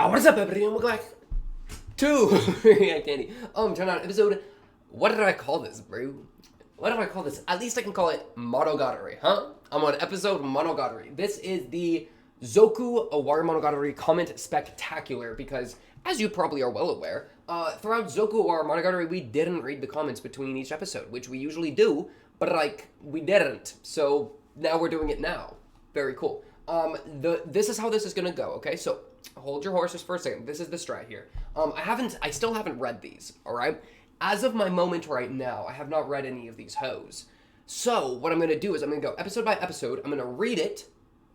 What is up, everybody? And welcome back to Candy. Turn on episode. What did I call this, bro? What did I call this? At least I can call it monogatari, huh? I'm on episode monogatari. This is the Zoku Owarimonogatari comment spectacular because, as you probably are well aware, throughout Zoku Owarimonogatari, we didn't read the comments between each episode, which we usually do, but we didn't. So now we're doing it now. Very cool. This is how this is gonna go, okay? So hold your horses for a second. This is the strat here. I still haven't read these, all right? As of my moment right now, I have not read any of these hoes. So what I'm gonna do is I'm gonna go episode by episode. I'm gonna read it,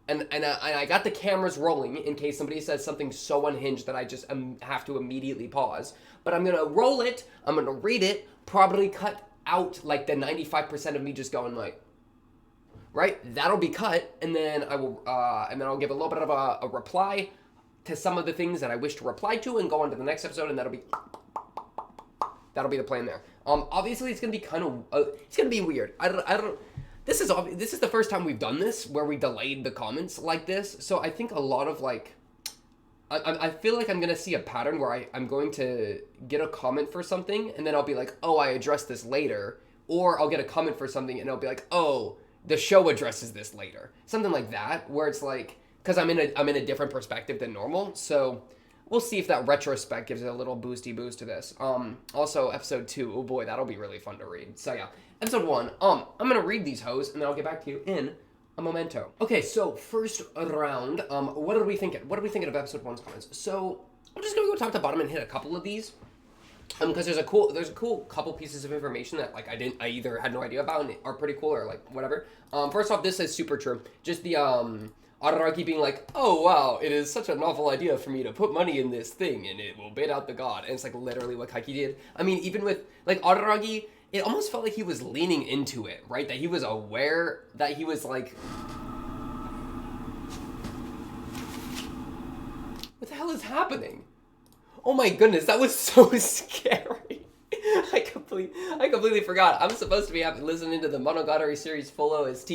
and I got the cameras rolling in case somebody says something so unhinged that I just have to immediately pause. But I'm gonna roll it. I'm gonna read it. Probably cut out like the 95% of me just going like. Right, that'll be cut, and then I'll give a little bit of a reply to some of the things that I wish to reply to, and go on to the next episode, and that'll be the plan there. Obviously, it's gonna be it's gonna be weird. I don't. This is the first time we've done this where we delayed the comments like this, so I think a lot of I feel like I'm gonna see a pattern where I'm going to get a comment for something, and then I'll be like, oh, I addressed this later, or I'll get a comment for something, and I'll be like, oh, the show addresses this later. Something like that, where it's like, because I'm in a different perspective than normal, so we'll see if that retrospect gives it a little boosty boost to this. Also, episode 2, oh boy, that'll be really fun to read. So yeah, episode 1, I'm gonna read these hoes, and then I'll get back to you in a memento. Okay, so first round, what are we thinking? What are we thinking of episode 1's comments? So, I'm just gonna go top to bottom and hit a couple of these. Because there's a cool couple pieces of information that I either had no idea about and are pretty cool or whatever. First off, this is super true. Just the Araragi being like, oh wow, it is such a novel idea for me to put money in this thing and it will bait out the god. And it's literally what Kaiki did. I mean, even with Araragi, it almost felt like he was leaning into it, right? That he was aware that he was what the hell is happening? Oh my goodness, that was so scary. I completely forgot. I'm supposed to be listening to the Monogatari series full OST,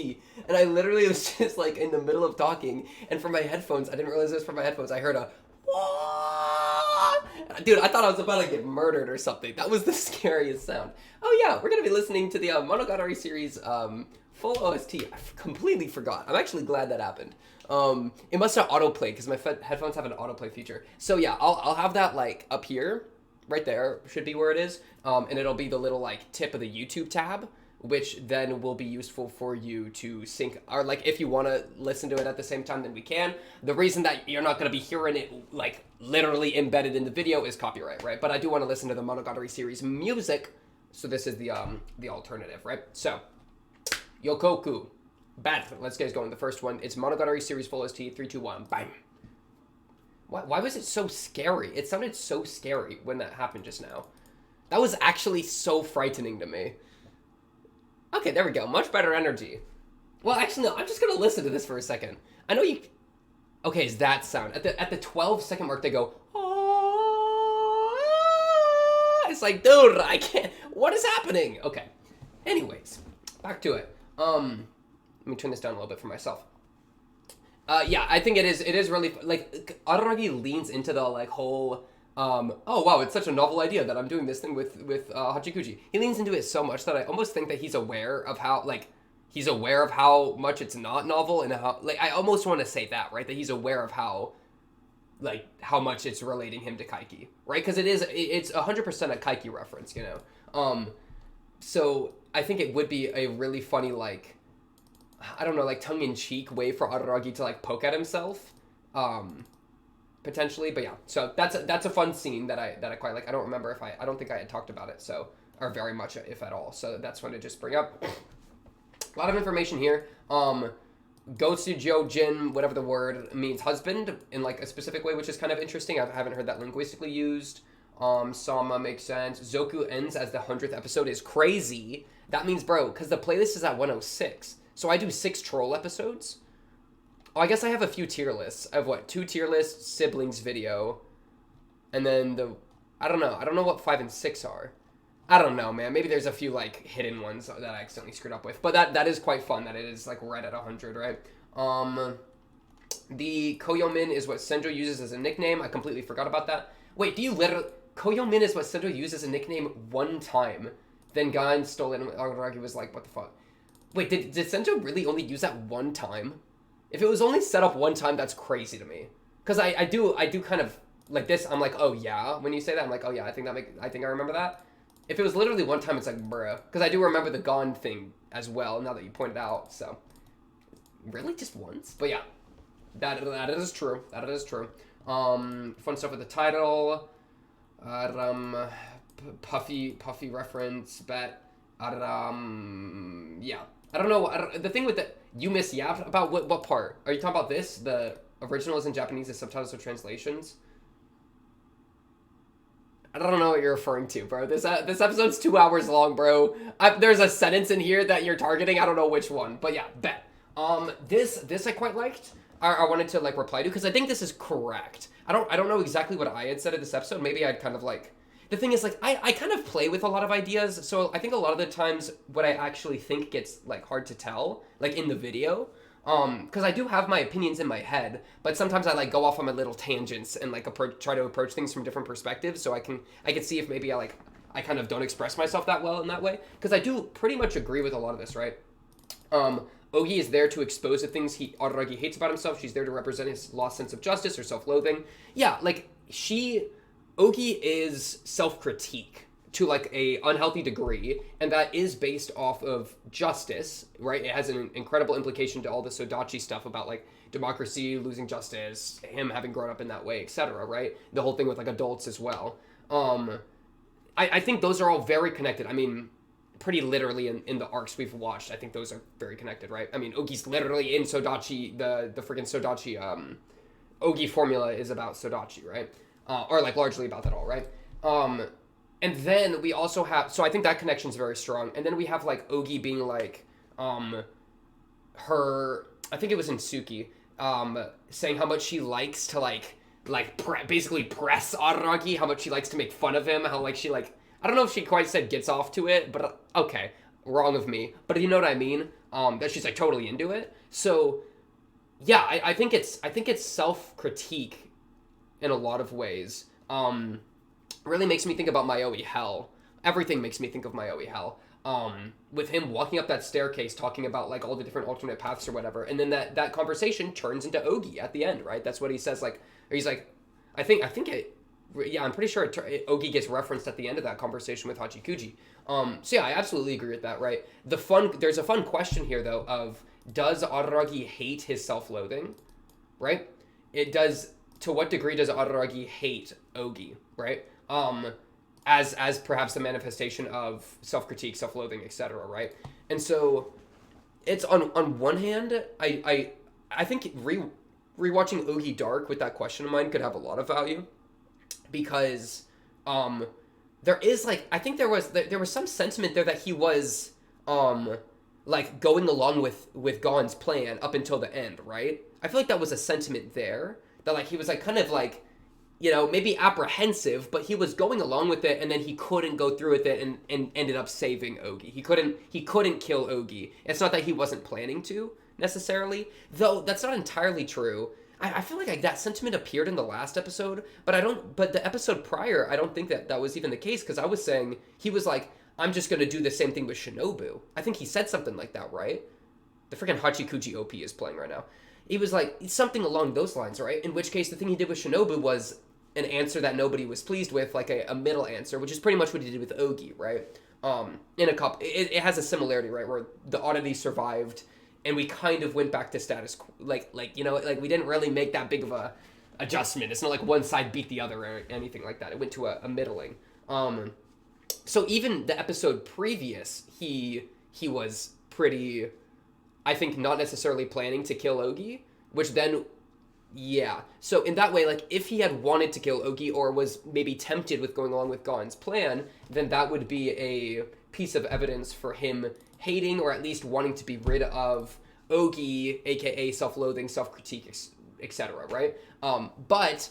and I literally was just in the middle of talking, and from my headphones, I didn't realize it was from my headphones, I heard a Wah! Dude, I thought I was about to get murdered or something. That was the scariest sound. Oh yeah, we're gonna be listening to the Monogatari series full OST. I completely forgot. I'm actually glad that happened. It must have autoplayed because my headphones have an autoplay feature. So yeah, I'll have that up here, right there should be where it is, and it'll be the little tip of the YouTube tab, which then will be useful for you to sync, or if you want to listen to it at the same time, then we can. The reason that you're not going to be hearing it literally embedded in the video is copyright, right? But I do want to listen to the Monogatari series music, so this is the alternative, right? So Yokoku. Bad. Let's get going. The first one. It's Monogatari series full OST. 3, 2, 1. Bang. Why was it so scary? It sounded so scary when that happened just now. That was actually so frightening to me. Okay, there we go. Much better energy. Well, actually, no. I'm just gonna listen to this for a second. I know you. Okay, it's that sound at the 12-second mark. They go. Ah! It's dude, I can't. What is happening? Okay. Anyways, back to it. Let me turn this down a little bit for myself. Yeah, I think it is really, Araragi leans into the, whole, oh, wow, it's such a novel idea that I'm doing this thing with Hachikuji. He leans into it so much that I almost think that he's aware of how much it's not novel, and how, I almost want to say that, right? That he's aware of how much it's relating him to Kaiki, right? Because it's 100% a Kaiki reference, you know? So I think it would be a really funny, I don't know, tongue-in-cheek way for Araragi to, poke at himself, potentially, but yeah, so that's a fun scene that I quite like. I don't remember I don't think I had talked about it, so, or very much, if at all, so that's fun to just bring up. A lot of information here. Gotsujo Jin, whatever the word, means husband in, a specific way, which is kind of interesting. I haven't heard that linguistically used. Sama makes sense. Zoku ends as the 100th episode is crazy. That means, bro, because the playlist is at 106. So I do 6 troll episodes. Oh, I guess I have a few tier lists. I have 2 tier lists, siblings video, and then I don't know what 5 and 6 are. I don't know, man. Maybe there's a few hidden ones that I accidentally screwed up with. But that is quite fun that it is right at 100, right? The Koyomin is what Senjo uses as a nickname. I completely forgot about that. Wait, do you literally... Koyomin is what Senjo used as a nickname one time. Then Gan stole it and Araragi was like, what the fuck? Wait, did Senjo really only use that one time? If it was only set up one time, that's crazy to me. Because I do kind of... Like this, I'm like, oh yeah. When you say that, I'm like, oh yeah, I think I remember that. If it was literally one time, it's like, bruh. Because I do remember the Gon thing as well, now that you pointed out, so... Really? Just once? But yeah. That is true. That is true. Fun stuff with the title. Puffy reference, bet. Yeah. I don't know. The thing with the... You misyapped about what part? Are you talking about this? The original is in Japanese, the subtitles are translations? I don't know what you're referring to, bro. This episode's 2 hours long, bro. There's a sentence in here that you're targeting. I don't know which one. But yeah, bet. This I quite liked. I wanted to like reply to because I think this is correct. I don't know exactly what I had said in this episode. Maybe I'd kind of like the thing is like I kind of play with a lot of ideas, so I think a lot of the times what I actually think gets like hard to tell like in the video. Because I do have my opinions in my head, but sometimes I like go off on my little tangents and like try to approach things from different perspectives, so I can see if maybe I kind of don't express myself that well in that way. Because I do pretty much agree with a lot of this, right? Ogi is there to expose the things Araragi hates about himself. She's there to represent his lost sense of justice or self-loathing. Yeah, like, Ogi is self-critique to, like, a unhealthy degree, and that is based off of justice, right? It has an incredible implication to all the Sodachi stuff about, like, democracy, losing justice, him having grown up in that way, etc., right? The whole thing with, like, adults as well. I think those are all very connected. I mean... pretty literally in the arcs we've watched, I think those are very connected, right? I mean, Ogi's literally in Sodachi, the freaking Sodachi, Ogi formula is about Sodachi, right? Or like largely about that all, right? And then we also have, so I think that connection's very strong. And then we have like Ogi being like, her, I think it was in Suki, saying how much she likes to basically press Araragi, how much she likes to make fun of him, how like she like, I don't know if she quite said gets off to it, but okay, wrong of me. But you know what I mean? That she's like totally into it. So yeah, I think it's self-critique in a lot of ways. Really makes me think about Maoi Hell. Everything makes me think of Maoi Hell. With him walking up that staircase talking about like all the different alternate paths or whatever, and then that conversation turns into Ogi at the end, right? That's what he says, like, or he's like, I think it. Yeah, I'm pretty sure Ogi gets referenced at the end of that conversation with Hachikuji. So yeah, I absolutely agree with that, right? There's a fun question here, though, of does Araragi hate his self-loathing, right? To what degree does Araragi hate Ogi, right? As perhaps a manifestation of self-critique, self-loathing, etc., right? And so, it's on one hand, I think rewatching Ogi Dark with that question in mind could have a lot of value. Because there is like I think there was some sentiment there that he was like going along with Gon's plan up until the end, right? I feel like that was a sentiment there that like he was like kind of like, you know, maybe apprehensive, but he was going along with it, and then he couldn't go through with it and ended up saving Ogi. He couldn't kill Ogi. It's not that he wasn't planning to necessarily, though that's not entirely true. I feel like that sentiment appeared in the last episode, but the episode prior, I don't think that was even the case, because I was saying, he was like, I'm just going to do the same thing with Shinobu. I think he said something like that, right? The freaking Hachikuji OP is playing right now. He was like, something along those lines, right? In which case, the thing he did with Shinobu was an answer that nobody was pleased with, like a middle answer, which is pretty much what he did with Ogi, right? In a couple, it has a similarity, right? Where the oddity survived, and we kind of went back to status quo, like you know, like we didn't really make that big of a adjustment. It's not like one side beat the other or anything like that. It went to a middling. So even the episode previous, he was pretty, I think, not necessarily planning to kill Ogi, which then, yeah. So in that way, like, if he had wanted to kill Ogi or was maybe tempted with going along with Gon's plan, then that would be a piece of evidence for him hating or at least wanting to be rid of Ogi, aka self-loathing, self-critique, etc., right? But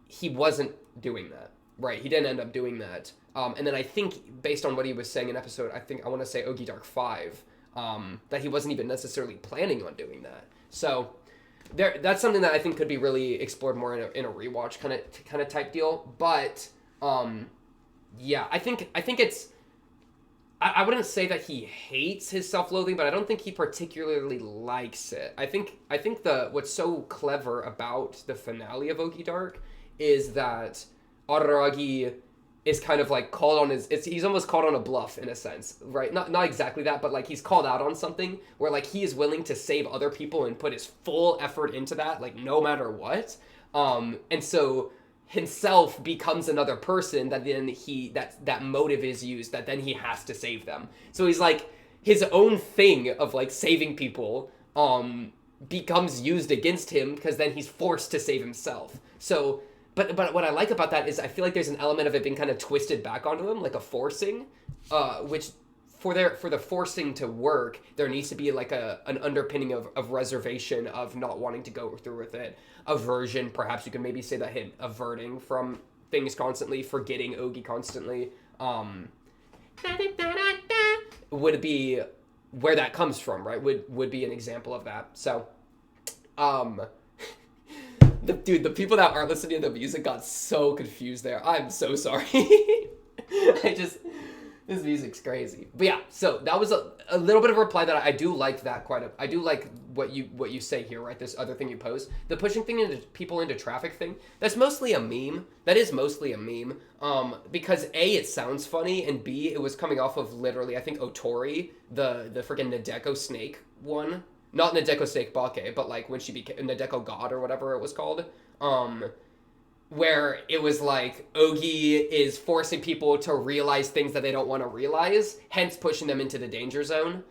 he wasn't doing that, right? He didn't end up doing that. And then I think, based on what he was saying in episode, I want to say Ogi Dark 5, that he wasn't even necessarily planning on doing that. So, that's something that I think could be really explored more in a rewatch kind of type deal. But yeah, I think it's. I wouldn't say that he hates his self-loathing, but I don't think he particularly likes it. I think what's so clever about the finale of Ogi Dark is that Araragi is kind of like called on he's almost called on a bluff in a sense, right? Not exactly that, but like he's called out on something where like he is willing to save other people and put his full effort into that, like no matter what. And so himself becomes another person that then that motive is used, that then he has to save them. So he's like his own thing of like saving people becomes used against him because then he's forced to save himself. So but what I like about that is I feel like there's an element of it being kind of twisted back onto him, like a forcing, which for the forcing to work, there needs to be like an underpinning of reservation, of not wanting to go through with it. Aversion, perhaps you can maybe say that him averting from things constantly, forgetting Ogi constantly, would be where that comes from, right? Would be an example of that. So, the people that aren't listening to the music got so confused there. I'm so sorry. This music's crazy. But yeah, so that was a little bit of a reply that I do like that I do like what you say here, right? This other thing you pose. The pushing people into traffic thing, that's mostly a meme. That is mostly a meme. Because A, it sounds funny, and B, it was coming off of literally, I think, Otori, the freaking Nadeko snake one. Not Nadeko snake Bake, but like when she became Nadeko God or whatever it was called. Where it was like Ogi is forcing people to realize things that they don't want to realize, hence pushing them into the danger zone.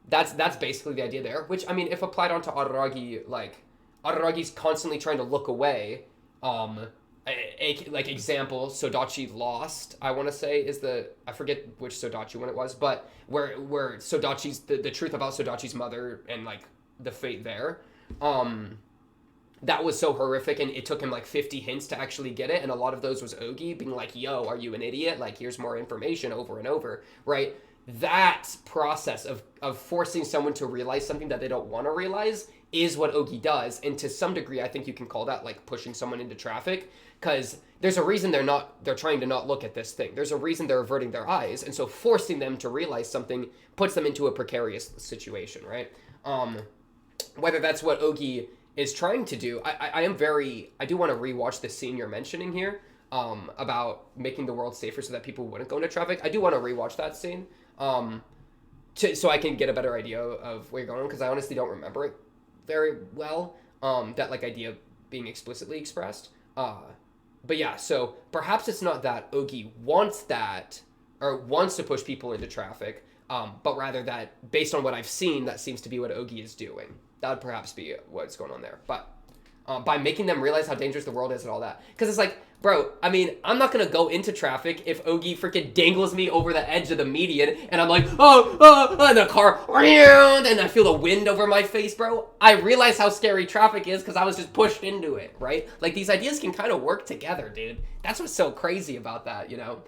That's basically the idea there. Which, I mean, if applied onto Araragi, like Araragi's constantly trying to look away. Like example, Sodachi Lost, I want to say is I forget which Sodachi one it was, but where Sodachi's the truth about Sodachi's mother and like the fate there. That was so horrific, and it took him like 50 hints to actually get it, and a lot of those was Ogi being like, yo, are you an idiot? Like, here's more information over and over, right? That process of forcing someone to realize something that they don't want to realize is what Ogi does, and to some degree, I think you can call that like pushing someone into traffic, because there's a reason they're trying to not look at this thing. There's a reason they're averting their eyes, and so forcing them to realize something puts them into a precarious situation, right? Whether that's what Ogi is trying to do. I do want to rewatch the scene you're mentioning here, about making the world safer so that people wouldn't go into traffic. I do want to rewatch that scene, so I can get a better idea of where you're going, because I honestly don't remember it very well, that like idea being explicitly expressed. But yeah, so perhaps it's not that Ogi wants that, or wants to push people into traffic, but rather that based on what I've seen, that seems to be what Ogi is doing. That would perhaps be what's going on there. But by making them realize how dangerous the world is and all that. Because it's like, bro, I mean, I'm not going to go into traffic if Ogi freaking dangles me over the edge of the median and I'm like, and the car, and I feel the wind over my face, bro. I realize how scary traffic is because I was just pushed into it, right? Like, these ideas can kind of work together, dude. That's what's so crazy about that, you know?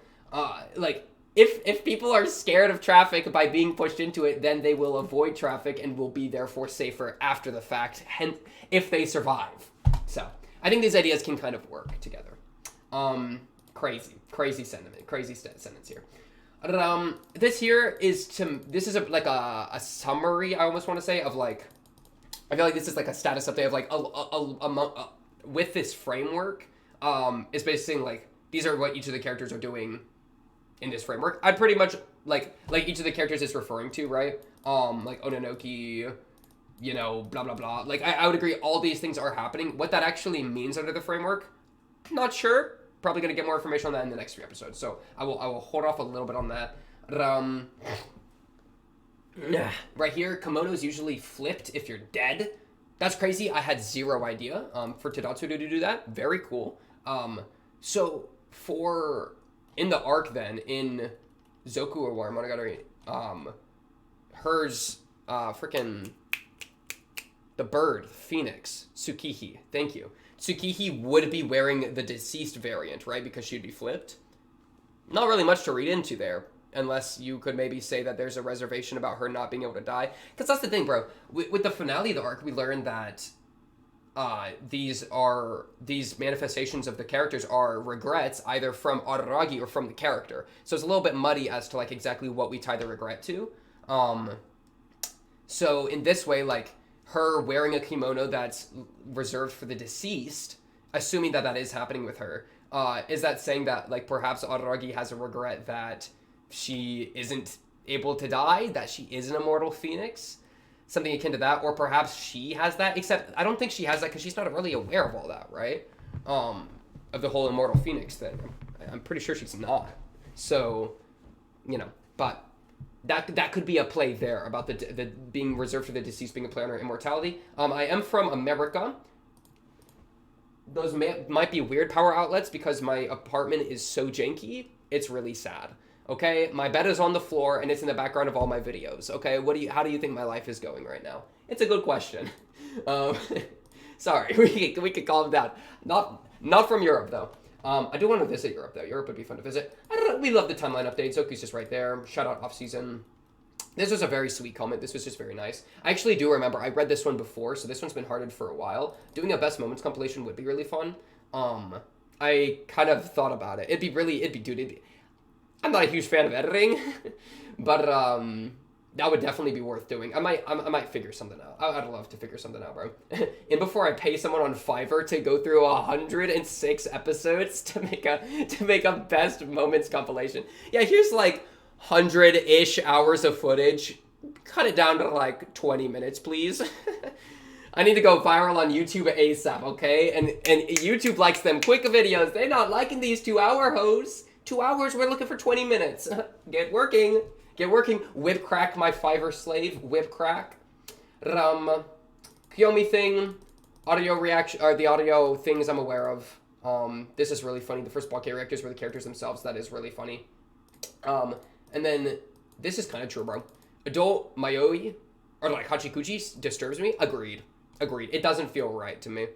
Like, if people are scared of traffic by being pushed into it, then they will avoid traffic and will be therefore safer after the fact, hence, if they survive. So, I think these ideas can kind of work together. Crazy sentence here. This is like a summary, I almost want to say, of like, I feel like this is like a status update of like, with this framework, it's basically saying like, these are what each of the characters are doing in this framework. I'd pretty much like each of the characters is referring to, right? Like Ononoki, you know, blah blah blah. Like I would agree, all these things are happening. What that actually means under the framework, not sure. Probably gonna get more information on that in the next few episodes. So I will hold off a little bit on that. Right here, kimono is usually flipped if you're dead. That's crazy. I had zero idea. For Tadatsu to do that, very cool. So for in the arc then, in Zoku or Owarimonogatari, hers, freaking, the bird, phoenix, Tsukihi, thank you. Tsukihi would be wearing the deceased variant, right, because she'd be flipped. Not really much to read into there, unless you could maybe say that there's a reservation about her not being able to die. Because that's the thing, bro. With the finale of the arc, we learned that these manifestations of the characters are regrets either from Araragi or from the character. So it's a little bit muddy as to like exactly what we tie the regret to. So in this way, like her wearing a kimono that's reserved for the deceased, assuming that is happening with her, is that saying that like perhaps Araragi has a regret that she isn't able to die, that she is an immortal phoenix? Something akin to that, or perhaps she has that, except I don't think she has that because she's not really aware of all that, right? Of the whole immortal phoenix thing. I'm pretty sure she's not. So, but that could be a play there about the being reserved for the deceased being a play on her immortality. I am from America. Those might be weird power outlets because my apartment is so janky. It's really sad. Okay, my bed is on the floor and it's in the background of all my videos. Okay, how do you think my life is going right now? It's a good question. Sorry, we could calm down. Not from Europe though. I do want to visit Europe though. Europe would be fun to visit. I don't know. We love the timeline update. Zoku's just right there. Shout out off season. This was a very sweet comment. This was just very nice. I actually do remember I read this one before, so this one's been hearted for a while. Doing a best moments compilation would be really fun. I kind of thought about it. I'm not a huge fan of editing, but that would definitely be worth doing. I might figure something out. I'd love to figure something out, bro. And before I pay someone on Fiverr to go through 106 episodes to make a best moments compilation. Yeah, here's like 100-ish hours of footage. Cut it down to like 20 minutes, please. I need to go viral on YouTube ASAP, okay? And YouTube likes them quick videos. They're not liking these 2-hour hoes. 2 hours, we're looking for 20 minutes. Get working. Whip crack, my Fiverr slave. Whip crack. Koyomi thing. Audio reaction, or the audio things I'm aware of. This is really funny. The first blockade reactors were the characters themselves. That is really funny. And then, this is kind of true, bro. Adult Mayoi, or like Hachikuchi, disturbs me. Agreed. It doesn't feel right to me.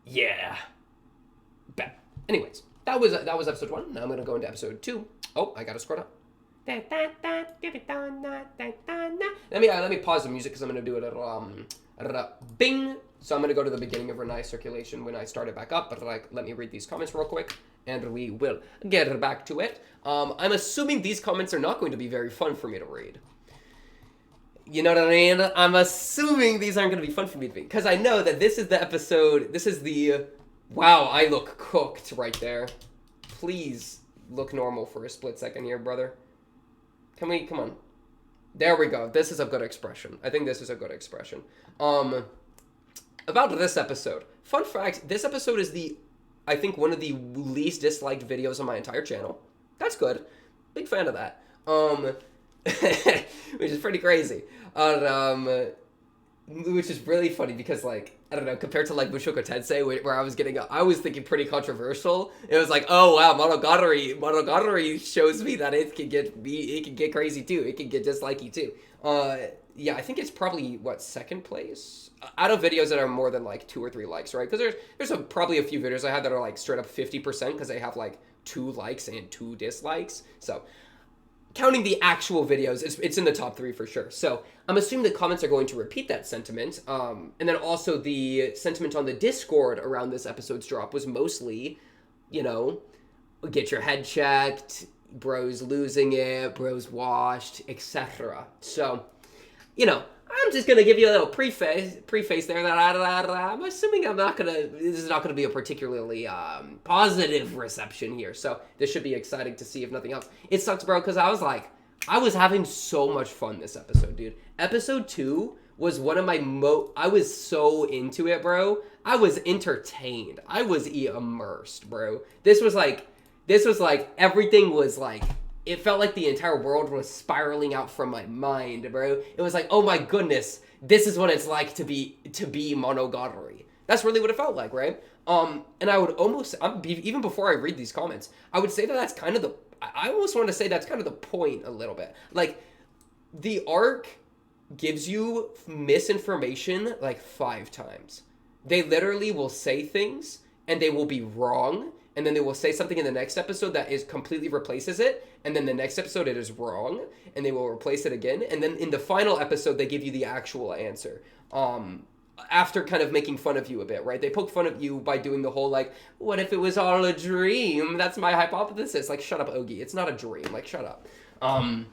Yeah. Bad. Anyways. That was episode 1. Now I'm going to go into episode 2. Oh, I got to scroll up. Let me pause the music because I'm going to do it at bing. So I'm going to go to the beginning of Renai's circulation when I start it back up. But let me read these comments real quick and we will get back to it. I'm assuming these comments are not going to be very fun for me to read. You know what I mean? I'm assuming these aren't going to be fun for me to read because I know that this is the episode. This is the... Wow, I look cooked right there. Please look normal for a split second here, brother. Come on. There we go. This is a good expression. I think this is a good expression. About this episode. Fun fact, this episode is I think one of the least disliked videos on my entire channel. That's good. Big fan of that. Which is pretty crazy. Which is really funny because, like, I don't know, compared to, like, Mushoku Tensei, where I was thinking pretty controversial. It was like, oh, wow, Monogatari shows me that it can get crazy, too. It can get dislikey, too. Yeah, I think it's probably, second place? Out of videos that are more than, like, 2 or 3 likes, right? Because there's probably a few videos I have that are, like, straight up 50% because they have, like, 2 likes and 2 dislikes. So... counting the actual videos, it's in the top 3 for sure. So I'm assuming the comments are going to repeat that sentiment. And then also the sentiment on the Discord around this episode's drop was mostly, get your head checked, bros losing it, bros washed, etc. So, I'm just going to give you a little preface there that I'm assuming this is not going to be a particularly positive reception here. So this should be exciting to see if nothing else. It sucks, bro, because I was having so much fun this episode, dude. Episode 2 was one of my I was so into it, bro. I was entertained. I was immersed, bro. This was like everything was like... It felt like the entire world was spiraling out from my mind, bro. It was like, oh my goodness, this is what it's like to be Monogatari. That's really what it felt like, right? And I would almost, even before I read these comments, I would say that that's kind of I almost want to say that's kind of the point a little bit. Like, the arc gives you misinformation like 5 times. They literally will say things and they will be wrong. And then they will say something in the next episode that is completely replaces it. And then the next episode it is wrong. And they will replace it again. And then in the final episode, they give you the actual answer. after kind of making fun of you a bit, right? They poke fun at you by doing the whole, like, what if it was all a dream? That's my hypothesis. Like, shut up, Ogi. It's not a dream. Like, shut up. And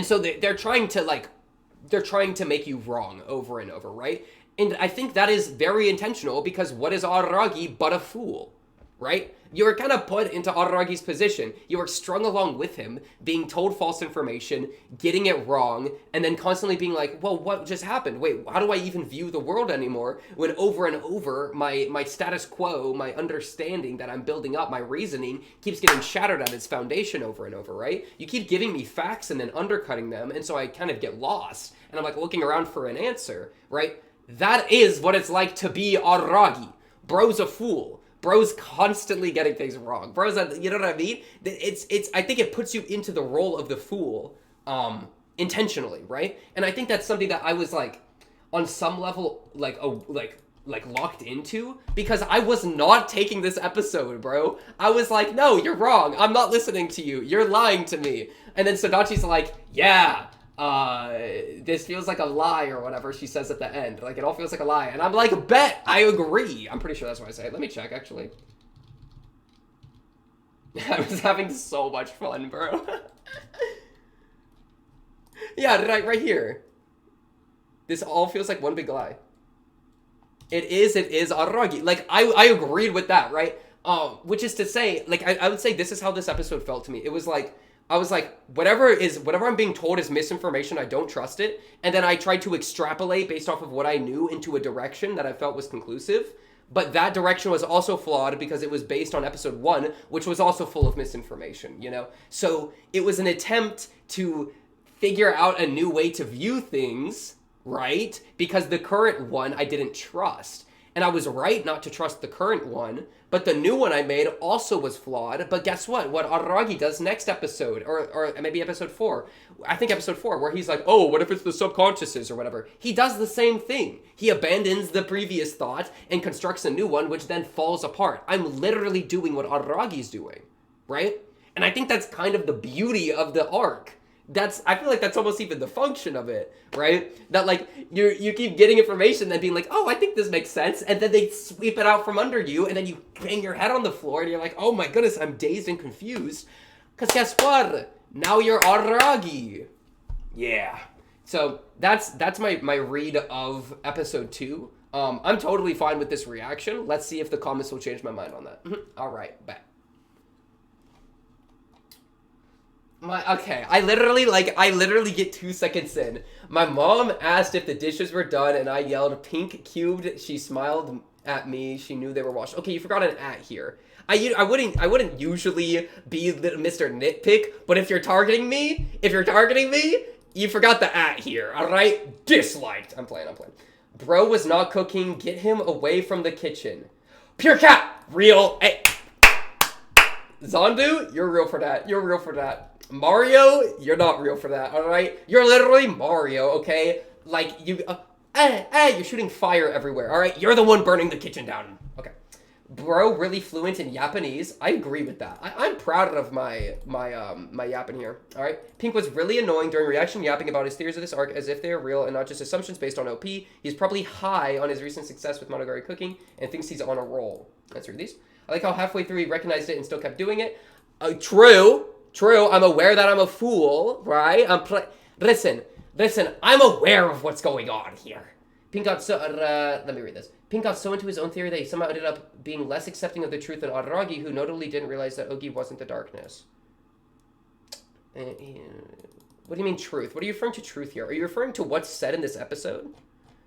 so they're trying to make you wrong over and over, right? And I think that is very intentional, because what is Araragi but a fool, right? You're kind of put into Araragi's position. You are strung along with him, being told false information, getting it wrong, and then constantly being like, well, what just happened? Wait, how do I even view the world anymore? When over and over, my status quo, my understanding that I'm building up, my reasoning, keeps getting shattered at its foundation over and over, right? You keep giving me facts and then undercutting them, and so I kind of get lost, and I'm like looking around for an answer, right? That is what it's like to be Araragi. Bro's a fool. Bro's constantly getting things wrong. Bro's, you know what I mean? I think it puts you into the role of the fool, intentionally, right? And I think that's something that I was like, on some level, like locked into, because I was not taking this episode, bro. I was like, no, you're wrong. I'm not listening to you. You're lying to me. And then Sadachi's like, yeah, this feels like a lie or whatever she says at the end. Like, it all feels like a lie. And I'm like, bet, I agree. I'm pretty sure that's what I say. Let me check, actually. I was having so much fun, bro. Yeah, right here. This all feels like one big lie. It is Araragi. Like, I agreed with that, right? Which is to say, like, I would say this is how this episode felt to me. It was like, I was like, whatever I'm being told is misinformation, I don't trust it. And then I tried to extrapolate based off of what I knew into a direction that I felt was conclusive. But that direction was also flawed because it was based on episode 1, which was also full of misinformation, you know? So it was an attempt to figure out a new way to view things, right? Because the current one I didn't trust. And I was right not to trust the current one, but the new one I made also was flawed. But guess what? What Araragi does next episode, or maybe episode 4, I think episode 4, where he's like, oh, what if it's the subconsciouses or whatever? He does the same thing. He abandons the previous thought and constructs a new one, which then falls apart. I'm literally doing what Araragi's doing, right? And I think that's kind of the beauty of the arc. I feel like that's almost even the function of it, right? That, like, you keep getting information, then being like, oh, I think this makes sense, and then they sweep it out from under you, and then you bang your head on the floor, and you're like, oh my goodness, I'm dazed and confused. Because guess what? Now you're Araragi. Yeah. So that's my read of episode 2. I'm totally fine with this reaction. Let's see if the comments will change my mind on that. All right, bet. I literally get 2 seconds in. My mom asked if the dishes were done, and I yelled, pink cubed. She smiled at me. She knew they were washed. Okay, you forgot an at here. I wouldn't usually be Mr. Nitpick, but if you're targeting me, you forgot the at here, alright? Disliked. I'm playing. Bro was not cooking. Get him away from the kitchen. Pure cat! Real. Hey. Zandu, you're real for that. Mario, you're not real for that, alright? You're literally Mario, okay? Like, you're shooting fire everywhere, alright? You're the one burning the kitchen down. Okay. Bro, really fluent in Japanese. I agree with that. I'm proud of my yapping here, alright? Pink was really annoying during reaction yapping about his theories of this arc as if they are real and not just assumptions based on OP. He's probably high on his recent success with Monogatari cooking and thinks he's on a roll. Let's read these. I like how halfway through he recognized it and still kept doing it. True. I'm aware that I'm a fool, right? Listen. I'm aware of what's going on here. Pink got so. Let me read this. Pink got so into his own theory that he somehow ended up being less accepting of the truth than Araragi, who notably didn't realize that Ogi wasn't the darkness. What do you mean truth? What are you referring to truth here? Are you referring to what's said in this episode?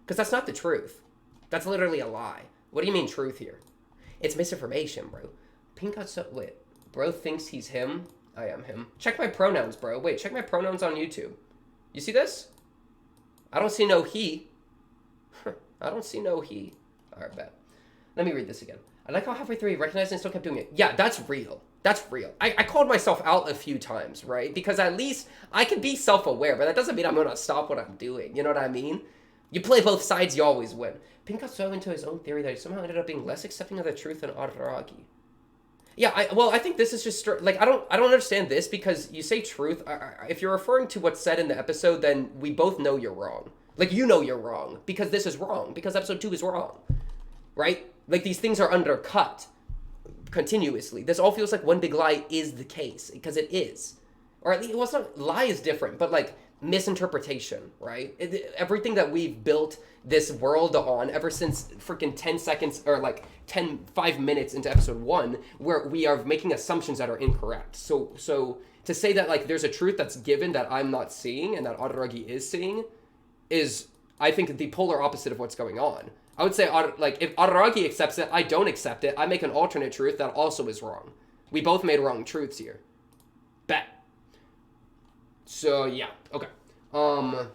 Because that's not the truth. That's literally a lie. What do you mean truth here? It's misinformation, bro. Pink got so... Wait. Bro thinks he's him. I am him. Check my pronouns, bro. Wait, check my pronouns on YouTube. You see this? I don't see no he. I don't see no he. Alright, bet. Let me read this again. I like how halfway through he recognized and still kept doing it. Yeah, that's real. That's real. I called myself out a few times, right? Because at least I can be self-aware, but that doesn't mean I'm going to stop what I'm doing. You know what I mean? You play both sides, you always win. Pink got so into his own theory that he somehow ended up being less accepting of the truth than Araragi. Yeah, I think this is just, like, I don't understand this because you say truth. If you're referring to what's said in the episode, then we both know you're wrong. Like, you know you're wrong, because this is wrong, because episode 2 is wrong, right? Like, these things are undercut continuously. This all feels like one big lie is the case, because it is. Or at least, well, it's not, lie is different, but, like, misinterpretation, right? Everything that we've built this world on ever since freaking 10 seconds, or, like, 5 minutes into episode 1, where we are making assumptions that are incorrect. So to say that, like, there's a truth that's given that I'm not seeing, and that Araragi is seeing, is, I think, the polar opposite of what's going on. I would say, like, if Araragi accepts it, I don't accept it. I make an alternate truth that also is wrong. We both made wrong truths here. Bet. So, yeah. Okay. I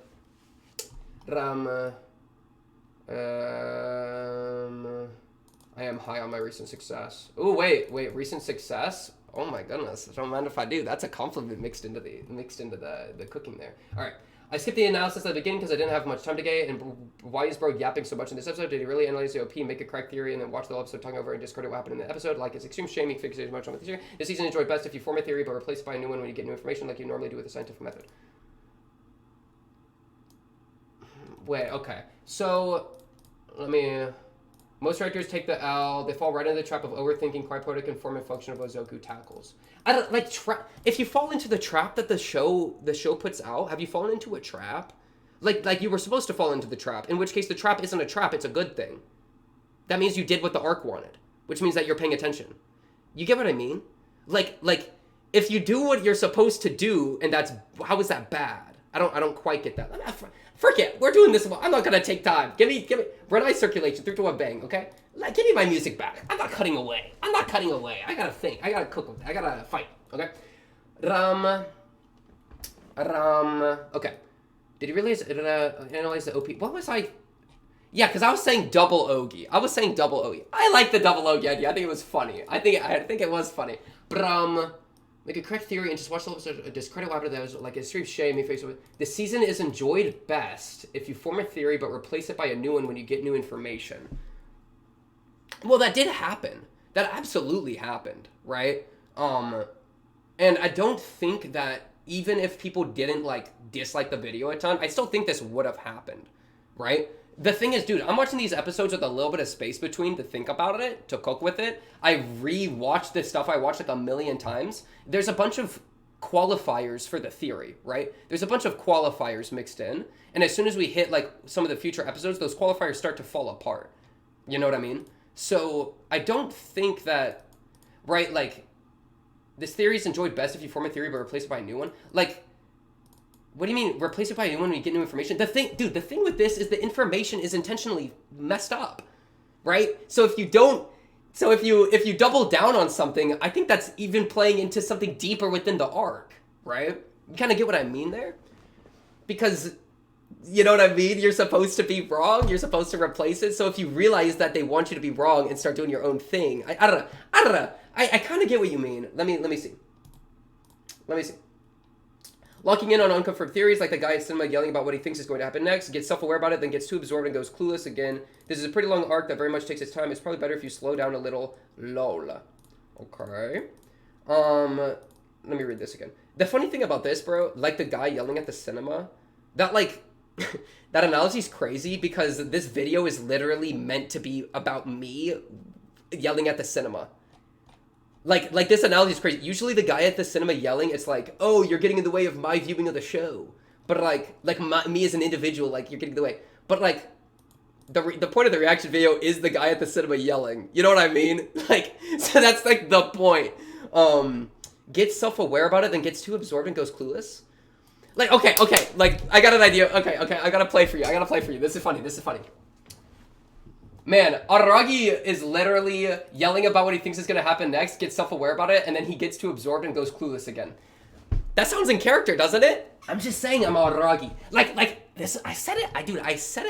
am high on my recent success. Oh, wait. Recent success? Oh my goodness. I don't mind if I do. That's a compliment mixed into the cooking there. All right. I skipped the analysis at the beginning because I didn't have much time to get, and why is bro yapping so much in this episode? Did he really analyze the OP, make a correct theory, and then watch the whole episode talking over and discredit what happened in the episode? Like, it's extreme shaming, fixated much on the theory. This season enjoyed best if you form a theory but replace it by a new one when you get new information like you normally do with the scientific method. Wait, okay. So, most writers take the L. They fall right into the trap of overthinking quite poetic and form and function of what Zoku tackles. I don't like if you fall into the trap that the show puts out. Have you fallen into a trap? Like you were supposed to fall into the trap. In which case, the trap isn't a trap; it's a good thing. That means you did what the arc wanted, which means that you're paying attention. You get what I mean? Like if you do what you're supposed to do, and how is that bad? I don't quite get that. Forget, we're doing this. I'm not gonna take time. Give me run eye circulation 3 to 1 bang. Okay, like give me my music back. I'm not cutting away. I gotta think. I gotta cook with it. I gotta fight. Okay. Okay. Did he realize analyze the OP? What was I? Yeah, because I was saying double Ogi. I like the double Ogi idea. I think it was funny. I think it was funny. But make a correct theory and just watch the episode. Discredit what happened. That was like a extreme shame. The season is enjoyed best if you form a theory but replace it by a new one when you get new information. Well, that did happen. That absolutely happened, right? And I don't think that even if people didn't like dislike the video a ton, I still think this would have happened, right? The thing is, dude, I'm watching these episodes with a little bit of space between to think about it, to cook with it. I re-watched this stuff I watched like 1,000,000 times. There's a bunch of qualifiers for the theory, right? There's a bunch of qualifiers mixed in. And as soon as we hit like some of the future episodes, those qualifiers start to fall apart. You know what I mean? So I don't think that, right, like, this theory is enjoyed best if you form a theory but replace it by a new one. Like, what do you mean, replace it by a new one when you get new information? The thing with this is the information is intentionally messed up, right? So if you double down on something, I think that's even playing into something deeper within the arc, right? You kind of get what I mean there? Because, you know what I mean? You're supposed to be wrong. You're supposed to replace it. So if you realize that they want you to be wrong and start doing your own thing, I don't know. I kind of get what you mean. Let me see. Locking in on unconfirmed theories, like the guy at cinema yelling about what he thinks is going to happen next, gets self-aware about it, then gets too absorbed and goes clueless again. This is a pretty long arc that very much takes its time. It's probably better if you slow down a little. Lol. Okay. Let me read this again. The funny thing about this, bro, like the guy yelling at the cinema, that like, that analogy's crazy because this video is literally meant to be about me yelling at the cinema. Like this analogy is crazy. Usually the guy at the cinema yelling, it's like, oh, you're getting in the way of my viewing of the show. But me as an individual, like, you're getting in the way. But like, the point of the reaction video is the guy at the cinema yelling. You know what I mean? Like, so that's like the point. Gets self-aware about it, then gets too absorbed and goes clueless. Like, okay, like, I got an idea. Okay, I gotta play for you. This is funny. Man, Araragi is literally yelling about what he thinks is going to happen next, gets self-aware about it, and then he gets too absorbed and goes clueless again. That sounds in character, doesn't it? I'm just saying I'm Araragi. Like this, I said it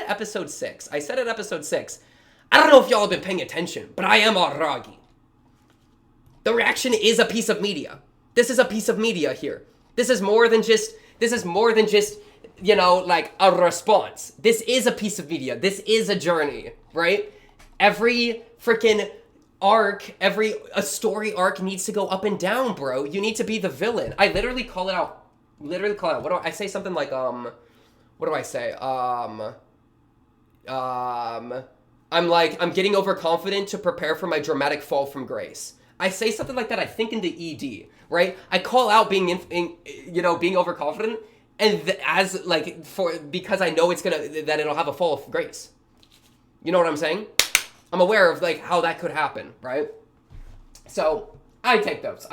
episode 6. I don't know if y'all have been paying attention, but I am Araragi. The reaction is a piece of media. This is a piece of media here. This is more than just, you know, like a response. This is a piece of media. This is a journey, right? Every freaking arc, a story arc needs to go up and down, bro. You need to be the villain. I literally call it out. What do I say? Something like, what do I say? I'm getting overconfident to prepare for my dramatic fall from grace. I say something like that, I think, in the ED, right? I call out being, being overconfident, and because I know that it'll have a fall of grace. You know what I'm saying? I'm aware of, like, how that could happen, right? So, I take those.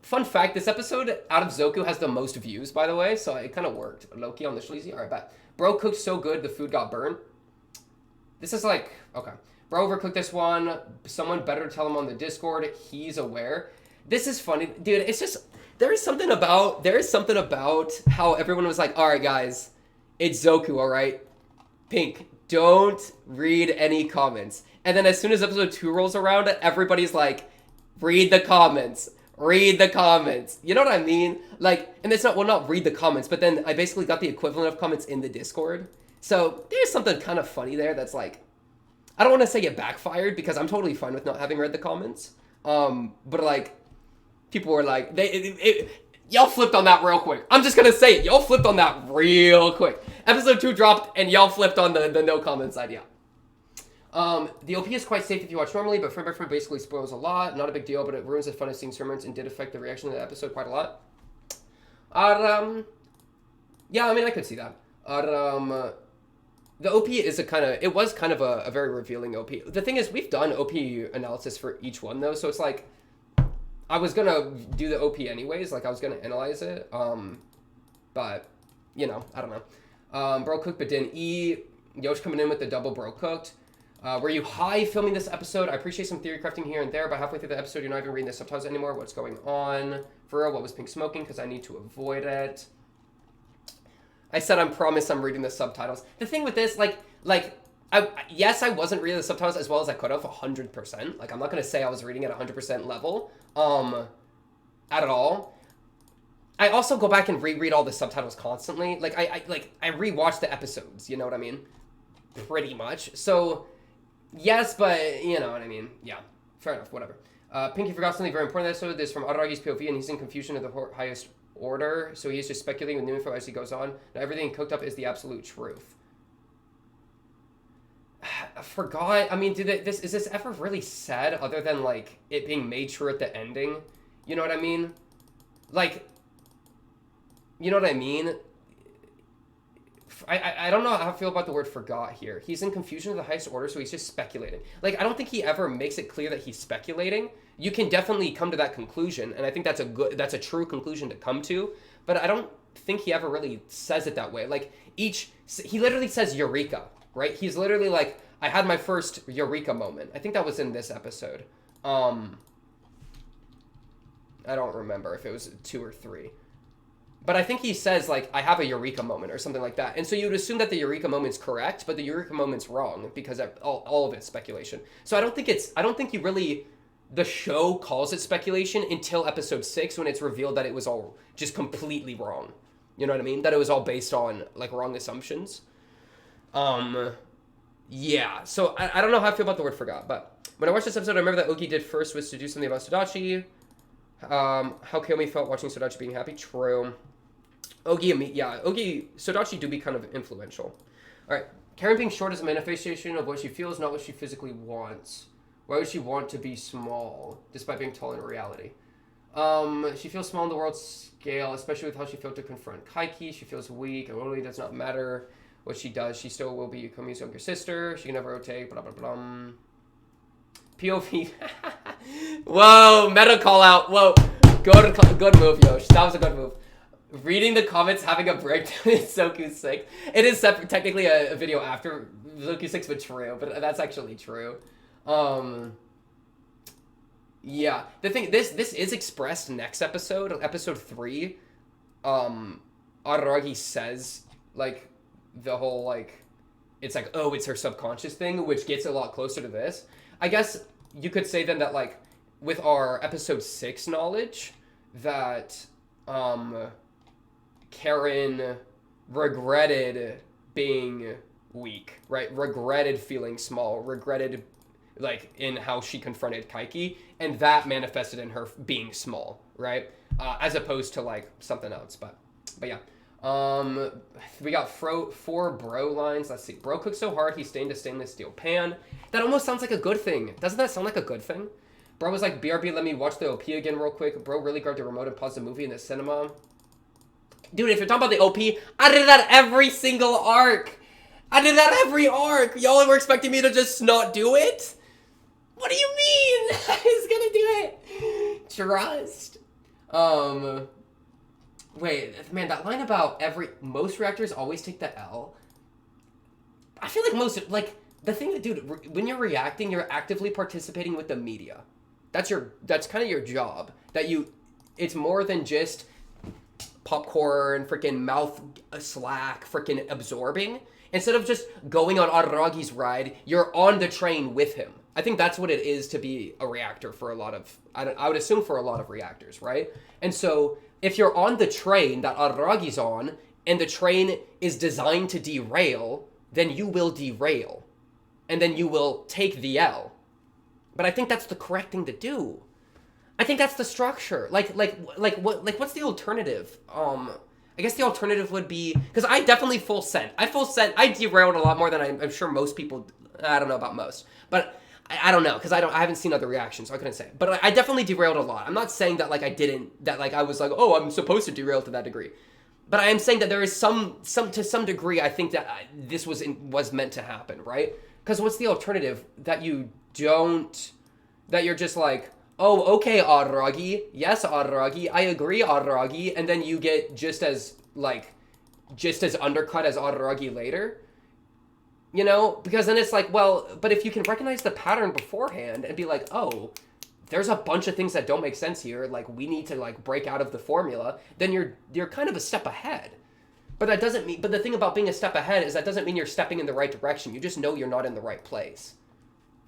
Fun fact, this episode out of Zoku has the most views, by the way, so it kind of worked. Loki on the sleazy. Alright, bet. Bro cooked so good, the food got burned. This is like, okay. Bro overcooked this one. Someone better tell him on the Discord. He's aware. This is funny. Dude, it's just, there is something about how everyone was like, alright, guys, it's Zoku, alright? Pink, don't read any comments. And then as soon as episode 2 rolls around, everybody's like, read the comments. Read the comments. You know what I mean? Like, and it's not read the comments, but then I basically got the equivalent of comments in the Discord. So there's something kind of funny there that's like, I don't want to say it backfired because I'm totally fine with not having read the comments. But like, people were like, y'all flipped on that real quick. I'm just going to say it. Y'all flipped on that real quick. Episode 2 dropped and y'all flipped on the no comment side. Yeah. The OP is quite safe if you watch normally, but frame by frame basically spoils a lot. Not a big deal, but it ruins the fun of seeing sermons and did affect the reaction of the episode quite a lot. Yeah, I mean, I could see that. The OP is it was kind of a very revealing OP. The thing is, we've done OP analysis for each one, though, so it's like, I was gonna do the OP anyways, like, I was gonna analyze it, but, I don't know. Bro cooked but didn't eat. Yosh coming in with the double bro cooked. Were you high filming this episode? I appreciate some theory crafting here and there, but halfway through the episode, you're not even reading the subtitles anymore. What's going on? For real, what was Pink smoking? Because I need to avoid it. I said I promise I'm reading the subtitles. The thing with this, yes, I wasn't reading the subtitles as well as I could have, 100%. Like, I'm not going to say I was reading at 100% level, at all. I also go back and reread all the subtitles constantly. Like, I rewatch the episodes, you know what I mean? Pretty much. So, yes, but, you know what I mean? Yeah, fair enough, whatever. Pinky forgot something very important in this episode. This is from Araragi's POV, and he's in confusion of the highest order, so he's just speculating with new info as he goes on. Now, everything cooked up is the absolute truth. I forgot. I mean, is this ever really said other than, like, it being made true at the ending? You know what I mean? Like, you know what I mean? I don't know how I feel about the word forgot here. He's in confusion of the highest order, so he's just speculating. Like, I don't think he ever makes it clear that he's speculating. You can definitely come to that conclusion, and I think that's a true conclusion to come to, but I don't think he ever really says it that way. Like, he literally says Eureka, right? He's literally like, I had my first Eureka moment. I think that was in this episode. I don't remember if it was 2 or 3. But I think he says, like, I have a Eureka moment or something like that. And so you would assume that the Eureka moment's correct, but the Eureka moment's wrong because all of it's speculation. So I don't think you really, the show calls it speculation until episode 6 when it's revealed that it was all just completely wrong. You know what I mean? That it was all based on, like, wrong assumptions. Yeah. So I don't know how I feel about the word forgot, but when I watched this episode, I remember that Ogi did first was to do something about Sodachi. How Koyomi felt watching Sodachi being happy. True. Sodachi do be kind of influential. Alright, Karen being short is a manifestation of what she feels, not what she physically wants. Why would she want to be small, despite being tall in reality? She feels small in the world's scale, especially with how she failed to confront Kaiki. She feels weak, it really does not matter what she does. She still will be Yukomi's younger sister. She can never rotate, blah, blah, blah. POV. Whoa, meta call out. Whoa, good move, Yosh. That was a good move. Reading the comments, having a breakdown in Zoku 6. It is technically a video after Zoku 6, but true. But that's actually true. Yeah. The thing, this is expressed next episode, episode 3. Araragi says, like, the whole, like, it's like, oh, it's her subconscious thing, which gets a lot closer to this. I guess you could say then that, like, with our episode 6 knowledge, that, Karen regretted being weak, right? Regretted feeling small, regretted, like, in how she confronted Kaiki, and that manifested in her being small, right? As opposed to, like, something else, but yeah. We got four bro lines. Let's see. Bro cooked so hard he stained a stainless steel pan. That almost sounds like a good thing. Doesn't that sound like a good thing? Bro was like, BRB, let me watch the OP again real quick. Bro really grabbed the remote and paused the movie in the cinema. Dude, if you're talking about the OP, I did that every single arc. I did that every arc. Y'all were expecting me to just not do it? What do you mean? I was gonna do it. Trust. Wait, man, that line about most reactors always take the L. I feel like the thing that, dude, when you're reacting, you're actively participating with the media. That's kind of your job. It's more than just popcorn, freaking mouth slack, freaking absorbing. Instead of just going on Araragi's ride, you're on the train with him. I think that's what it is to be a reactor for a lot of, I would assume for a lot of reactors, right? And so, if you're on the train that Araragi's on, and the train is designed to derail, then you will derail. And then you will take the L. But I think that's the correct thing to do. I think that's the structure. What's the alternative? I guess the alternative would be, because I definitely full sent. I derailed a lot more than I'm sure most people, I don't know about most. But I don't know, because I haven't seen other reactions, so I couldn't say. But I definitely derailed a lot. I'm not saying that I was like, oh, I'm supposed to derail to that degree. But I am saying that there is to some degree, I think that this was meant to happen, right? Because what's the alternative? That you're just like, oh, okay, Araragi. Yes, Araragi. I agree, Araragi. And then you get just as undercut as Araragi later. You know? Because then it's like, well, but if you can recognize the pattern beforehand and be like, oh, there's a bunch of things that don't make sense here. Like, we need to, break out of the formula. Then you're kind of a step ahead. But that doesn't mean, but the thing about being a step ahead is that doesn't mean you're stepping in the right direction. You just know you're not in the right place.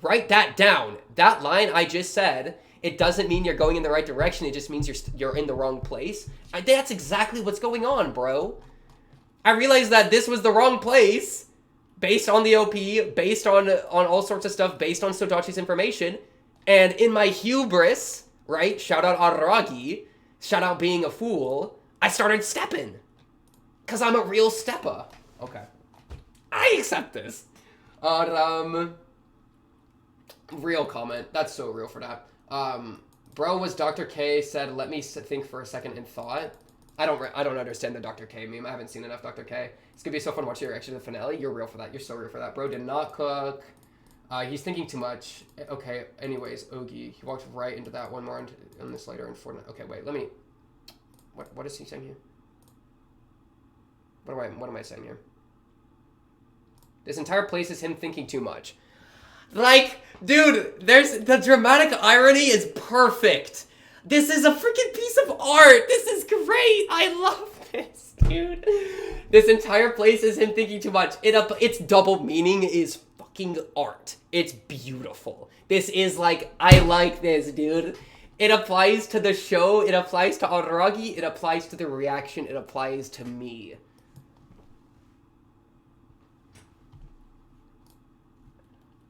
Write that down. That line I just said, it doesn't mean you're going in the right direction. It just means you're in the wrong place. That's exactly what's going on, bro. I realized that this was the wrong place based on the OP, based on all sorts of stuff, based on Sodachi's information. And in my hubris, right, shout out Araragi, shout out being a fool, I started stepping. Because I'm a real stepper. Okay. I accept this. Real comment. That's so real for that. Bro was Dr. K said, let me think for a second and thought. I don't understand the Dr. K meme. I haven't seen enough Dr. K. It's gonna be so fun watching your reaction to the finale. You're real for that. You're so real for that. Bro did not cook. He's thinking too much. Okay, anyways, Ogi. He walked right into that one more on this later in Fortnite. Okay, wait, let me... What is he saying here? What am I saying here? This entire place is him thinking too much. Like, dude, the dramatic irony is perfect. This is a freaking piece of art. This is great. I love this, dude. This entire place is him thinking too much. Its double meaning is fucking art. It's beautiful. This is I like this, dude. It applies to the show. It applies to Araragi. It applies to the reaction. It applies to me.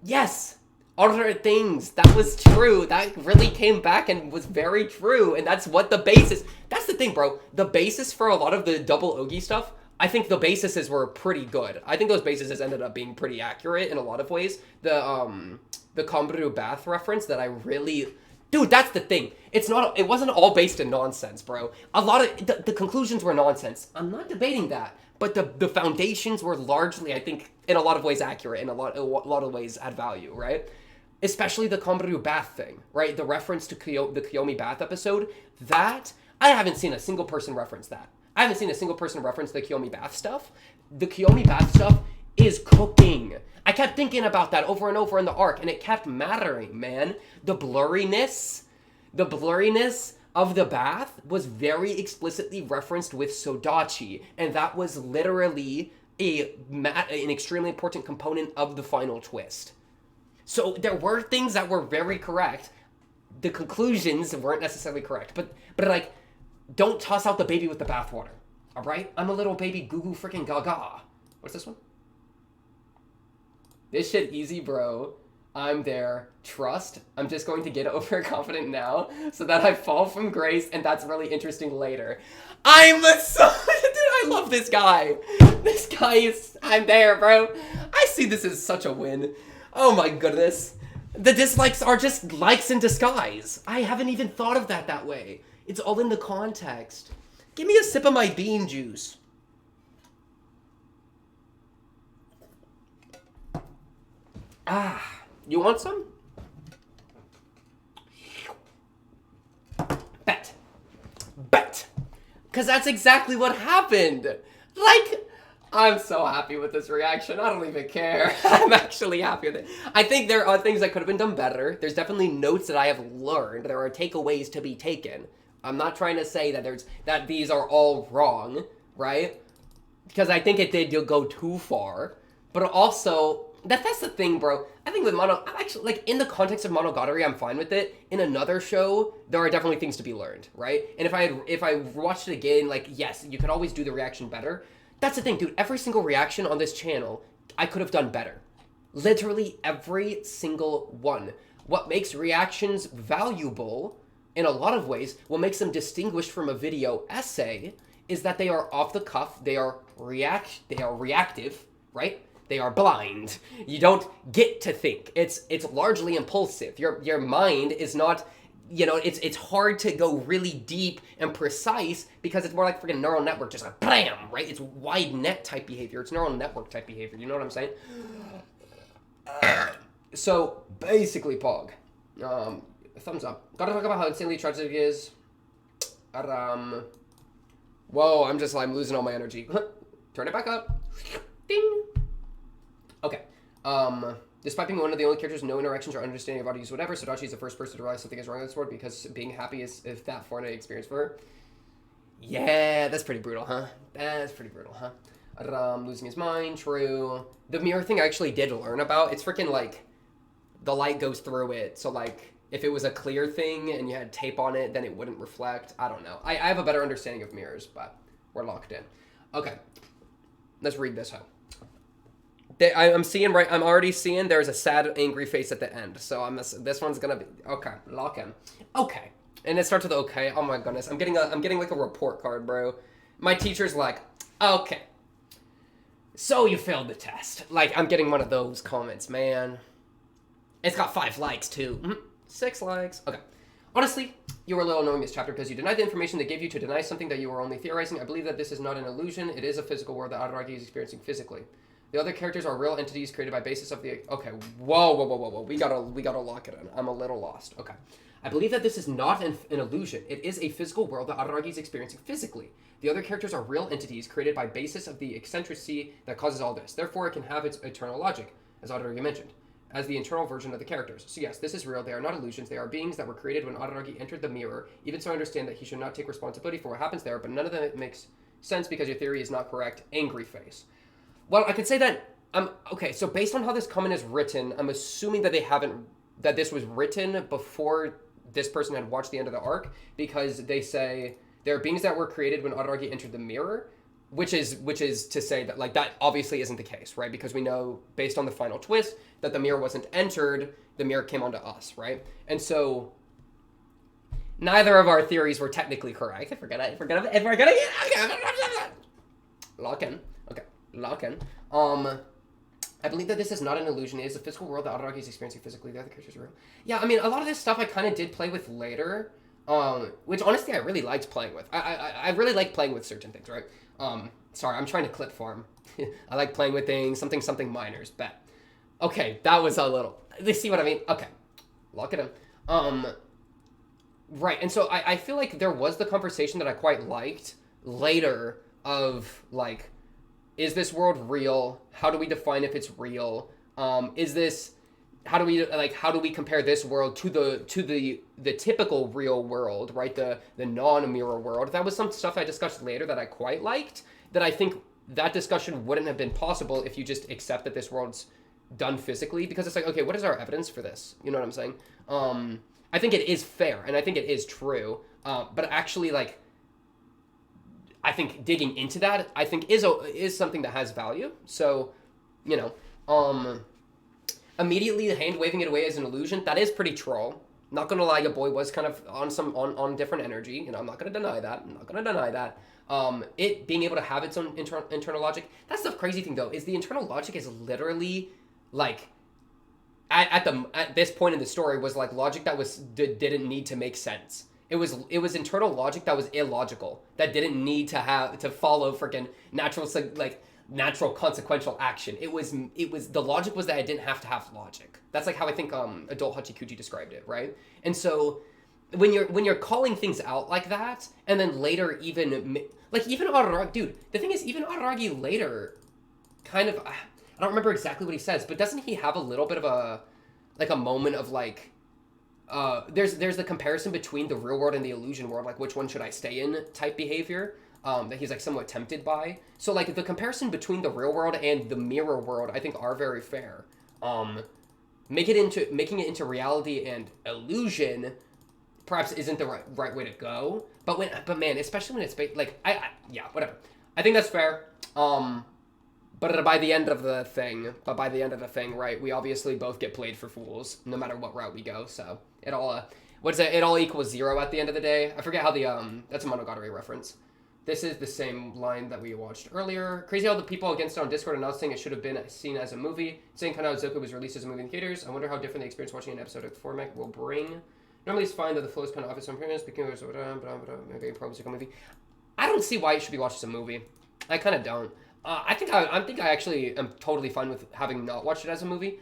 Yes, other things. That was true. That really came back and was very true. And that's what the basis... That's the thing, bro. The basis for a lot of the double Ogi stuff, I think the basises were pretty good. I think those basises ended up being pretty accurate in a lot of ways. The Kombaru bath reference that I really... Dude, that's the thing. It wasn't all based in nonsense, bro. A lot of... The conclusions were nonsense. I'm not debating that. But the foundations were largely, I think, in a lot of ways accurate, and a lot of ways add value, right? Especially the Kombaru bath thing, right? The reference to the Koyomi bath episode, that, I haven't seen a single person reference that. I haven't seen a single person reference the Koyomi bath stuff. The Koyomi bath stuff is cooking. I kept thinking about that over and over in the arc, and it kept mattering, man. The blurriness of the bath was very explicitly referenced with Sodachi, and that was literally an extremely important component of the final twist. So there were things that were very correct. The conclusions weren't necessarily correct, but don't toss out the baby with the bathwater. All right, I'm a little baby goo goo freaking gaga. What's this one? This shit easy, bro. I'm there. Trust. I'm just going to get overconfident now so that I fall from grace, and that's really interesting later. I'm a so... Dude, I love this guy. This guy is... I'm there, bro. I see this as such a win. Oh my goodness. The dislikes are just likes in disguise. I haven't even thought of that way. It's all in the context. Give me a sip of my bean juice. Ah, you want some? Bet. Because that's exactly what happened. Like, I'm so happy with this reaction. I don't even care. I'm actually happy with it. I think there are things that could have been done better. There's definitely notes that I have learned. There are takeaways to be taken. I'm not trying to say that these are all wrong, right? Because I think it did go too far. But also, that's the thing, bro. I think with actually, like, in the context of Monogatari, I'm fine with it. In another show, there are definitely things to be learned, right? And if I watched it again, like, yes, you could always do the reaction better. That's the thing, dude. Every single reaction on this channel, I could have done better. Literally every single one. What makes reactions valuable, in a lot of ways, what makes them distinguished from a video essay, is that they are off the cuff, they are reactive, right? They are blind. You don't get to think. It's largely impulsive. Your mind is not, it's hard to go really deep and precise because it's more like freaking neural network, just like bam, right? It's wide net type behavior. It's neural network type behavior. You know what I'm saying? So basically, Pog, thumbs up. Gotta talk about how insanely tragic it is. Whoa, I'm losing all my energy. Turn it back up. Ding. Okay. Despite being one of the only characters, no interactions or understanding of how to use whatever, Sodachi is the first person to realize something is wrong with this world because being happy is that foreign experience for her. Yeah, that's pretty brutal, huh? Losing his mind, true. The mirror thing I actually did learn about. It's freaking like the light goes through it, so like if it was a clear thing and you had tape on it, then it wouldn't reflect. I don't know. I have a better understanding of mirrors, but we're locked in. Okay, let's read this out. I'm already seeing there's a sad, angry face at the end. So this one's gonna be okay. Lock in. Okay, and it starts with okay. Oh my goodness, I'm getting like a report card, bro. My teacher's like, okay, so you failed the test. Like I'm getting one of those comments, man. It's got 5 likes too. 6 likes. Okay. Honestly, you were a little annoying this chapter because you denied the information they gave you to deny something that you were only theorizing. I believe that this is not an illusion. It is a physical world that Araragi is experiencing physically. The other characters are real entities created by basis of the... Okay, whoa. We gotta lock it in. I'm a little lost. Okay. I believe that this is not an illusion. It is a physical world that Araragi is experiencing physically. The other characters are real entities created by basis of the eccentricity that causes all this. Therefore, it can have its eternal logic, as Araragi mentioned, as the internal version of the characters. So yes, this is real. They are not illusions. They are beings that were created when Araragi entered the mirror. Even so, I understand that he should not take responsibility for what happens there, but none of that makes sense because your theory is not correct. Angry face. Well, I could say that... okay, so based on how this comment is written, I'm assuming that that this was written before this person had watched the end of the arc, because they say there are beings that were created when Araragi entered the mirror, which is to say that, like, that obviously isn't the case, right? Because we know, based on the final twist, that the mirror wasn't entered, the mirror came onto us, right? And so, neither of our theories were technically correct. If we're gonna lock in. Okay, lock in. I believe that this is not an illusion. It is a physical world that Araragi is experiencing physically. The other characters are real. Yeah, I mean, a lot of this stuff I kind of did play with later, which honestly I really liked playing with. I really like playing with certain things, right? Sorry, I'm trying to clip farm. I like playing with things, something minors, bet. Okay, that was a little... You see what I mean? Okay, lock it in. Right, and so I feel like there was the conversation that I quite liked later of, like... Is this world real? How do we define if it's real? How do we compare this world to the typical real world, right? The non-mirror world. That was some stuff I discussed later that I quite liked, that I think that discussion wouldn't have been possible if you just accept that this world's done physically, because it's like, okay, what is our evidence for this? You know what I'm saying? I think it is fair, and I think it is true, but actually, like, I think digging into that, I think is something that has value. So, you know, immediately hand waving it away as an illusion, that is pretty troll. Not gonna lie, your boy was kind of on different energy. You know, I'm not gonna deny that. It being able to have its own internal logic. That's the crazy thing though, is the internal logic is literally like at this point in the story was like logic that didn't need to make sense. It was internal logic that was illogical, that didn't need to follow freaking natural consequential action. It was the logic was that it didn't have to have logic. That's like how I think adult Hachikuji described it, right? And so when you're calling things out like that, and then later even Araragi, dude, the thing is even Araragi later kind of, I don't remember exactly what he says, but doesn't he have a little bit of a moment of like, there's the comparison between the real world and the illusion world, like which one should I stay in type behavior, that he's like somewhat tempted by. So like the comparison between the real world and the mirror world, I think are very fair. Making it into reality and illusion perhaps isn't the right way to go. But man, especially when it's yeah, whatever. I think that's fair. But by the end of the thing, right, we obviously both get played for fools, no matter what route we go. So it all, it all equals 0 at the end of the day. I forget how that's a Monogatari reference. This is the same line that we watched earlier. Crazy how the people against it on Discord announcing it should have been seen as a movie. Saying kind of Zoku was released as a movie in theaters. I wonder how different the experience watching an episodic format will bring. Normally it's fine that the flow is kind of obvious on appearance. Speaking of maybe probably a movie. I don't see why it should be watched as a movie. I kind of don't. I think I actually am totally fine with having not watched it as a movie.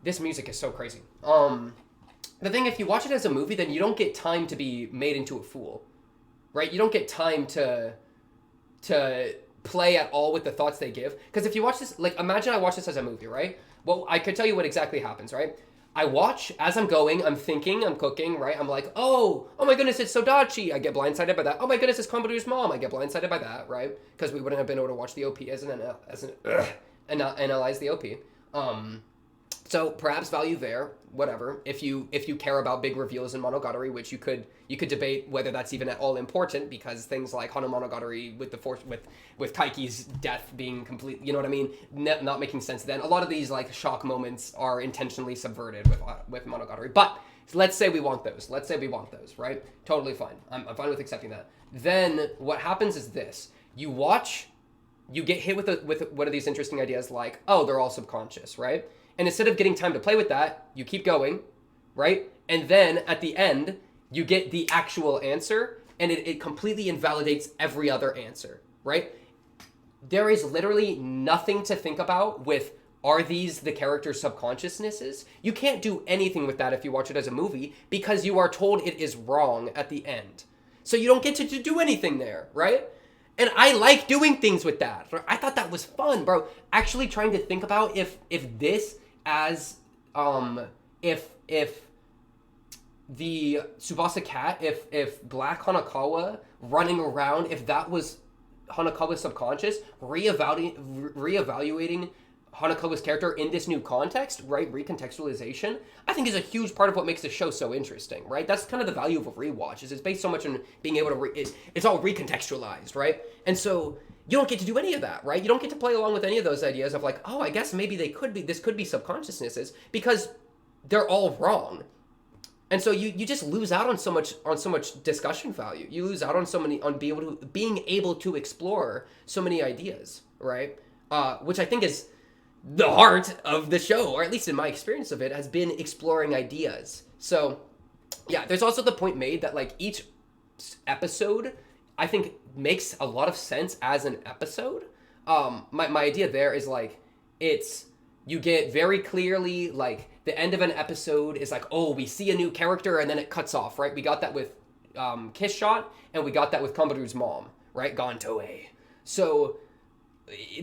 This music is so crazy. The thing, if you watch it as a movie, then you don't get time to be made into a fool, right? You don't get time to play at all with the thoughts they give. Because if you watch this, like, imagine I watch this as a movie, right? Well, I could tell you what exactly happens, right? I watch, as I'm going, I'm thinking, I'm cooking, right? I'm like, oh my goodness, it's Sodachi. I get blindsided by that. Oh my goodness, it's Komburu's mom. I get blindsided by that, right? Because we wouldn't have been able to watch the OP analyze the OP. So perhaps value there, whatever. If you care about big reveals in Monogatari, which you could debate whether that's even at all important, because things like Hana Monogatari with Kaiki's death being complete, you know what I mean, not making sense. Then a lot of these like shock moments are intentionally subverted with Monogatari. But let's say we want those. Right? Totally fine. I'm fine with accepting that. Then what happens is this: you watch, you get hit with one of these interesting ideas like, oh, they're all subconscious, right? And instead of getting time to play with that, you keep going, right? And then at the end, you get the actual answer, and it completely invalidates every other answer, right? There is literally nothing to think about with, are these the character's subconsciousnesses? You can't do anything with that if you watch it as a movie, because you are told it is wrong at the end. So you don't get to do anything there, right? And I like doing things with that. I thought that was fun, bro. Actually trying to think about if this as if the Tsubasa cat, if Black Hanakawa running around, if that was Hanakawa's subconscious, reevaluating Hanakawa's character in this new context, right? Recontextualization, I think is a huge part of what makes the show so interesting, right? That's kind of the value of a rewatch, is it's based so much on being able to, it's all recontextualized, right? And so you don't get to do any of that, right? You don't get to play along with any of those ideas of like, oh, I guess maybe this could be subconsciousnesses, because they're all wrong. And so you just lose out on so much discussion value. You lose out on being able to explore so many ideas, right? Which I think is the heart of the show, or at least in my experience of it, has been exploring ideas. So yeah, there's also the point made that like each episode, I think, makes a lot of sense as an episode. My idea there is like, you get very clearly like the end of an episode is like, oh, we see a new character and then it cuts off, right? We got that with Kiss Shot, and we got that with Komburu's mom, right? Gone Toei. So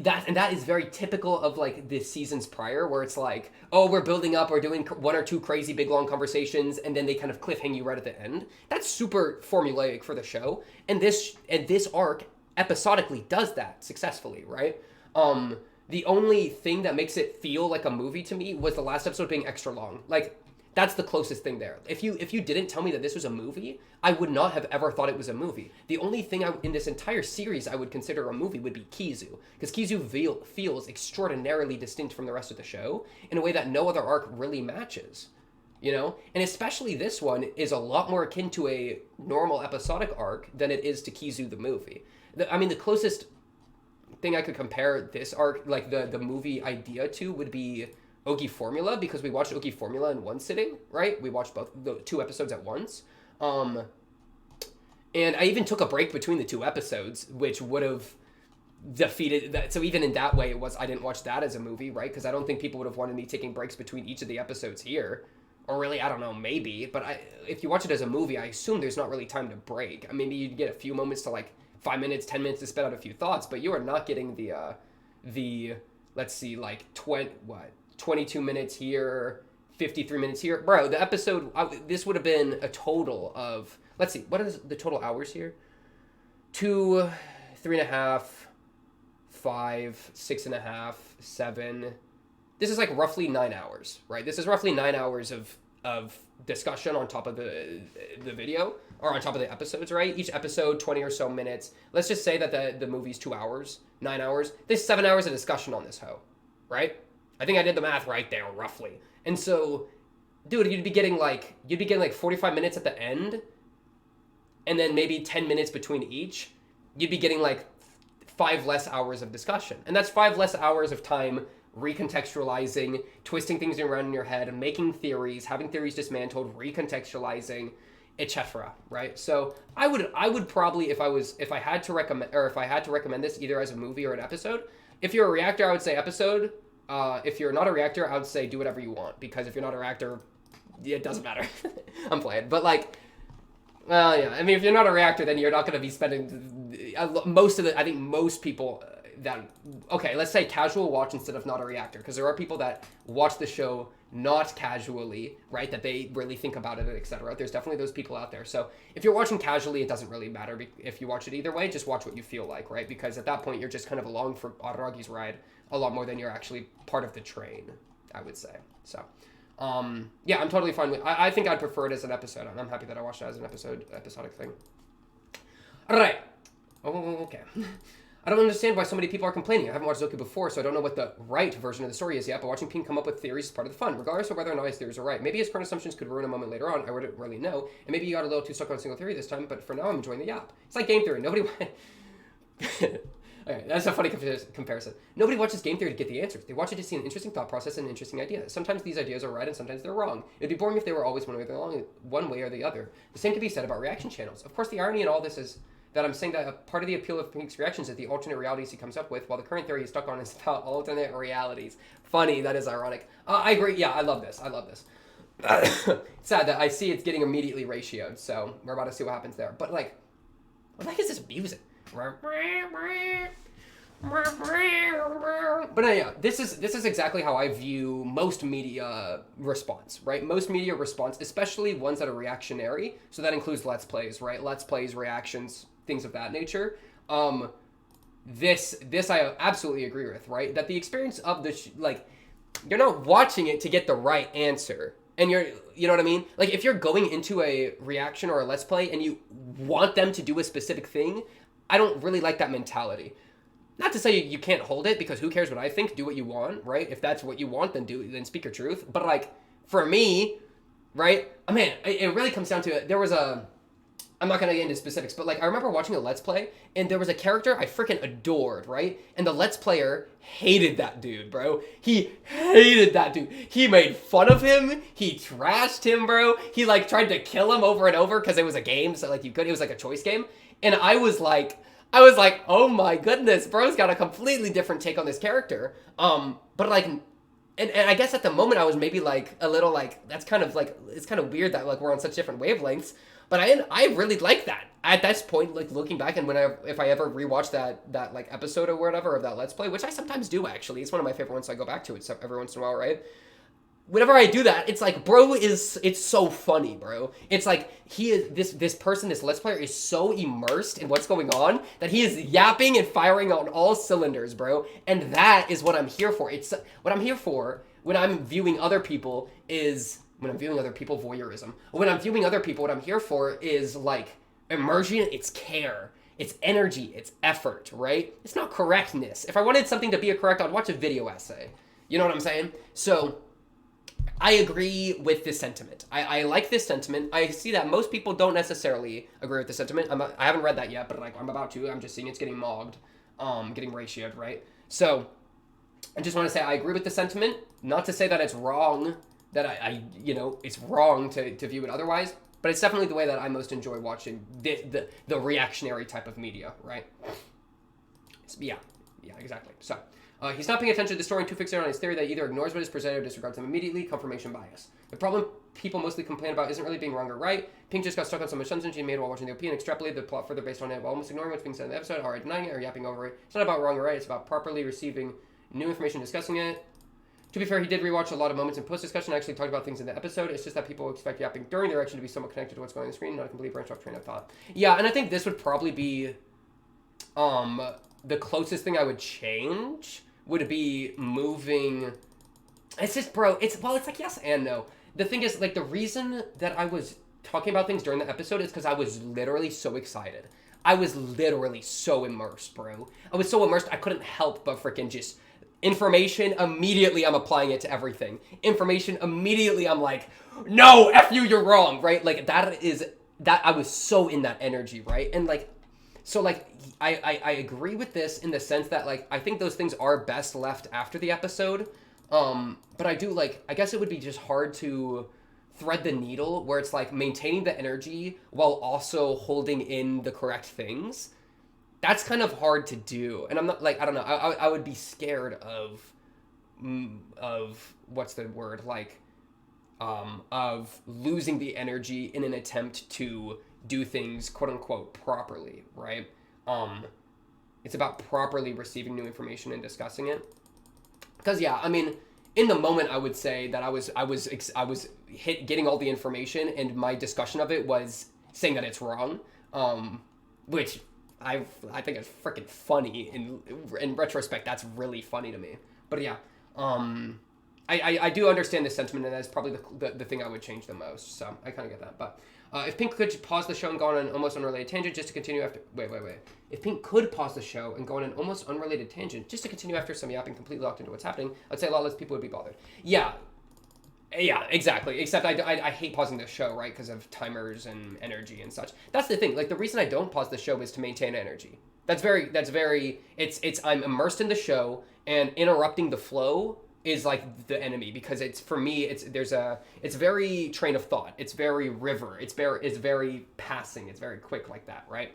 that is very typical of like the seasons prior, where it's like, oh, we're building up, we're doing one or two crazy big long conversations, and then they kind of cliffhang you right at the end. That's super formulaic for the show, and this arc episodically does that successfully, right? The only thing that makes it feel like a movie to me was the last episode being extra long. Like, That's the closest thing there. If you didn't tell me that this was a movie, I would not have ever thought it was a movie. The only thing in this entire series I would consider a movie would be Kizu, because Kizu feels extraordinarily distinct from the rest of the show in a way that no other arc really matches. You know? And especially this one is a lot more akin to a normal episodic arc than it is to Kizu the movie. The closest thing I could compare this arc, like the movie idea to, would be Ogi Formula, because we watched Ogi Formula in one sitting, right? We watched both the 2 episodes at once. And I even took a break between the 2 episodes, which would have defeated that. So even in that way, I didn't watch that as a movie, right? Because I don't think people would have wanted me taking breaks between each of the episodes here. Or really, I don't know, maybe. But if you watch it as a movie, I assume there's not really time to break. I mean, maybe you'd get a few moments to, like, 5 minutes, 10 minutes to spit out a few thoughts, but you are not getting the let's see, like, 22 minutes here, 53 minutes here. Bro, the episode, this would have been a total of, let's see, what is the total hours here? 2, 3.5, 5, 6.5, 7. This is like roughly 9 hours, right? This is roughly 9 hours of discussion on top of the video, or on top of the episodes, right? Each episode, 20 or so minutes. Let's just say that the movie's 2 hours, 9 hours. There's 7 hours of discussion on this hoe, right? I think I did the math right there, roughly. And so, dude, you'd be getting like 45 minutes at the end, and then maybe 10 minutes between each. You'd be getting like 5 less hours of discussion. And that's 5 less hours of time recontextualizing, twisting things around in your head, and making theories, having theories dismantled, recontextualizing, etc. Right? So I would probably, if I had to recommend this either as a movie or an episode, if you're a reactor, I would say episode. If you're not a reactor, I would say do whatever you want, because if you're not a reactor, it doesn't matter. I'm playing, but like, well, yeah. I mean, if you're not a reactor, then you're not going to be spending I think most people let's say casual watch instead of not a reactor, because there are people that watch the show not casually, right? That they really think about it, etc. There's definitely those people out there. So if you're watching casually, it doesn't really matter if you watch it either way. Just watch what you feel like, right? Because at that point, you're just kind of along for Aragi's ride a lot more than you're actually part of the train, I would say. So, yeah, I'm totally fine with. I think I'd prefer it as an episode, and I'm happy that I watched it as an episodic thing. All right. Oh, okay. I don't understand why so many people are complaining. I haven't watched Zoku before, so I don't know what the right version of the story is yet, but watching Pink come up with theories is part of the fun, regardless of whether or not his theories are right. Maybe his current assumptions could ruin a moment later on. I wouldn't really know. And maybe you got a little too stuck on a single theory this time, but for now, I'm enjoying the yap. It's like game theory. Nobody... Okay, that's a funny comparison. Nobody watches game theory to get the answers. They watch it to see an interesting thought process and an interesting idea. Sometimes these ideas are right and sometimes they're wrong. It'd be boring if they were always one way or the other. The same can be said about reaction channels. Of course, the irony in all this is that I'm saying that a part of the appeal of Pink's reactions is the alternate realities he comes up with, while the current theory he's stuck on is about alternate realities. Funny, that is ironic. I agree. Yeah, I love this. Sad that I see it's getting immediately ratioed, so we're about to see what happens there. But like, what the heck is this music? But yeah, this is exactly how I view most media response, right? Most media response, especially ones that are reactionary. So that includes Let's Plays, right? Let's Plays, reactions, things of that nature. This I absolutely agree with, right? That the experience of the you're not watching it to get the right answer. And you know what I mean? Like, if you're going into a reaction or a Let's Play and you want them to do a specific thing, I don't really like that mentality. Not to say you can't hold it, because who cares what I think? Do what you want, right? If that's what you want, then speak your truth. But like, for me, right? I mean, it really comes down to it. There was I'm not going to get into specifics, but like, I remember watching a Let's Play, and there was a character I freaking adored, right? And the Let's Player hated that dude, bro. He hated that dude. He made fun of him. He trashed him, bro. He like tried to kill him over and over because it was a game, so like it was like a choice game. And I was like, oh my goodness, bro's got a completely different take on this character. But like, and I guess at the moment I was maybe like a little like, that's kind of like, it's kind of weird that like we're on such different wavelengths. But I really like that at this point, like looking back, and if I ever rewatch that like episode or whatever of that Let's Play, which I sometimes do actually, it's one of my favorite ones, so I go back to it every once in a while, right? Whenever I do that, it's like, it's so funny, bro. It's like, this Let's Player is so immersed in what's going on that he is yapping and firing on all cylinders, bro. And that is what I'm here for. It's what I'm here for when I'm viewing other people is when I'm viewing other people, voyeurism. When I'm viewing other people, what I'm here for is like immersion, it's care, it's energy, it's effort, right? It's not correctness. If I wanted something to be a correct, I'd watch a video essay. You know what I'm saying? So I agree with this sentiment. I like this sentiment. I see that most people don't necessarily agree with the sentiment. I haven't read that yet, but like I'm about to. I'm just seeing it's getting mogged, getting ratioed, right? So I just want to say I agree with the sentiment. Not to say that it's wrong, that I it's wrong to view it otherwise, but it's definitely the way that I most enjoy watching the reactionary type of media, right? Yeah, exactly. So he's not paying attention to the story and too fixated on his theory that he either ignores what is presented or disregards them immediately. Confirmation bias. The problem people mostly complain about isn't really being wrong or right. Pink just got stuck on some assumptions he made while watching the OP and extrapolated the plot further based on it while almost ignoring what's being said in the episode, or denying it, or yapping over it. It's not about wrong or right. It's about properly receiving new information, discussing it. To be fair, he did rewatch a lot of moments in post-discussion and actually talked about things in the episode. It's just that people expect yapping during the reaction to be somewhat connected to what's going on the screen, not a complete branch off train of thought. Yeah, and I think this would probably be the closest thing I would change would be moving. It's just, bro, it's like yes and no. The thing is, like, the reason that I was talking about things during the episode is because I was literally so excited. I was literally so immersed, bro. I was so immersed, I couldn't help but freaking just information, immediately I'm applying it to everything. Information, immediately I'm like, no, F you, you're wrong, right? Like, that I was so in that energy, right? And, like, so, like, I agree with this in the sense that, like, I think those things are best left after the episode. But I do, like, I guess it would be just hard to thread the needle where it's, like, maintaining the energy while also holding in the correct things. That's kind of hard to do. And I'm not, like, I don't know. I would be scared of what's the word? Like, of losing the energy in an attempt to do things, quote unquote, properly, right? It's about properly receiving new information and discussing it. Because, yeah, I mean, in the moment, I would say that I was getting all the information, and my discussion of it was saying that it's wrong, which I think is freaking funny. In retrospect, that's really funny to me. But yeah, I do understand the sentiment, and that's probably the thing I would change the most. So I kind of get that. But if Pink could pause the show and go on an almost unrelated tangent just to continue after... Wait. If Pink could pause the show and go on an almost unrelated tangent just to continue after some yapping completely locked into what's happening, I'd say a lot less people would be bothered. Yeah, exactly. Except I hate pausing the show, right? Because of timers and energy and such. That's the thing. Like, the reason I don't pause the show is to maintain energy. I'm immersed in the show, and interrupting the flow is like the enemy, because it's, for me, it's very train of thought. It's very river. It's very passing. It's very quick like that, right?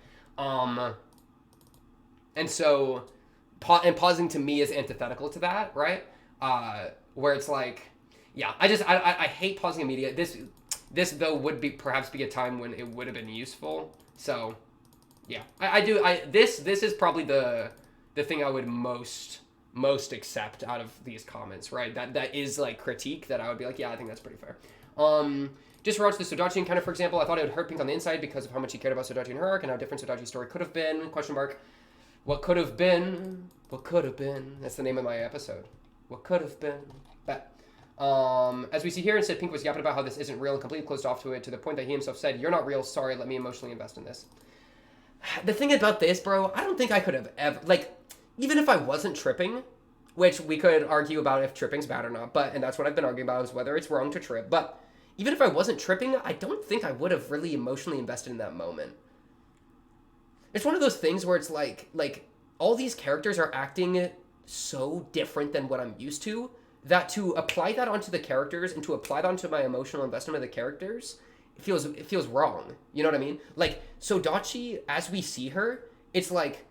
And so, pausing to me is antithetical to that, right? Where it's like, yeah, I hate pausing immediate. This though would perhaps be a time when it would have been useful. So, yeah, this is probably the thing I would most accept out of these comments, right? That is like critique that I would be like, yeah, I think that's pretty fair. Just watch the Sodachi encounter, for example. I thought it would hurt Pink on the inside because of how much he cared about Sodachi and her arc and how different Sodachi's story could have been. Question mark. What could have been? What could have been? That's the name of my episode. What could have been? Bet. As we see here, instead, Pink was yapping about how this isn't real and completely closed off to it, to the point that he himself said, "You're not real. Sorry. Let me emotionally invest in this." The thing about this, bro, I don't think I could have ever, like, even if I wasn't tripping, which we could argue about if tripping's bad or not, and that's what I've been arguing about, is whether it's wrong to trip, but even if I wasn't tripping, I don't think I would have really emotionally invested in that moment. It's one of those things where it's like all these characters are acting so different than what I'm used to, that to apply that onto the characters and to apply that onto my emotional investment of the characters, it feels wrong. You know what I mean? Like, Sodachi, as we see her, it's like,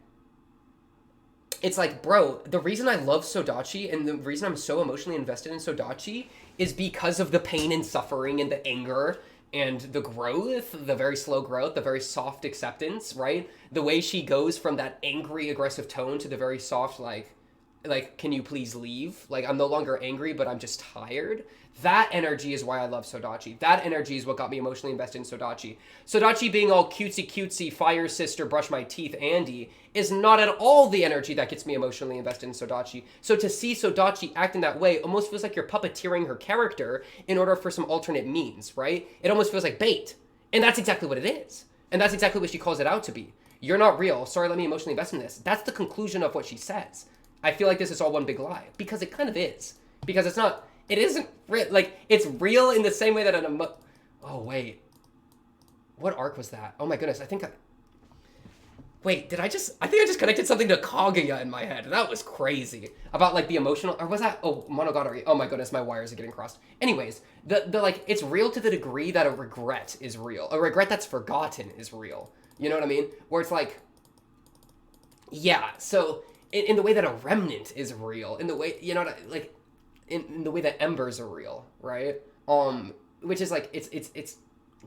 bro, the reason I love Sodachi and the reason I'm so emotionally invested in Sodachi is because of the pain and suffering and the anger and the growth, the very slow growth, the very soft acceptance, right? The way she goes from that angry, aggressive tone to the very soft, like, like, can you please leave? Like, I'm no longer angry, but I'm just tired. That energy is why I love Sodachi. That energy is what got me emotionally invested in Sodachi. Sodachi being all cutesy, fire sister, brush my teeth, Andy, is not at all the energy that gets me emotionally invested in Sodachi. So to see Sodachi act in that way almost feels like you're puppeteering her character in order for some alternate means, right? It almost feels like bait. And that's exactly what it is. And that's exactly what she calls it out to be. You're not real. Sorry, let me emotionally invest in this. That's the conclusion of what she says. I feel like this is all one big lie. Because it kind of is. Because it's not... It isn't real. Like, it's real in the same way that an Oh, wait. What arc was that? Oh, my goodness. Wait, I think I just connected something to Kaguya in my head. That was crazy. About, like, the emotional... Or was that... Oh, Monogatari. Oh, my goodness. My wires are getting crossed. Anyways, the like, it's real to the degree that a regret is real. A regret that's forgotten is real. You know what I mean? Where it's like... Yeah, so... In the way that a remnant is real. In the way... You know what I... Like... In the way that embers are real, right? Which is like, it's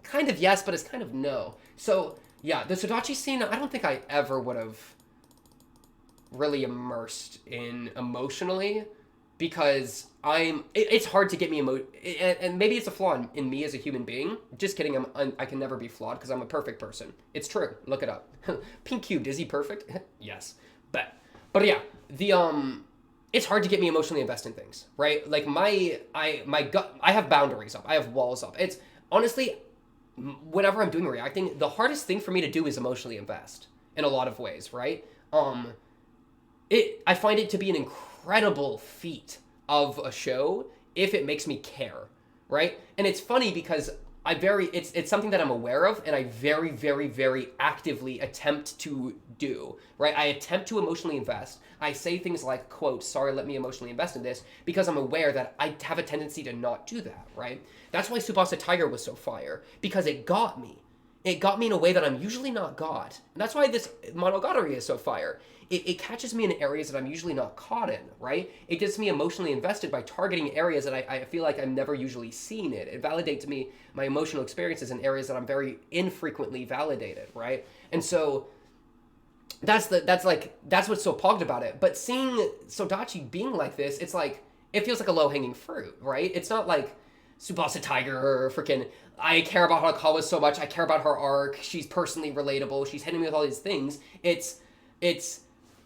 kind of yes, but it's kind of no. So, yeah, the Sodachi scene, I don't think I ever would have really immersed in emotionally, because it's hard to get me and maybe it's a flaw in me as a human being. Just kidding, I can never be flawed, because I'm a perfect person. It's true, look it up. Pink Cubed, is he perfect? Yes, but yeah, it's hard to get me emotionally invested in things, right? Like my gut, I have boundaries up. I have walls up. It's honestly, whenever I'm doing reacting, the hardest thing for me to do is emotionally invest in a lot of ways, right? I find it to be an incredible feat of a show if it makes me care, right? And it's funny because it's something that I'm aware of, and I very, very, very actively attempt to do, right? I attempt to emotionally invest. I say things like, quote, sorry, let me emotionally invest in this, because I'm aware that I have a tendency to not do that, right? That's why Tsubasa Tiger was so fire, because it got me. It got me in a way that I'm usually not got. And that's why this Monogatari is so fire. It catches me in areas that I'm usually not caught in, right? It gets me emotionally invested by targeting areas that I feel like I'm never usually seen it. It validates me, my emotional experiences in areas that I'm very infrequently validated, right? And so that's what's so pogged about it. But seeing Sodachi being like this, it's like, it feels like a low-hanging fruit, right? It's not like Tsubasa Tiger or freaking, I care about Hanakawa so much, I care about her arc, she's personally relatable, she's hitting me with all these things. It's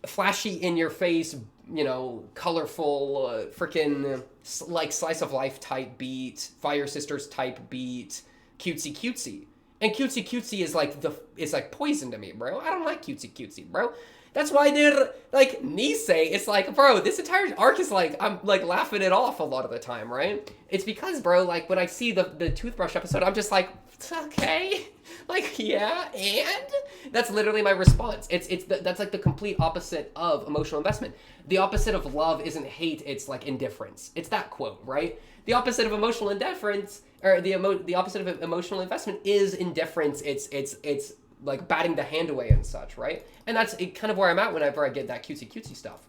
flashy in your face, you know, colorful, freaking, like, slice of life type beat, Fire Sisters type beat, cutesy. And cutesy is like it's like poison to me, bro. I don't like cutesy, bro. That's why I did, like, Nisei. It's like, bro, this entire arc is like, I'm, like, laughing it off a lot of the time, right? It's because, bro, like, when I see the toothbrush episode, I'm just like, it's okay. Like, yeah, and? That's literally my response. That's, like, the complete opposite of emotional investment. The opposite of love isn't hate, it's, like, indifference. It's that quote, right? The opposite of emotional indifference, or the opposite of emotional investment is indifference. It's like batting the hand away and such, right? And that's kind of where I'm at whenever I get that cutesy stuff.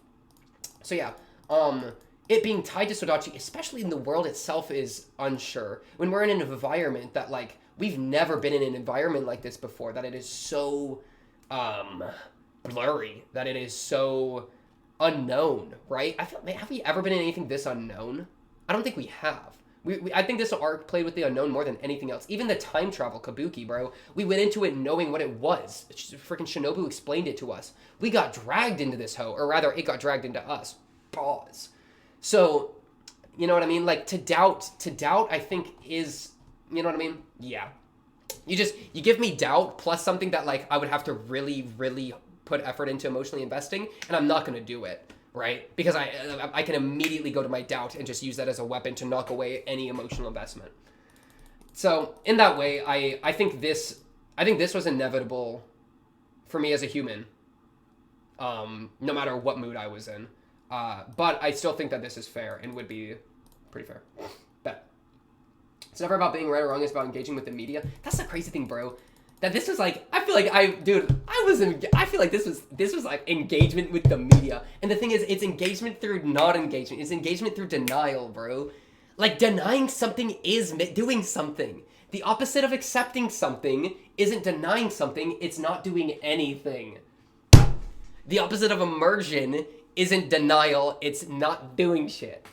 So yeah, it being tied to Sodachi, especially in the world itself, is unsure. When we're in an environment that, like, we've never been in an environment like this before, that it is so blurry, that it is so unknown, right? I feel, man, have we ever been in anything this unknown? I don't think we have. I think this arc played with the unknown more than anything else. Even the time travel Kabuki, bro. We went into it knowing what it was. Freaking Shinobu explained it to us. We got dragged into this hoe, or rather, it got dragged into us. Pause. So, you know what I mean? Like, to doubt, I think is, you know what I mean? Yeah. You give me doubt plus something that, like, I would have to really, really put effort into emotionally investing, and I'm not going to do it. Right? Because I can immediately go to my doubt and just use that as a weapon to knock away any emotional investment. So in that way, I think this was inevitable for me as a human, no matter what mood I was in. But I still think that this is fair and would be pretty fair. Bet. It's never about being right or wrong, it's about engaging with the media. That's the crazy thing, bro. That this was like, I feel like I feel like this was like engagement with the media. And the thing is, it's engagement through not engagement. It's engagement through denial, bro. Like, denying something is doing something. The opposite of accepting something isn't denying something, it's not doing anything. The opposite of immersion isn't denial, it's not doing shit.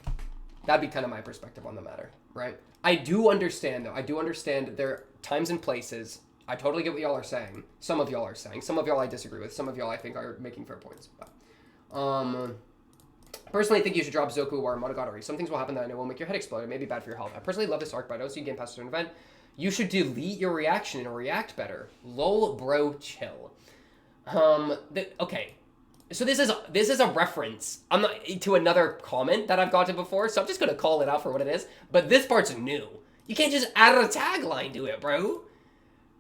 That'd be kind of my perspective on the matter, right? I do understand, though. I do understand there are times and places. I totally get what y'all are saying. Some of y'all are saying. Some of y'all I disagree with. Some of y'all I think are making fair points. But, personally, I think you should drop Zoku or Monogatari. Some things will happen that I know will make your head explode. It may be bad for your health. I personally love this arc, but I don't see you getting past a certain event. You should delete your reaction and react better. Lol, bro, chill. Okay. So this is a reference. I'm not to another comment that I've gotten before, so I'm just gonna call it out for what it is. But this part's new. You can't just add a tagline to it, bro.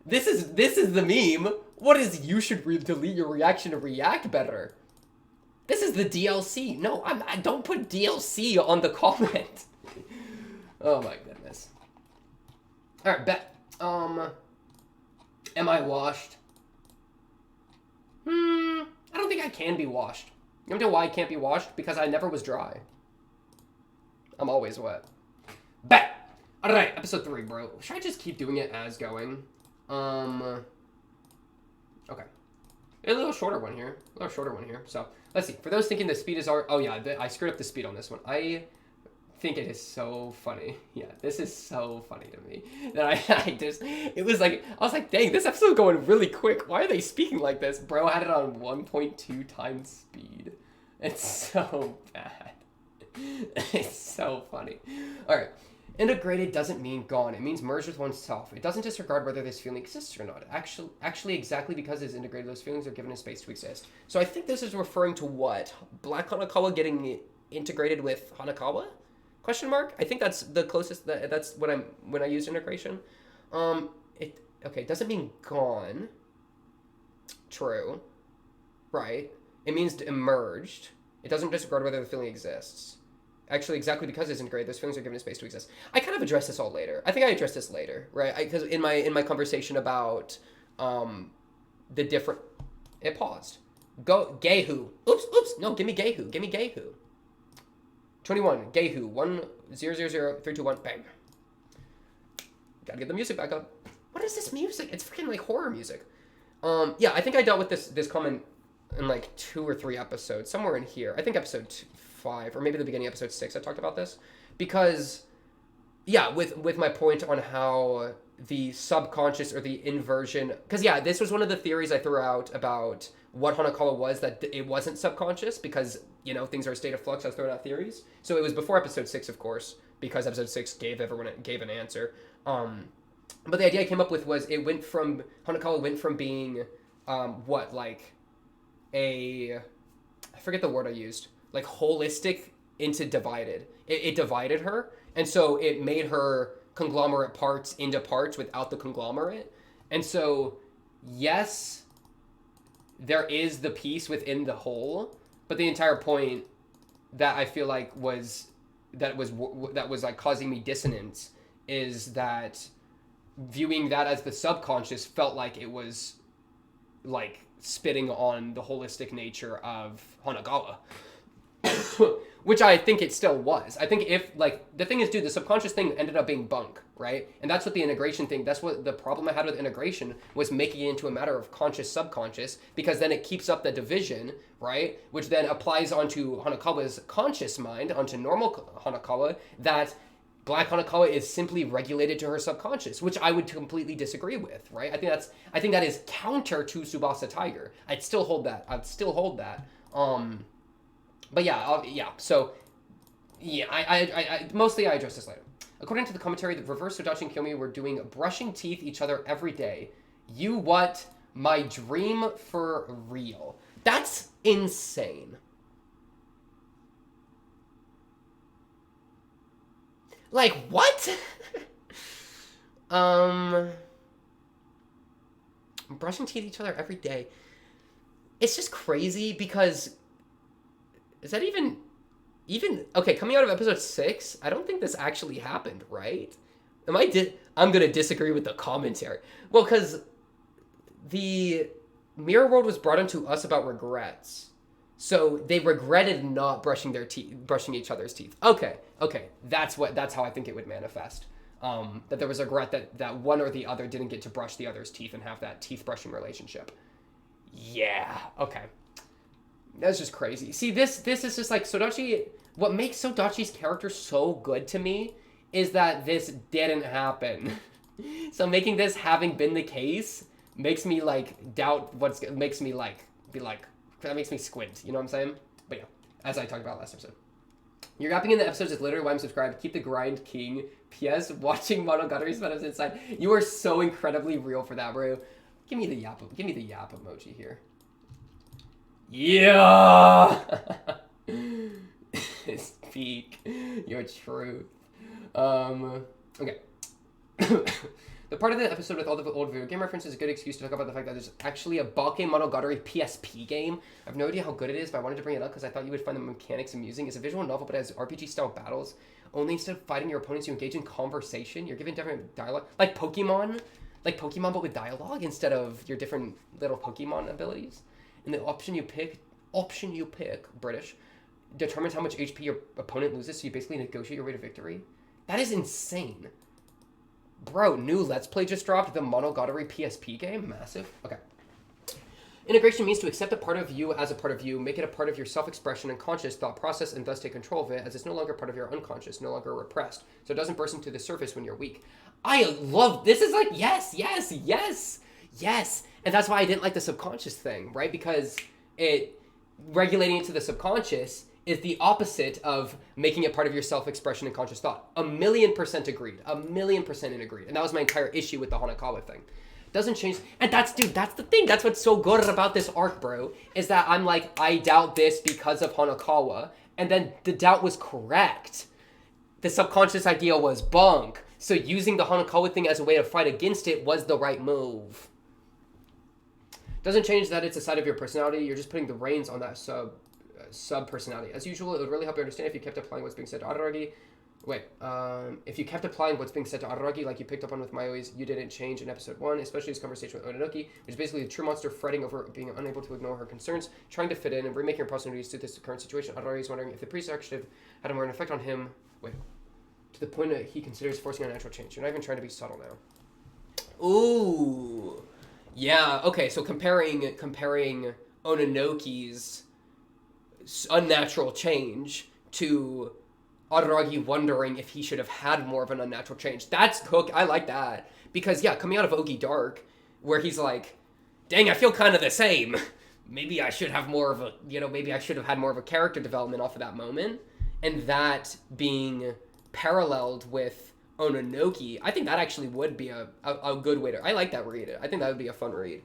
This is the meme. What is you should delete your reaction to react better? This is the DLC. No, I don't put DLC on the comment. Oh my goodness. All right, bet. Am I washed? I don't think I can be washed. You know why I can't be washed? Because I never was dry. I'm always wet. Bet! Alright, episode 3, bro. Should I just keep doing it as going? Okay. A little shorter one here. So, let's see. For those thinking the speed is our... Oh, yeah, I screwed up the speed on this one. I think it is so funny. Yeah, this is so funny to me. That I just... It was like... I was like, dang, this episode's going really quick. Why are they speaking like this? Bro had it on 1.2 times speed. It's so bad. It's so funny. Alright. Integrated doesn't mean gone. It means merged with oneself. It doesn't disregard whether this feeling exists or not. Actually, exactly because it's integrated, those feelings are given a space to exist. So I think this is referring to what? Black Hanakawa getting integrated with Hanakawa? Question mark? I think that's the closest. That's when I use integration. It doesn't mean gone. True. Right. It means emerged. It doesn't disregard whether the feeling exists. Actually, exactly because it's integrated, those feelings are given a space to exist. I kind of address this all later. I think I address this later, right? Because in my conversation about the different... It paused. Go, Gehu. Oops. No, give me Gehu. 21, Gehu. 1000321. Bang. Gotta get the music back up. What is this music? It's freaking like horror music. Yeah, I think I dealt with this comment in like 2 or 3 episodes. Somewhere in here. I think episode 5, or maybe the beginning of episode 6, I talked about this. Because, yeah, with my point on how the subconscious or the inversion... Because, yeah, this was one of the theories I threw out about what Hanakawa was, that it wasn't subconscious, because, you know, things are a state of flux. I was throwing out theories. So it was before episode 6, of course, because episode 6 gave an answer. But the idea I came up with was Hanakawa went from being, I forget the word I used, like holistic into divided. It divided her, and so it made her conglomerate parts into parts without the conglomerate. And so, yes, there is the piece within the whole, but the entire point that I feel like was like causing me dissonance is that viewing that as the subconscious felt like it was like spitting on the holistic nature of Hanagawa. Which I think it still was. I think if, like, the thing is, dude, the subconscious thing ended up being bunk, right? And that's what the integration thing, that's what the problem I had with integration was, making it into a matter of conscious subconscious, because then it keeps up the division, right? Which then applies onto Hanakawa's conscious mind, onto normal Hanakawa, that Black Hanakawa is simply regulated to her subconscious, which I would completely disagree with, right? I think that is counter to Tsubasa Tiger. I'd still hold that. But yeah, so, yeah, I mostly I address this later. According to the commentary, the reverse Sodachi and Koyomi were doing brushing teeth each other every day. You what? My dream for real. That's insane. Like, what? Brushing teeth each other every day. It's just crazy because... Is that even... Okay, coming out of episode 6, I don't think this actually happened, right? I'm gonna disagree with the commentary. Well, because the Mirror World was brought into us about regrets. So they regretted not brushing each other's teeth. Okay, that's how I think it would manifest. That there was a regret that one or the other didn't get to brush the other's teeth and have that teeth brushing relationship. Yeah, okay. That's just crazy. See, this is just like Sodachi. What makes Sodachi's character so good to me is that this didn't happen. So making this having been the case makes me like doubt makes me like be like that makes me squint. You know what I'm saying? But yeah, as I talked about last episode. You're yapping in the episodes is literally why I'm subscribed. Keep the grind king. P.S. Watching Monogatari spin-offs inside. You are so incredibly real for that, bro. Give me the yap emoji here. Yeah. Speak your truth. Okay. The part of the episode with all the old video game references is a good excuse to talk about the fact that there's actually a Monogatari PSP game. I have no idea how good it is, but I wanted to bring it up because I thought you would find the mechanics amusing. It's a visual novel, but it has RPG-style battles. Only instead of fighting your opponents, you engage in conversation. You're given different dialogue. Like Pokemon, but with dialogue instead of your different little Pokemon abilities. And the option you pick, British, determines how much HP your opponent loses, so you basically negotiate your way to victory. That is insane. Bro, new Let's Play just dropped, the Monogatari PSP game. Massive. Okay. Integration means to accept a part of you as a part of you, make it a part of your self-expression and conscious thought process, and thus take control of it, as it's no longer part of your unconscious, no longer repressed, so it doesn't burst into the surface when you're weak. I love, this is like, yes. And that's why I didn't like the subconscious thing, right? Because it, regulating it to the subconscious is the opposite of making it part of your self-expression and conscious thought. 1,000,000% agreed. 1,000,000% agreed. And that was my entire issue with the Hanakawa thing. Doesn't change. And that's the thing. That's what's so good about this arc, bro. Is that I'm like, I doubt this because of Hanakawa. And then the doubt was correct. The subconscious idea was bunk. So using the Hanakawa thing as a way to fight against it was the right move. Doesn't change that it's a side of your personality. You're just putting the reins on that sub-personality. As usual, it would really help you understand if you kept applying what's being said to Araragi. If you kept applying what's being said to Araragi, like you picked up on with Mayoi's You Didn't Change in episode 1, especially his conversation with Ononoki, which is basically the true monster fretting over being unable to ignore her concerns, trying to fit in, and remaking her personality to this current situation. Araragi is wondering if the priest actually had more an effect on him, to the point that he considers forcing a natural change. You're not even trying to be subtle now. Ooh. Yeah, okay, so comparing Ononoki's unnatural change to Araragi wondering if he should have had more of an unnatural change. That's hook. I like that. Because, yeah, coming out of Ogi Dark, where he's like, dang, I feel kind of the same. Maybe I should have more of a, maybe I should have had more of a character development off of that moment. And that being paralleled with Ononoki, I think that actually would be a good way to, I like that read. I think that would be a fun read.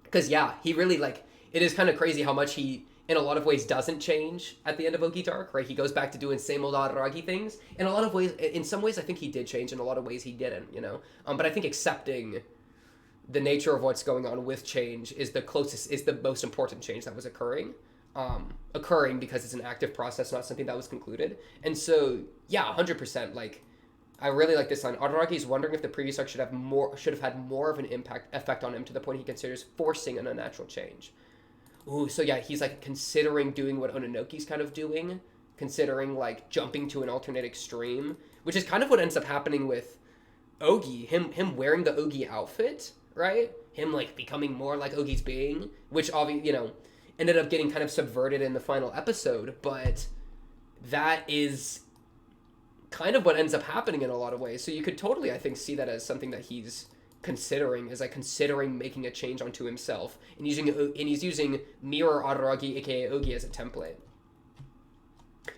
Because, yeah, he really, it is kind of crazy how much he, in a lot of ways, doesn't change at the end of Ogi Dark, right? He goes back to doing same old Araragi things. In a lot of ways, in some ways, I think he did change. In a lot of ways, he didn't, But I think accepting the nature of what's going on with change is the most important change that was occurring. Occurring because it's an active process, not something that was concluded. And so, yeah, 100%, I really like this line. Araragi is wondering if the previous arc should have had more of an effect on him to the point he considers forcing an unnatural change. Ooh, so yeah, he's considering doing what Ononoki's kind of doing, considering jumping to an alternate extreme, which is kind of what ends up happening with Ogi. Him wearing the Ogi outfit, right? Him becoming more like Ogi's being, which obviously, ended up getting kind of subverted in the final episode, but that is kind of what ends up happening in a lot of ways. So you could totally, I think, see that as something that he's considering, is considering making a change onto himself, and he's using Mirror Araragi, aka Ogi, as a template.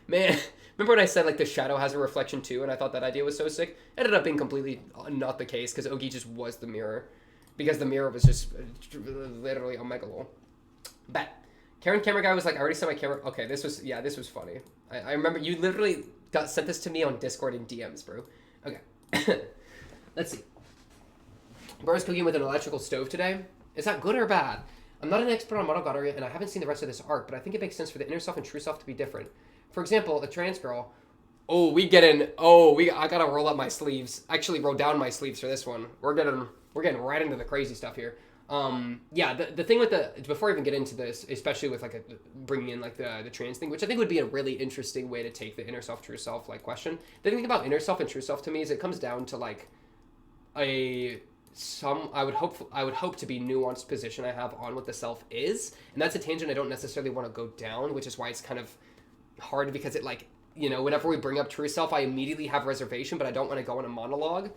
Man, remember when I said the shadow has a reflection too, and I thought that idea was so sick? It ended up being completely not the case, because Ogi just was the mirror, because the mirror was just literally a megalol. But Karen Camera Guy was like, I already set my camera. Okay, this was funny. I remember you literally sent this to me on Discord in DMs, bro. Okay. Let's see. Bro's cooking with an electrical stove today. Is that good or bad? I'm not an expert on Monogatari, and I haven't seen the rest of this arc, but I think it makes sense for the inner self and true self to be different. For example, a trans girl. I gotta roll up my sleeves. Actually, roll down my sleeves for this one. We're getting right into the crazy stuff here. The thing with before I even get into this, especially with bringing in the trans thing, which I think would be a really interesting way to take the inner self, true self question. The thing about inner self and true self to me is it comes down to a I would hope to be nuanced position I have on what the self is, and that's a tangent I don't necessarily want to go down, which is why it's kind of hard because it like, you know, whenever we bring up true self, I immediately have reservation, but I don't want to go in a monologue.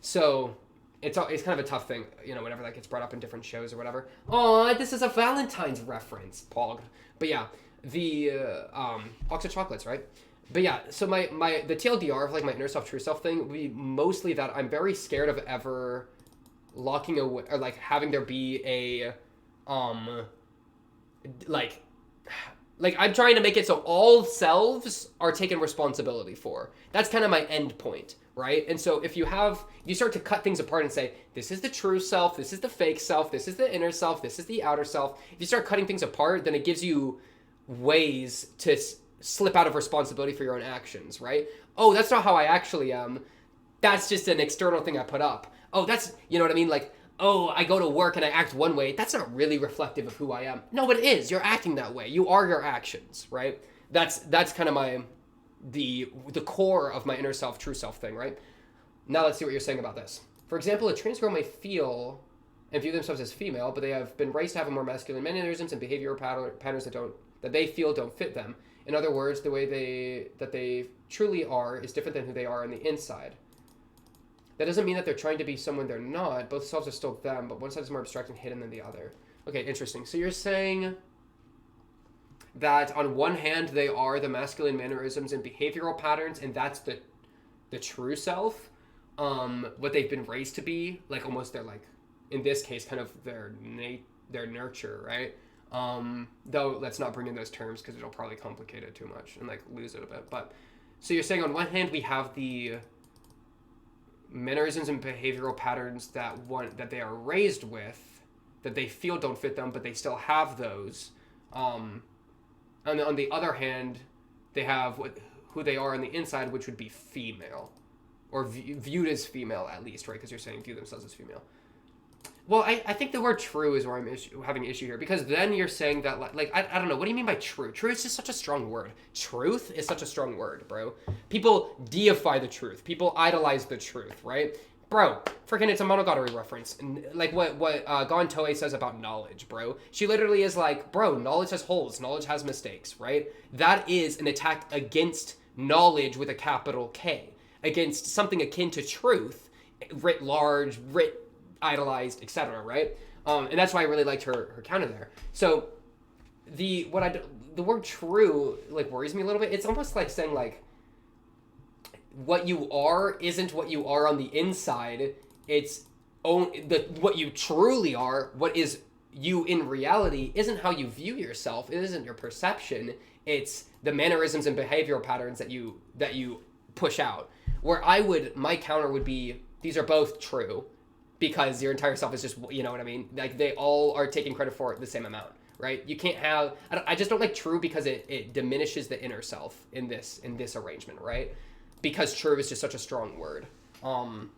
So it's kind of a tough thing, you know, whenever that gets brought up in different shows or whatever. Oh, this is a Valentine's reference, Pog. But yeah, the Oxford chocolates, right? But yeah, so the TLDR of like my inner self, true self thing would be mostly that I'm very scared of ever locking away or like having there be a like I'm trying to make it so all selves are taken responsibility for. That's kind of my end point, right? And so if you start to cut things apart and say, this is the true self, this is the fake self, this is the inner self, this is the outer self. If you start cutting things apart, then it gives you ways to slip out of responsibility for your own actions, right? Oh, that's not how I actually am. That's just an external thing I put up. Oh, that's, you know what I mean? Like, oh, I go to work and I act one way. That's not really reflective of who I am. No, it is. You're acting that way. You are your actions, right? That's kind of the core of my inner self, true self thing, right? Now let's see what you're saying about this. For example, a trans girl may feel and view themselves as female, but they have been raised to have a more masculine mannerisms and behavioral patterns that they feel don't fit them. In other words, the way they truly are is different than who they are on the inside. That doesn't mean that they're trying to be someone they're not. Both selves are still them, but one side is more abstract and hidden than the other. Okay, interesting. So you're saying that on one hand, they are the masculine mannerisms and behavioral patterns, and that's the true self, what they've been raised to be, like almost their, like, in this case, kind of their nurture, right? Though let's not bring in those terms because it'll probably complicate it too much and like lose it a bit. But so you're saying on one hand we have the mannerisms and behavioral patterns that they are raised with, that they feel don't fit them, but they still have those. And on the other hand, they have who they are on the inside, which would be female, or viewed as female at least, right? Because you're saying view themselves as female. Well, I think the word true is where I'm having an issue here, because then you're saying that, like, I don't know, what do you mean by true? True is just such a strong word. Truth is such a strong word, bro. People deify the truth. People idolize the truth, right? Bro, freaking it's a monogatari reference. And like what Gon Toei says about knowledge, bro. She literally is like, bro, knowledge has holes. Knowledge has mistakes, right? That is an attack against knowledge with a capital K. Against something akin to truth, writ large, writ idolized, etc., right? And that's why I really liked her counter there. So the word true like worries me a little bit. It's almost like saying like what you are isn't what you are on the inside. It's what you truly are, what is you in reality, isn't how you view yourself. It isn't your perception. It's the mannerisms and behavioral patterns that you push out. Where my counter would be, these are both true. Because your entire self is just, you know what I mean? Like, they all are taking credit for the same amount, right? You can't have... I just don't like true because it diminishes the inner self in this arrangement, right? Because true is just such a strong word. You know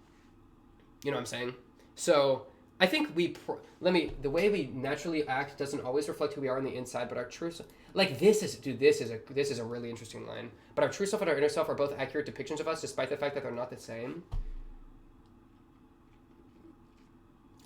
what I'm saying? So, I think the way we naturally act doesn't always reflect who we are on the inside, but our true self... Like, this is a really interesting line. But our true self and our inner self are both accurate depictions of us, despite the fact that they're not the same.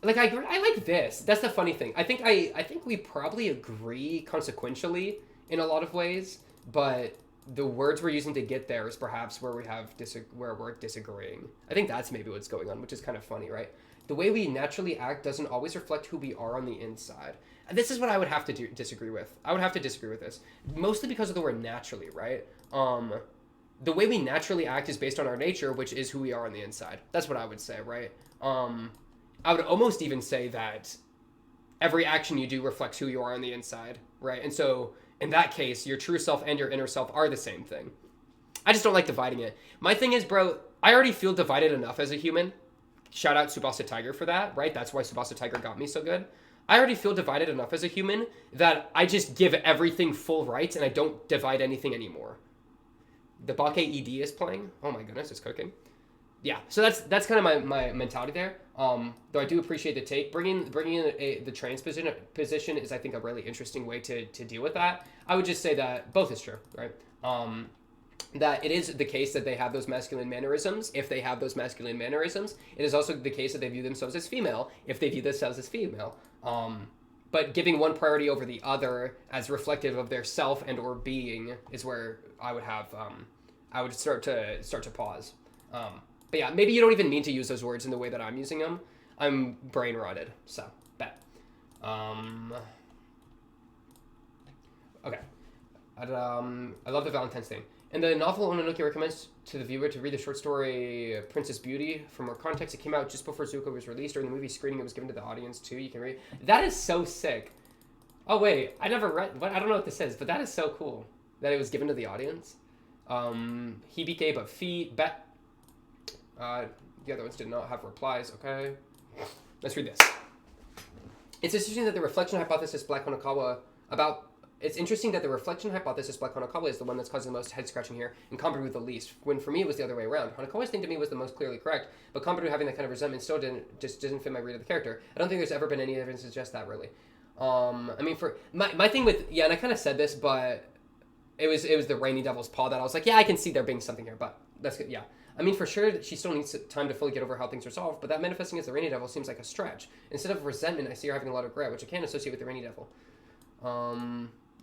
Like, I like this. That's the funny thing. I think we probably agree consequentially in a lot of ways, but the words we're using to get there is perhaps where we're disagreeing. I think that's maybe what's going on, which is kind of funny, right? The way we naturally act doesn't always reflect who we are on the inside. And this is what I would have to disagree with. I would have to disagree with this. Mostly because of the word naturally, right? The way we naturally act is based on our nature, which is who we are on the inside. That's what I would say, right? I would almost even say that every action you do reflects who you are on the inside, right? And so, in that case, your true self and your inner self are the same thing. I just don't like dividing it. My thing is, bro, I already feel divided enough as a human. Shout out Tsubasa Tiger for that, right? That's why Tsubasa Tiger got me so good. I already feel divided enough as a human that I just give everything full rights and I don't divide anything anymore. The Bake ED is playing. Oh my goodness, it's cooking. Yeah, so that's kind of my mentality there. Though I do appreciate the take. Bringing in the trans position is, I think, a really interesting way to deal with that. I would just say that both is true, right? that it is the case that they have those masculine mannerisms if they have those masculine mannerisms. It is also the case that they view themselves as female if they view themselves as female. But giving one priority over the other as reflective of their self and or being is where I would have I would start to pause. But yeah, maybe you don't even mean to use those words in the way that I'm using them. I'm brain rotted, so bet. Okay. I love the Valentine's thing. And the novel Ononoki recommends to the viewer to read the short story Princess Beauty. For more context, it came out just before Zoku was released. During the movie screening, it was given to the audience too. You can read. That is so sick. Oh wait, I never read. What? I don't know what this is, but that is so cool that it was given to the audience. Hibike but feet bet. The other ones did not have replies. Okay, let's read this. It's interesting that the reflection hypothesis Black Honokawa about. It's interesting that the reflection hypothesis Black Honokawa is the one that's causing the most head scratching here, and Kombaru the least. When for me it was the other way around. Honokawa's thing to me was the most clearly correct, but Kombaru having that kind of resentment still didn't fit my read of the character. I don't think there's ever been any evidence to suggest that really. I mean, for my thing with and I kind of said this, but it was the Rainy Devil's Paw that I was like, yeah, I can see there being something here, but that's good. Yeah, I mean, for sure she still needs time to fully get over how things are solved, but that manifesting as the Rainy Devil seems like a stretch. Instead of resentment, I see her having a lot of regret, which I can't associate with the Rainy Devil.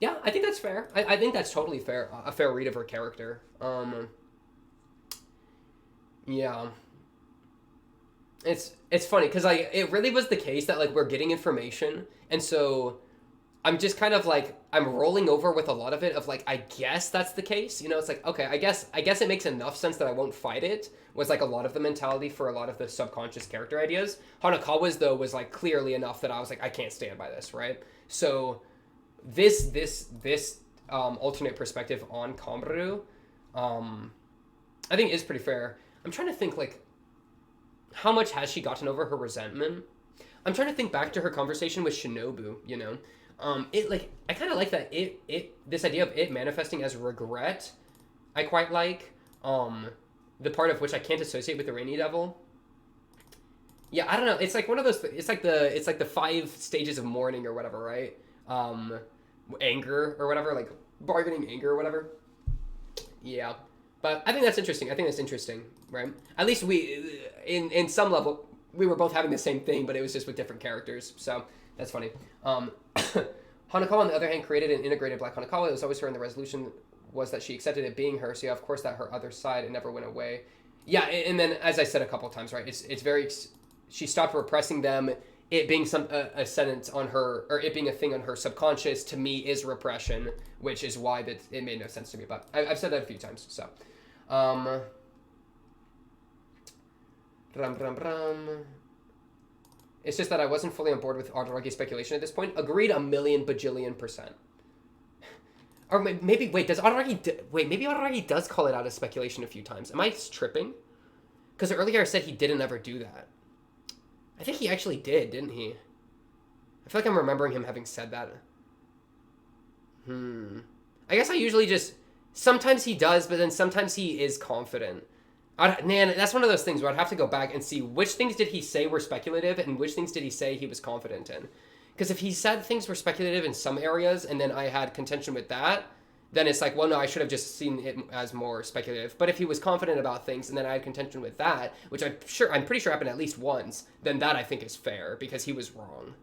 Yeah, I think that's fair. I think that's totally fair. A fair read of her character. Yeah. It's funny because like it really was the case that like we're getting information, and so I'm just kind of like I'm rolling over with a lot of it of like I guess that's the case. You know, it's like okay, I guess it makes enough sense that I won't fight it. Was like a lot of the mentality for a lot of the subconscious character ideas. Honokawa's though was like clearly enough that I was like I can't stand by this, right? So this alternate perspective on Kombaru, I think is pretty fair. I'm trying to think like how much has she gotten over her resentment? I'm trying to think back to her conversation with Shinobu, you know. It like I kind of like that this idea of it manifesting as regret. I quite like the part of which I can't associate with the Rainy Devil. Yeah, I don't know. It's like one of those. It's like the 5 stages of mourning or whatever, right? Anger or whatever, like bargaining anger or whatever. Yeah, but I think that's interesting. Right? At least we, in some level, we were both having the same thing, but it was just with different characters. So that's funny. Hanakawa, on the other hand, created and integrated Black Hanakawa. It was always her, and the resolution was that she accepted it being her. So yeah, of course, that her other side, it never went away. Yeah, and then as I said a couple of times, right? It's very. She stopped repressing them. It being a sentence on her, or it being a thing on her subconscious, to me is repression, which is why that it made no sense to me. But I've said that a few times. So, it's just that I wasn't fully on board with Araragi's speculation at this point. Agreed, 1,000,000,000,000%. Or maybe wait, maybe Araragi does call it out as speculation a few times. Am I tripping? Because earlier I said he didn't ever do that. I think he actually did, didn't he? I feel like I'm remembering him having said that. I guess I usually just... Sometimes he does, but then sometimes he is confident. Man, that's one of those things where I'd have to go back and see which things did he say were speculative and which things did he say he was confident in. Because if he said things were speculative in some areas and then I had contention with that, then it's like, well, no, I should have just seen it as more speculative. But if he was confident about things and then I had contention with that, which I'm pretty sure happened at least once, then that I think is fair because he was wrong.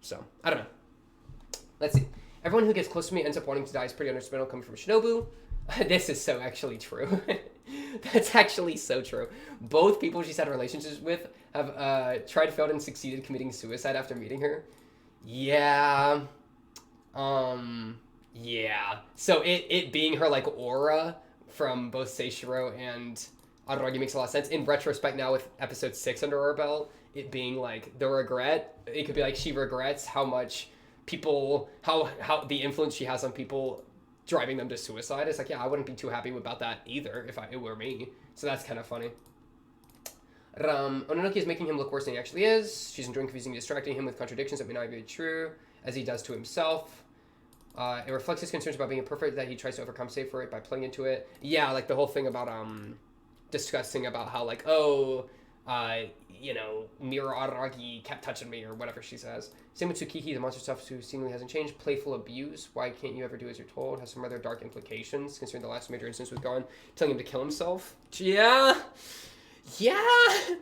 So, I don't know. Let's see. Everyone who gets close to me ends up wanting to die is pretty understandable coming from Shinobu. This is so actually true. That's actually so true. Both people she's had relationships with have tried, failed, and succeeded committing suicide after meeting her. Yeah. Yeah. So it being her like aura from both Seishiro and Araragi makes a lot of sense. In retrospect now with episode 6 under our belt, it being like the regret, it could be like she regrets how much people, how the influence she has on people driving them to suicide. It's like, yeah, I wouldn't be too happy about that either if it were me. So that's kind of funny. Ononoki is making him look worse than he actually is. She's enjoying confusing and distracting him with contradictions that may not be true, as he does to himself. It reflects his concerns about being imperfect, that he tries to overcompensate for it by playing into it. Yeah, like the whole thing about discussing about how like, oh, You know, Mirror Araragi kept touching me, or whatever she says. Same with Tsukiki, the monster stuff who seemingly hasn't changed. Playful abuse. Why can't you ever do as you're told? Has some rather dark implications, considering the last major instance with Gon telling him to kill himself. Yeah. Yeah.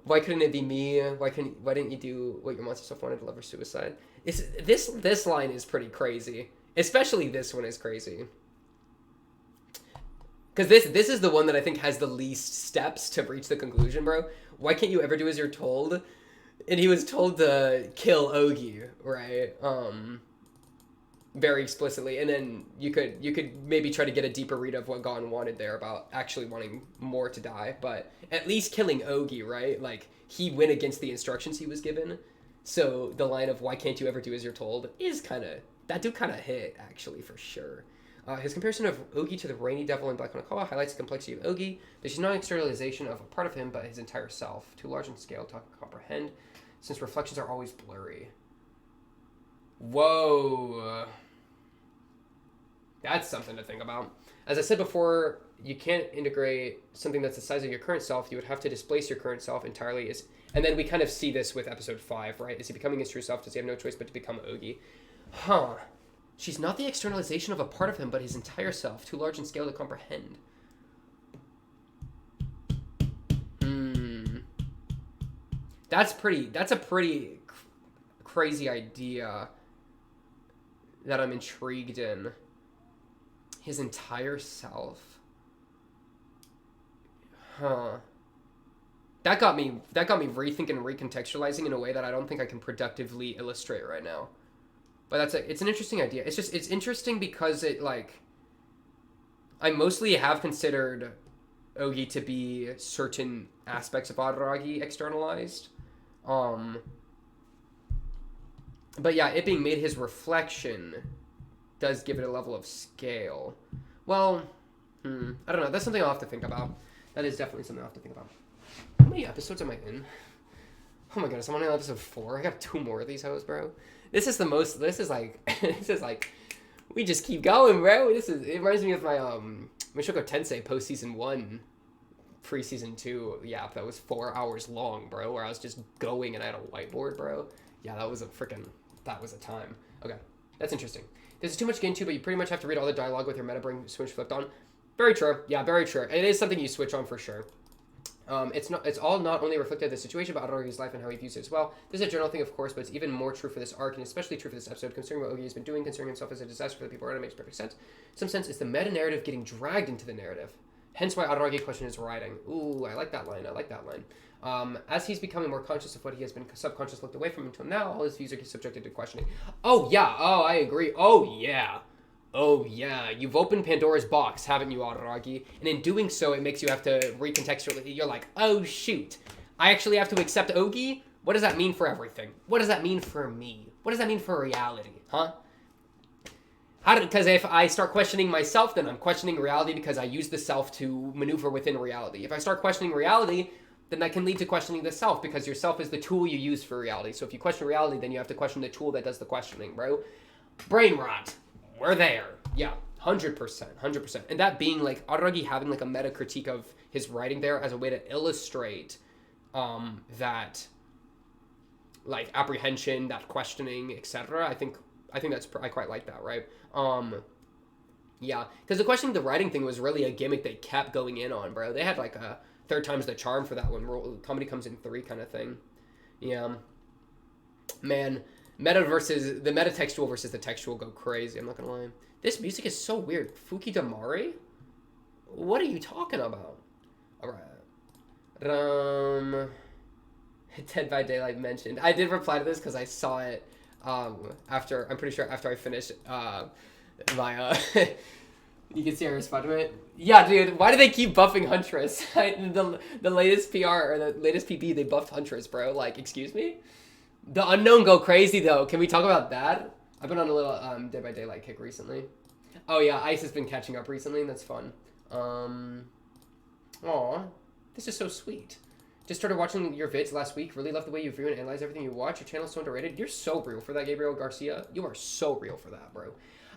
Why couldn't it be me? Why didn't you do what your monster stuff wanted to love or suicide? This line is pretty crazy. Especially this one is crazy. Because this is the one that I think has the least steps to reach the conclusion, bro. Why can't you ever do as you're told? And he was told to kill Ogi, right? Very explicitly. And then you could maybe try to get a deeper read of what Gon wanted there about actually wanting more to die. But at least killing Ogi, right? Like, he went against the instructions he was given. So the line of why can't you ever do as you're told is kind of... That do kind of hit, actually, for sure. His comparison of Ogi to the rainy devil in Black Monogatari highlights the complexity of Ogi. This is not an externalization of a part of him, but his entire self. Too large in scale to comprehend, since reflections are always blurry. Whoa. That's something to think about. As I said before, you can't integrate something that's the size of your current self. You would have to displace your current self entirely. And then we kind of see this with episode 5, right? Is he becoming his true self? Does he have no choice but to become Ogi? Huh. She's not the externalization of a part of him, but his entire self, too large in scale to comprehend. That's a pretty crazy idea that I'm intrigued in. His entire self. Huh. That got me rethinking and recontextualizing in a way that I don't think I can productively illustrate right now. But it's an interesting idea. It's interesting because it, like, I mostly have considered Ogi to be certain aspects of Araragi externalized. But yeah, it being made his reflection does give it a level of scale. Well, I don't know. That's something I'll have to think about. That is definitely something I'll have to think about. How many episodes am I in? Oh my goodness, I'm on episode 4. I got 2 more of these hoes, bro. This is like, we just keep going, bro. It reminds me of my, Mushoku Tensei post-season 1, pre-season 2. Yeah, that was 4 hours long, bro, where I was just going and I had a whiteboard, bro. Yeah, that was a time. Okay, that's interesting. This is too much to get into, but you pretty much have to read all the dialogue with your meta brain switch flipped on. Very true. Yeah, very true. It is something you switch on for sure. It's all not only reflected in the situation, but Araragi's life and how he views it as well. This is a general thing, of course, but it's even more true for this arc, and especially true for this episode, considering what Ogi has been doing, considering himself as a disaster for the people around him makes perfect sense. In some sense, it's the meta-narrative getting dragged into the narrative. Hence why Araragi questioned his writing. Ooh, I like that line. As he's becoming more conscious of what he has been subconscious looked away from until now, all his views are subjected to questioning. Oh, yeah. Oh, I agree. Oh, yeah. Oh, yeah, you've opened Pandora's box, haven't you, Araragi? And in doing so, it makes you have to recontextualize. You're like, oh, shoot. I actually have to accept Ogi? What does that mean for everything? What does that mean for me? What does that mean for reality, huh? Because if I start questioning myself, then I'm questioning reality because I use the self to maneuver within reality. If I start questioning reality, then that can lead to questioning the self because your self is the tool you use for reality. So if you question reality, then you have to question the tool that does the questioning, bro. Brain rot. We're there. Yeah, 100%. And that being, like, Araragi having, like, a meta-critique of his writing there as a way to illustrate that, like, apprehension, that questioning, etc. I think I quite like that, right? Yeah, because the questioning the writing thing was really a gimmick they kept going in on, bro. They had, like, a 3rd time's the charm for that one. Comedy comes in 3 kind of thing. Yeah. Man... the metatextual versus the textual go crazy, I'm not gonna lie. This music is so weird. Fuki Damari? What are you talking about? Alright. Dead by Daylight mentioned. I did reply to this because I saw it after I finished my you can see I responded to it. Yeah, dude, why do they keep buffing Huntress? the latest PR or the latest PB, they buffed Huntress, bro. Like, excuse me? The Unknown go crazy, though. Can we talk about that? I've been on a little Dead by Daylight kick recently. Oh, yeah, Ice has been catching up recently, and that's fun. Aw, this is so sweet. Just started watching your vids last week. Really love the way you view and analyze everything you watch. Your channel's so underrated. You're so real for that, Gabriel Garcia. You are so real for that, bro.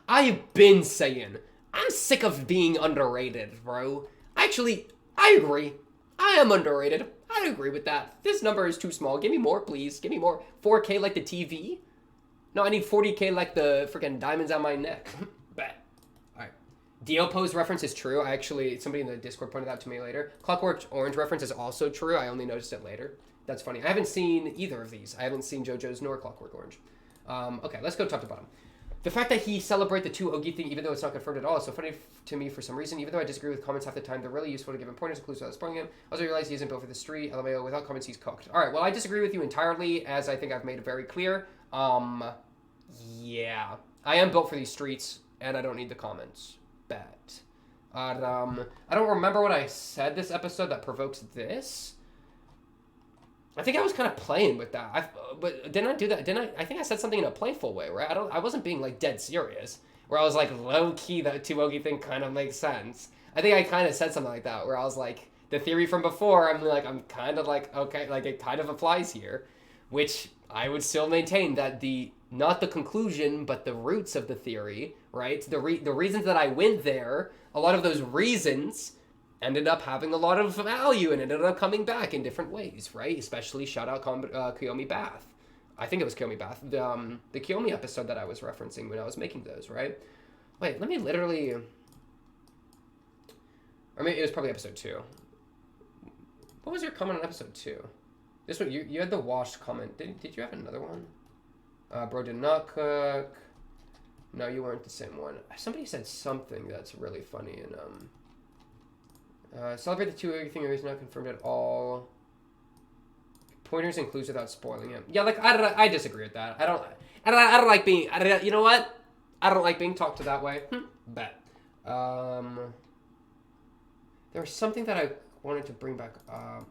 I've been saying, I'm sick of being underrated, bro. Actually, I agree. I am underrated. I'd agree with that. This number is too small. Give me more, please. Give me more. 4K like the TV? No, I need 40K like the freaking diamonds on my neck. Bet. Alright. Dio pose reference is true. I actually, somebody in the Discord pointed that to me later. Clockwork Orange reference is also true. I only noticed it later. That's funny. I haven't seen either of these. I haven't seen JoJo's nor Clockwork Orange. Okay, let's go top to bottom. The fact that he celebrate the 2 Ogi thing, even though it's not confirmed at all, is so funny to me for some reason. Even though I disagree with comments half the time, they're really useful to give him pointers and clues without spoiling him. Also realize he isn't built for the street. LMAO, without comments, he's cooked. Alright, well, I disagree with you entirely, as I think I've made it very clear. Yeah. I am built for these streets, and I don't need the comments. Bet. I don't remember what I said this episode that provokes this. I think I was kind of playing with that. But didn't I do that? Didn't I? I think I said something in a playful way, right? I wasn't being like dead serious. Where I was like, low key, that 2 Ogi thing kind of makes sense. I think I kind of said something like that, where I was like, the theory from before, I'm kind of like, okay, like it kind of applies here, which I would still maintain that not the conclusion, but the roots of the theory, right? The reasons that I went there, a lot of those reasons ended up having a lot of value and ended up coming back in different ways, right? Especially shout out Koyomi Bath. I think it was Koyomi Bath. The Koyomi episode that I was referencing when I was making those, right? Wait, let me literally... Or maybe it was probably episode 2. What was your comment on episode 2? This one, you had the washed comment. Did you have another one? Bro did not cook. No, you weren't the same one. Somebody said something that's really funny and celebrate the 2 everything is not confirmed at all. Pointers and clues without spoiling him. Yeah, like I disagree with that. I don't like being. You know what? I don't like being talked to that way. Bet. There was something that I wanted to bring back up.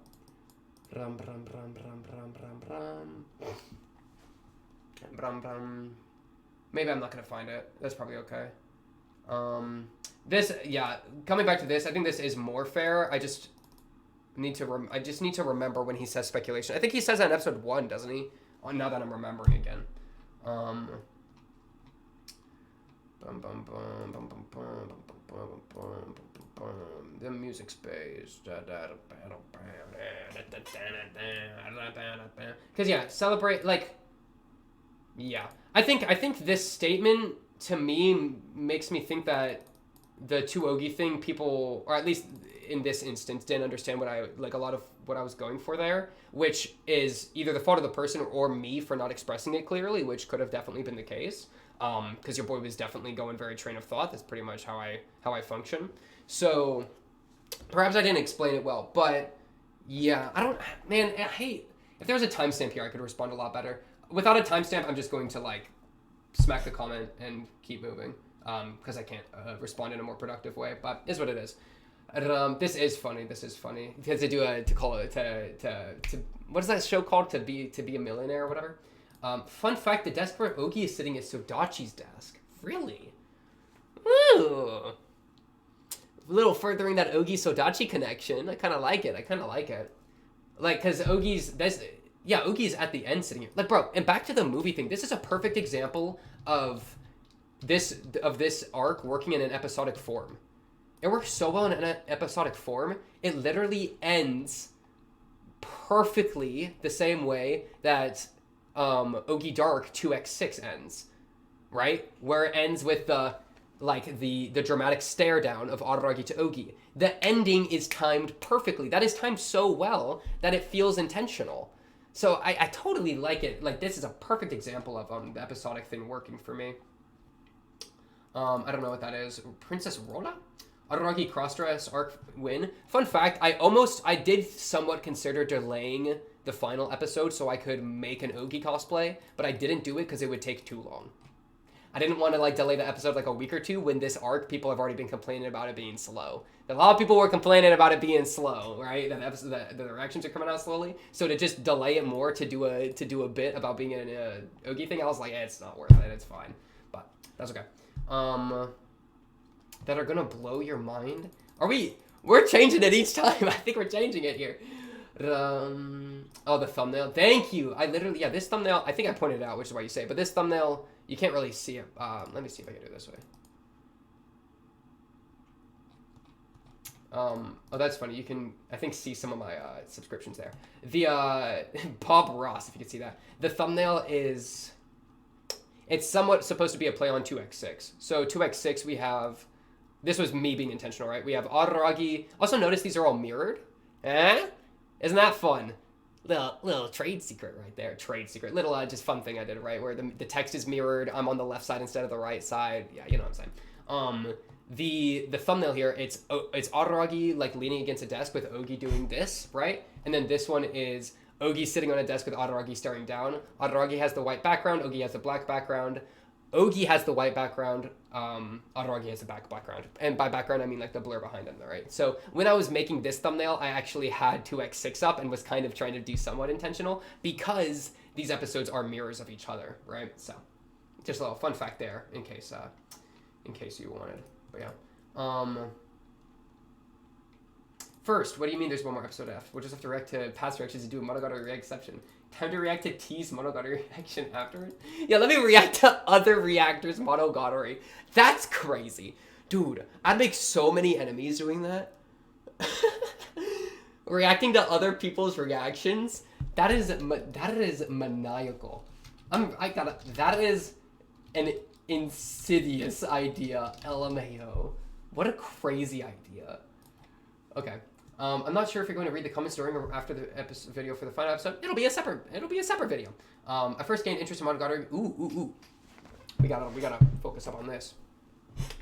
Maybe I'm not gonna find it. That's probably okay. Coming back to this, I think this is more fair. I just need to remember when he says speculation. I think he says that in episode 1, doesn't he? Oh, now that I'm remembering again. The music space. Because yeah, celebrate I think this statement to me makes me think that the 2 Ogi thing, people, or at least in this instance, didn't understand a lot of what I was going for there, which is either the fault of the person or me for not expressing it clearly, which could have definitely been the case. Because your boy was definitely going very train of thought. That's pretty much how I function. So perhaps I didn't explain it well, but yeah, I hate, if there was a timestamp here, I could respond a lot better. Without a timestamp, I'm just going to smack the comment and keep moving. Because I can't respond in a more productive way, but is what it is. This is funny. Because they do what is that show called? To be a millionaire or whatever. Fun fact: the desk where Ogi is sitting is Sodachi's desk. Really? Ooh. A little furthering that Ogi Sodachi connection. I kind of like it. Cause Ogi's Ogi's at the end sitting here. Bro, and back to the movie thing. This is a perfect example of this arc working in an episodic form. It works so well in an episodic form. It literally ends perfectly the same way that Ogi Dark 2x6 ends, right? Where it ends with the dramatic stare down of Araragi to Ogi. The ending is timed perfectly. That is timed so well that it feels intentional. So I totally like it. This is a perfect example of the episodic thing working for me. I don't know what that is. Princess Rola? Araragi cross-dress arc win. Fun fact, I did somewhat consider delaying the final episode so I could make an Ogi cosplay, but I didn't do it because it would take too long. I didn't want to delay the episode a week or two when this arc, people have already been complaining about it being slow. A lot of people were complaining about it being slow, right? The reactions are coming out slowly. So to just delay it more to do a bit about being an Ogi thing, I was like, it's not worth it. It's fine. But that's okay. That are gonna blow your mind. We're changing it each time. I think we're changing it here. The thumbnail. Thank you. This thumbnail, I think I pointed it out, which is why you say it, but this thumbnail, you can't really see it. Let me see if I can do it this way. Oh, that's funny. You can, I think, see some of my subscriptions there. The Bob Ross, if you can see that. The thumbnail is, it's somewhat supposed to be a play on 2x6. So 2x6, we have, this was me being intentional, right? We have Araragi. Also notice these are all mirrored. Isn't that fun? Little trade secret right there. Trade secret. Little just fun thing I did, right? Where the text is mirrored. I'm on the left side instead of the right side. Yeah, you know what I'm saying. The thumbnail here, it's Araragi like leaning against a desk with Ogi doing this, right? And then this one is Ogi sitting on a desk with Araragi staring down. Araragi has the white background. Ogi has the black background. Ogi has the white background. Araragi has the black background. And by background, I mean like the blur behind them, right? So when I was making this thumbnail, I actually had 2x6 up and was kind of trying to be somewhat intentional because these episodes are mirrors of each other, right? So just a little fun fact there in case you wanted. But yeah. First, what do you mean there's one more episode left? We'll just have to react to past reactions and do a Monogatari reaction. Time to react to T's Monogatari reaction afterwards? Yeah, let me react to other reactors' Monogatari. That's crazy. Dude, I'd make so many enemies doing that. Reacting to other people's reactions? That is maniacal. That is an insidious idea, LMAO. What a crazy idea. Okay. I'm not sure if you're going to read the comments during or after the video for the final episode. It'll be a separate video. I first gained interest in Monogatari. Ooh. We gotta focus up on this.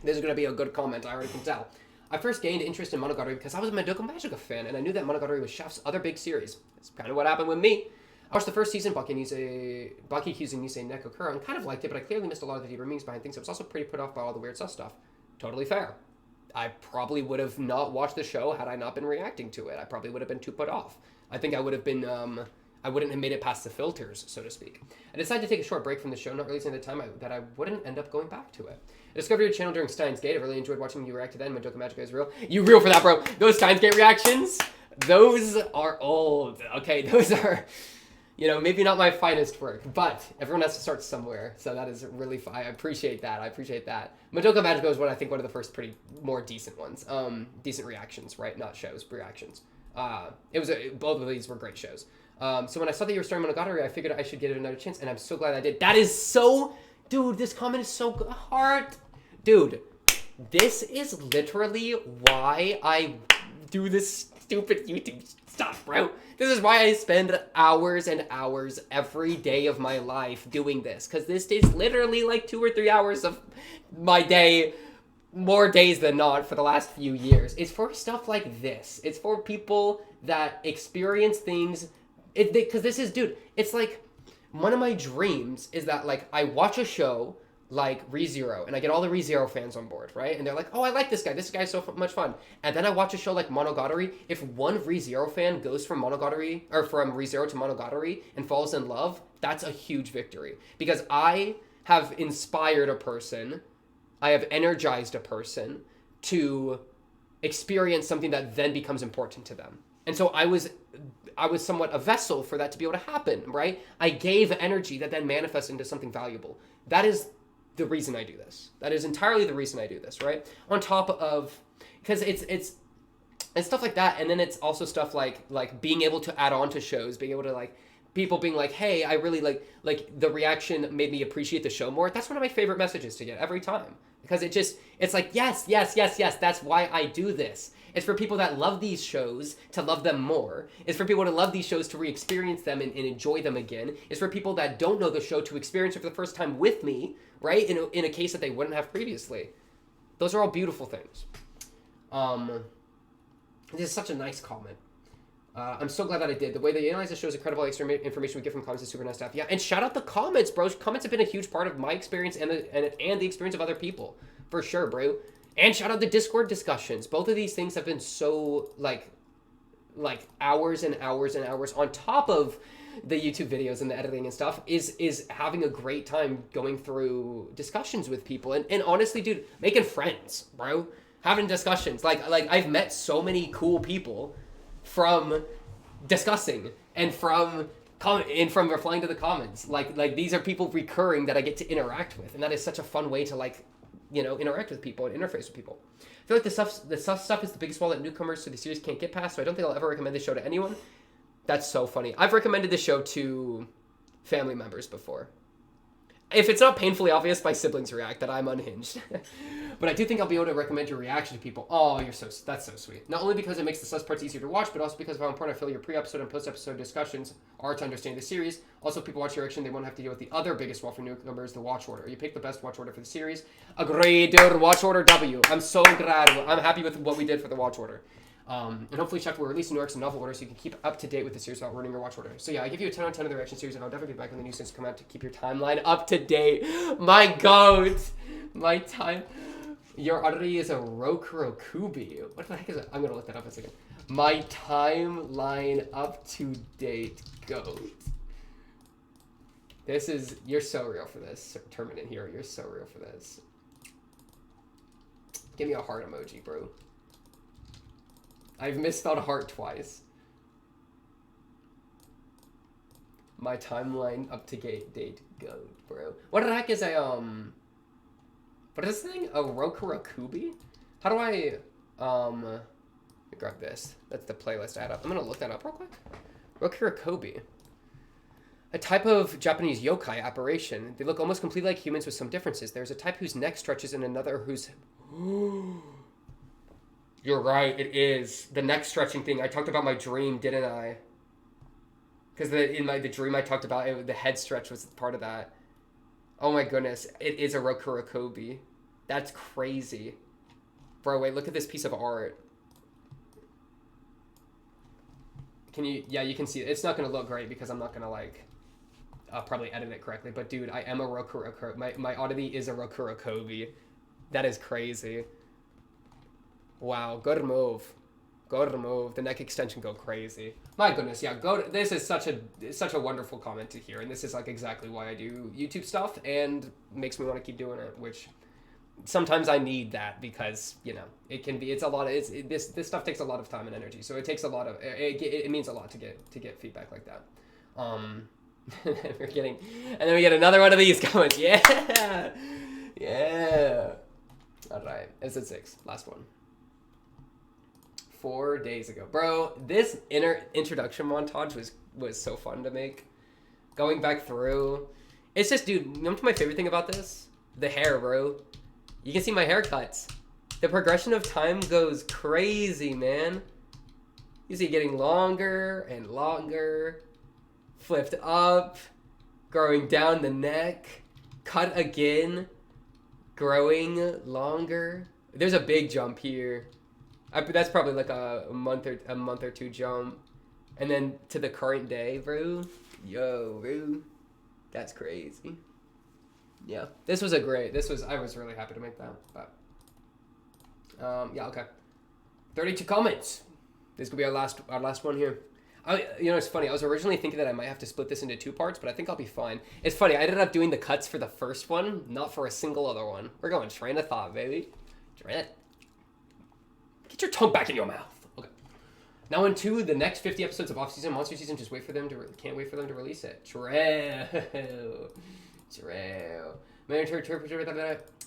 This is gonna be a good comment, I already can tell. I first gained interest in Monogatari because I was a Madoka Magica fan, and I knew that Monogatari was Chef's other big series. That's kind of what happened with me. I watched the first season, Baki accusing Nisei Nekokura, and kind of liked it, but I clearly missed a lot of the deeper meanings behind things. I was also pretty put off by all the weird stuff. Totally fair. I probably would have not watched the show had I not been reacting to it. I probably would have been too put off. I think I would have been, I wouldn't have made it past the filters, so to speak. I decided to take a short break from the show, not releasing at the time that I wouldn't end up going back to it. I discovered your channel during Steins Gate. I really enjoyed watching you react to that, and Madoka Magica is real. You real for that, bro. Those Steins Gate reactions, those are old. Okay, those are, maybe not my finest work, but everyone has to start somewhere, so that is really fun. I appreciate that. Madoka Magica was one of the first more decent ones. Decent reactions, right? Not shows, reactions. Both of these were great shows. So when I saw that you were starting Monogatari, I figured I should give it another chance, and I'm so glad I did. That is so, dude, this comment is so hard. Dude, this is literally why I do this stupid YouTube stuff, bro. This is why I spend hours and hours every day of my life doing this, because this is literally like 2 or 3 hours of my day, more days than not, for the last few years. It's for stuff like this. It's for people that experience things, because this is, dude, it's like, one of my dreams is that, like, I watch a show like ReZero, and I get all the ReZero fans on board, right? And they're like, oh, I like this guy's so much fun. And then I watch a show like Monogatari. If one ReZero fan goes from Monogatari, or from ReZero to Monogatari, and falls in love, that's a huge victory. Because I have inspired a person, I have energized a person to experience something that then becomes important to them. And so I was somewhat a vessel for that to be able to happen, right? I gave energy that then manifests into something valuable. That is the reason I do this. That is entirely the reason I do this, right? On top of, because it's stuff like that, and then it's also stuff like being able to add on to shows, being able to, like, people being like, hey, I really like the reaction made me appreciate the show more. That's one of my favorite messages to get every time, because it's like, yes, that's why I do this. It's for people that love these shows to love them more. It's for people to love these shows to re-experience them and enjoy them again. It's for people that don't know the show to experience it for the first time with me, right? In a case that they wouldn't have previously. Those are all beautiful things. This is such a nice comment. I'm so glad that I did. The way they analyze the show is incredible. Extra information we get from comments is super nice stuff. Yeah, and shout out the comments, bro. Comments have been a huge part of my experience and the experience of other people. For sure, bro. And shout out the Discord discussions. Both of these things have been so, like hours and hours and hours on top of the YouTube videos and the editing and stuff, is having a great time going through discussions with people. And honestly, dude, making friends, bro. Having discussions. Like I've met so many cool people from discussing and from replying to the comments. Like these are people recurring that I get to interact with. And that is such a fun way to, like, interact with people and interface with people. I feel like the stuff is the biggest wall that newcomers to the series can't get past, so I don't think I'll ever recommend this show to anyone. That's so funny. I've recommended this show to family members before. If it's not painfully obvious, my siblings react that I'm unhinged. But I do think I'll be able to recommend your reaction to people. Oh, that's so sweet. Not only because it makes the sus parts easier to watch, but also because of how important I feel your pre-episode and post-episode discussions are to understanding the series. Also, if people watch your reaction, they won't have to deal with the other biggest wall for newcomers, the watch order. You picked the best watch order for the series. Agreed, dude. Watch order W. I'm so glad. I'm happy with what we did for the watch order. And hopefully Chef will release new arcs in novel order so you can keep up to date with the series without ruining your watch order. So yeah, I give you a 10 out of 10 of the reaction series, and I'll definitely be back when the new seasons come out to keep your timeline up to date. My goat! My time... Your Ari is a Rokurokubi. What the heck is it? I'm gonna look that up in a second. My timeline up to date goat. You're so real for this. Terminant Hero, you're so real for this. Give me a heart emoji, bro. I've misspelled heart twice. My timeline up to date goat, bro. What the heck is what is this thing? A Rokurokubi? How do I let me grab this. That's the playlist I had up. I'm gonna look that up real quick. Rokurokubi. A type of Japanese yokai apparition. They look almost completely like humans with some differences. There's a type whose neck stretches and another whose You're right, it is. The neck stretching thing. I talked about my dream, didn't I? Because in the dream I talked about it, the head stretch was part of that. Oh my goodness, it is a Rokurokubi. That's crazy. Bro, wait, look at this piece of art. Yeah, you can see it. It's not going to look great because I'm not going to probably edit it correctly. But dude, I am a Rokurokubi. My oddity is a Rokurokubi. That is crazy. Wow, good move. Good move. The neck extension go crazy. My goodness, yeah. This is such a wonderful comment to hear, and this is like exactly why I do YouTube stuff, and makes me want to keep doing it. Which sometimes I need that because it can be. It's a lot of this stuff takes a lot of time and energy, so it takes a lot of it means a lot to get feedback like that. And then we get another one of these comments. Yeah, yeah. All right, episode 6, last one. 4 days ago. Bro, this introduction montage was so fun to make. Going back through. It's just, dude, you know what's my favorite thing about this? The hair, bro. You can see my haircuts. The progression of time goes crazy, man. You see it getting longer and longer. Flipped up. Growing down the neck. Cut again. Growing longer. There's a big jump here. That's probably like a month or two jump, and then to the current day, bro. Yo, bro, that's crazy. Yeah, I was really happy to make that. But yeah, okay. 32 comments. This could be our last one here. It's funny. I was originally thinking that I might have to split this into 2 parts, but I think I'll be fine. It's funny. I ended up doing the cuts for the first one, not for a single other one. We're going train of thought, baby. Get your tongue back in your mouth. Okay. Now into the next 50 episodes of off-season Monster Season. Just wait for them to. Can't wait for them to release it. True.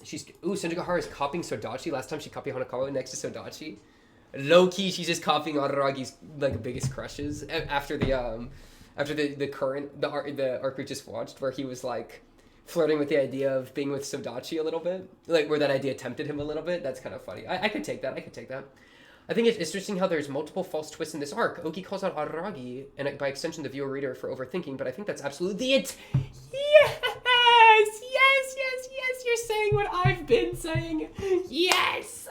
She's. Senjugahara is copying Sodachi. Last time she copied Hanakawa next to Sodachi. Low key, she's just copying Araragi's biggest crushes after the arc we just watched, where he was flirting with the idea of being with Sodachi a little bit, where that idea tempted him a little bit. That's kind of funny. I could take that. I think it's interesting how there's multiple false twists in this arc. Oki calls out Araragi, and by extension the viewer reader, for overthinking, but I think that's absolutely it. Yes, you're saying what I've been saying. Yes!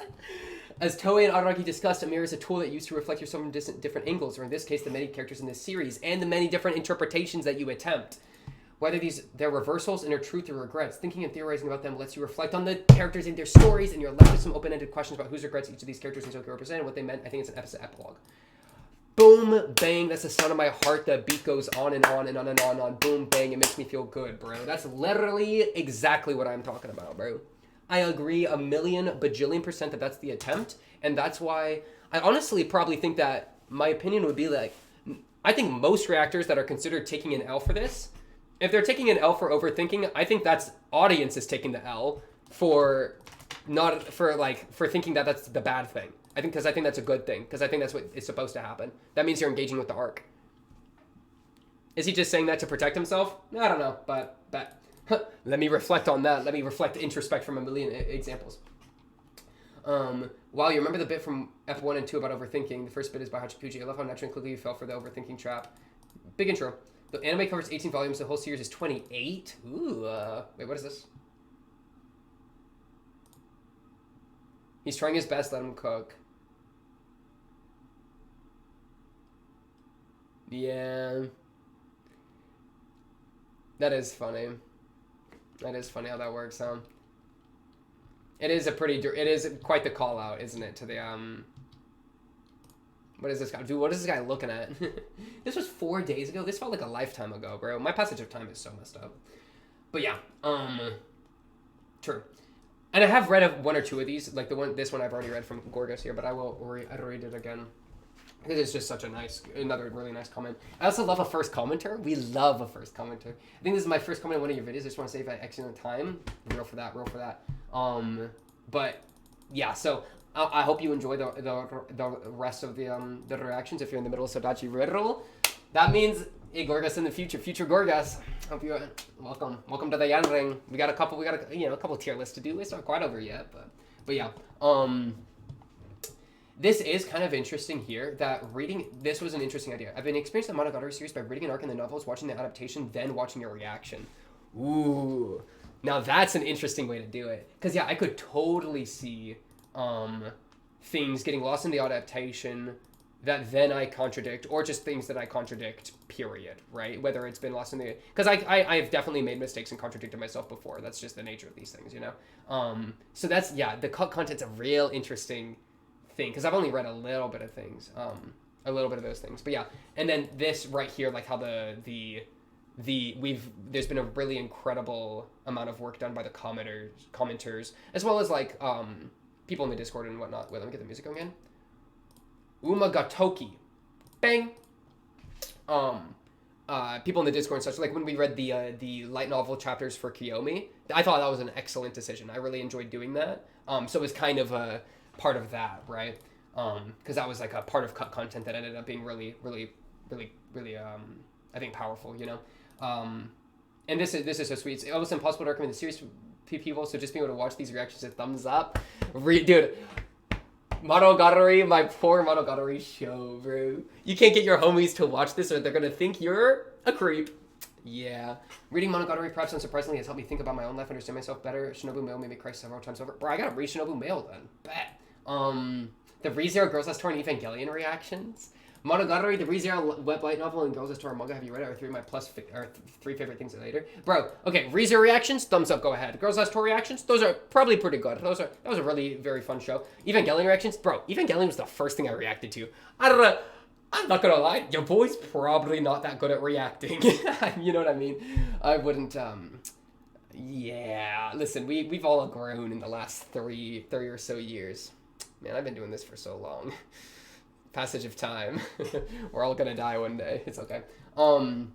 As Toei and Araragi discussed, a mirror is a tool that used to reflect yourself from different angles, or in this case, the many characters in this series, and the many different interpretations that you attempt. Whether they're reversals, inner truth, or regrets, thinking and theorizing about them lets you reflect on the characters and their stories, and you're left with some open-ended questions about whose regrets each of these characters in Zoku represent and what they meant. I think it's an episode epilogue. Boom, bang, that's the sound of my heart. The beat goes on and on and on and on and on. Boom, bang, it makes me feel good, bro. That's literally exactly what I'm talking about, bro. I agree a million bajillion % that that's the attempt, and that's why I honestly probably think that my opinion would be I think most reactors that are considered taking an L for this, if they're taking an L for overthinking, I think that's audience is taking the L. for not for thinking that that's the bad thing. I think that's a good thing, because I think that's what is supposed to happen. That means you're engaging with the arc. Is he just saying that to protect himself? I don't know, but let me reflect on that. Let me introspect from a million examples. Wow, you remember the bit from F1 and 2 about overthinking? The first bit is by Hachikuji. I love how naturally and quickly you fell for the overthinking trap. Big intro. The anime covers 18 volumes. The whole series is 28. Ooh, wait, what is this? He's trying his best. Let him cook. Yeah. That is funny. That is funny how that works, huh? It is quite the call out, isn't it, to the what is this guy? Dude, what is this guy looking at? This was 4 days ago. This felt like a lifetime ago, bro. My passage of time is so messed up. But yeah, true. And I have read one or two of these, like this one I've already read from Gorgas here, but I will read it again. Because it's just such another really nice comment. I also love a first commenter. We love a first commenter. I think this is my first comment in one of your videos. I just want to say if I excellent time. Real for that. But yeah, so I hope you enjoy the rest of the reactions. If you're in the middle of Sodachi Riddle, that means Gorgas in the future Gorgas. Hope you welcome to the Yan Ring. We got a couple tier lists to do. It's not quite over yet, but yeah. This is kind of interesting here, that this was an interesting idea. I've been experiencing the Monogatari series by reading an arc in the novels, watching the adaptation, then watching your reaction. Ooh. Now that's an interesting way to do it. Because yeah, I could totally see things getting lost in the adaptation that then I contradict, or just things that I contradict, period, right? Whether it's been lost in the... Because I've definitely made mistakes and contradicted myself before. That's just the nature of these things, you know? So that's, yeah, the content's a real interesting thing, because I've only read a little bit of things, a little bit of those things, but yeah. And then this right here, like how there's been a really incredible amount of work done by the commenters, as well as like people in the Discord and whatnot. Wait, let me get the music going again. Umagatoki, bang. People in the Discord and such, like when we read the light novel chapters for Koyomi, I thought that was an excellent decision. I really enjoyed doing that. So it was kind of a part of that, right? Because that was like a part of cut content that ended up being really I think powerful, you know. And this is so sweet. It's almost impossible to recommend the series to people, so just being able to watch these reactions, a thumbs up. Dude, Monogatari, my poor Monogatari show, bro. You can't get your homies to watch this or they're gonna think you're a creep. Yeah. Reading Monogatari, perhaps unsurprisingly, has helped me think about my own life, understand myself better. Shinobu Mail made me cry several times over. Bro, I gotta read Shinobu Mail then. Bet. The ReZero Girls Last Tour and Evangelion reactions. Monogatari, the ReZero web light novel, and Girls Last Tour manga. Have you read it? Or three favorite things later. Bro, okay, ReZero reactions, thumbs up, go ahead. Girls Last Tour reactions, those are probably pretty good. That was a really very fun show. Evangelion reactions, bro, Evangelion was the first thing I reacted to. I don't know. I'm not gonna lie, your boy's probably not that good at reacting. You know what I mean? I wouldn't, yeah. Listen, we've all grown in the last 30 or so years. Man, I've been doing this for so long. Passage of time. We're all gonna die one day. It's okay. I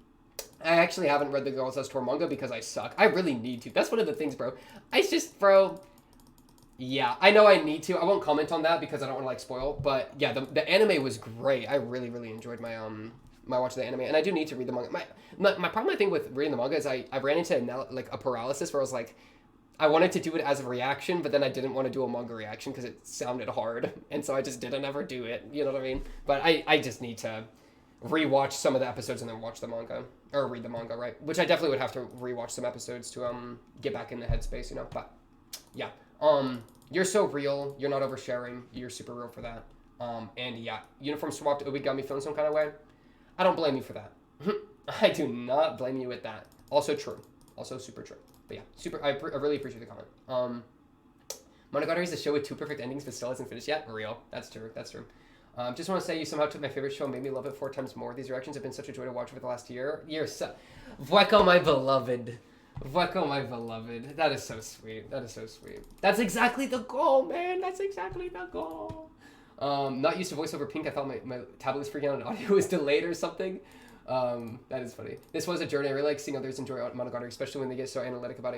actually haven't read the Girls Last Tour manga because I suck. I really need to. That's one of the things, bro. Yeah, I know I need to. I won't comment on that because I don't want to like spoil. But yeah, the anime was great. I really enjoyed my watch of the anime, and I do need to read the manga. My problem I think with reading the manga is I ran into a paralysis where I was like, I wanted to do it as a reaction, but then I didn't want to do a manga reaction because it sounded hard, and so I just didn't ever do it. You know what I mean? But I just need to rewatch some of the episodes and then watch the manga or read the manga, right? Which I definitely would have to rewatch some episodes to get back in the headspace, you know. But yeah. You're so real. You're not oversharing. You're super real for that. And yeah, uniform swapped. Ubi got me feeling some kind of way. I don't blame you for that. I do not blame you with that. Also true. Also super true. But yeah, I really appreciate the comment. Monogatari is a show with 2 perfect endings, but still hasn't finished yet. Real. That's true. Just want to say you somehow took my favorite show and made me love it 4 times more. These reactions have been such a joy to watch over the last year. Vueko, my beloved. Vueko, my beloved. That is so sweet. That's exactly the goal, man. That's exactly the goal. Not used to voiceover pink. I thought my tablet was freaking out and audio was delayed or something. That is funny. This was a journey. I really like seeing others enjoy Monogatari, especially when they get so analytic about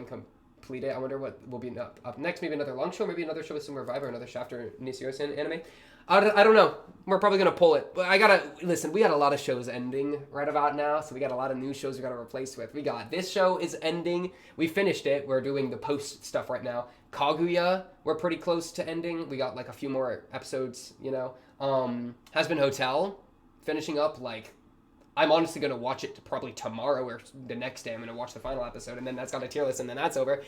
complete it. I wonder what will be up next. Maybe another long show, maybe another show with some Revive, or another Shaft or Nisio-san anime. I don't know. We're probably going to pull it. But listen, we got a lot of shows ending right about now, so we got a lot of new shows we got to replace with. We got, this show is ending. We finished it. We're doing the post stuff right now. Kaguya, we're pretty close to ending. We got like a few more episodes, you know. Has Been Hotel, finishing up, like, I'm honestly going to watch it probably tomorrow or the next day. I'm going to watch the final episode, and then that's got a tier list, and then that's over.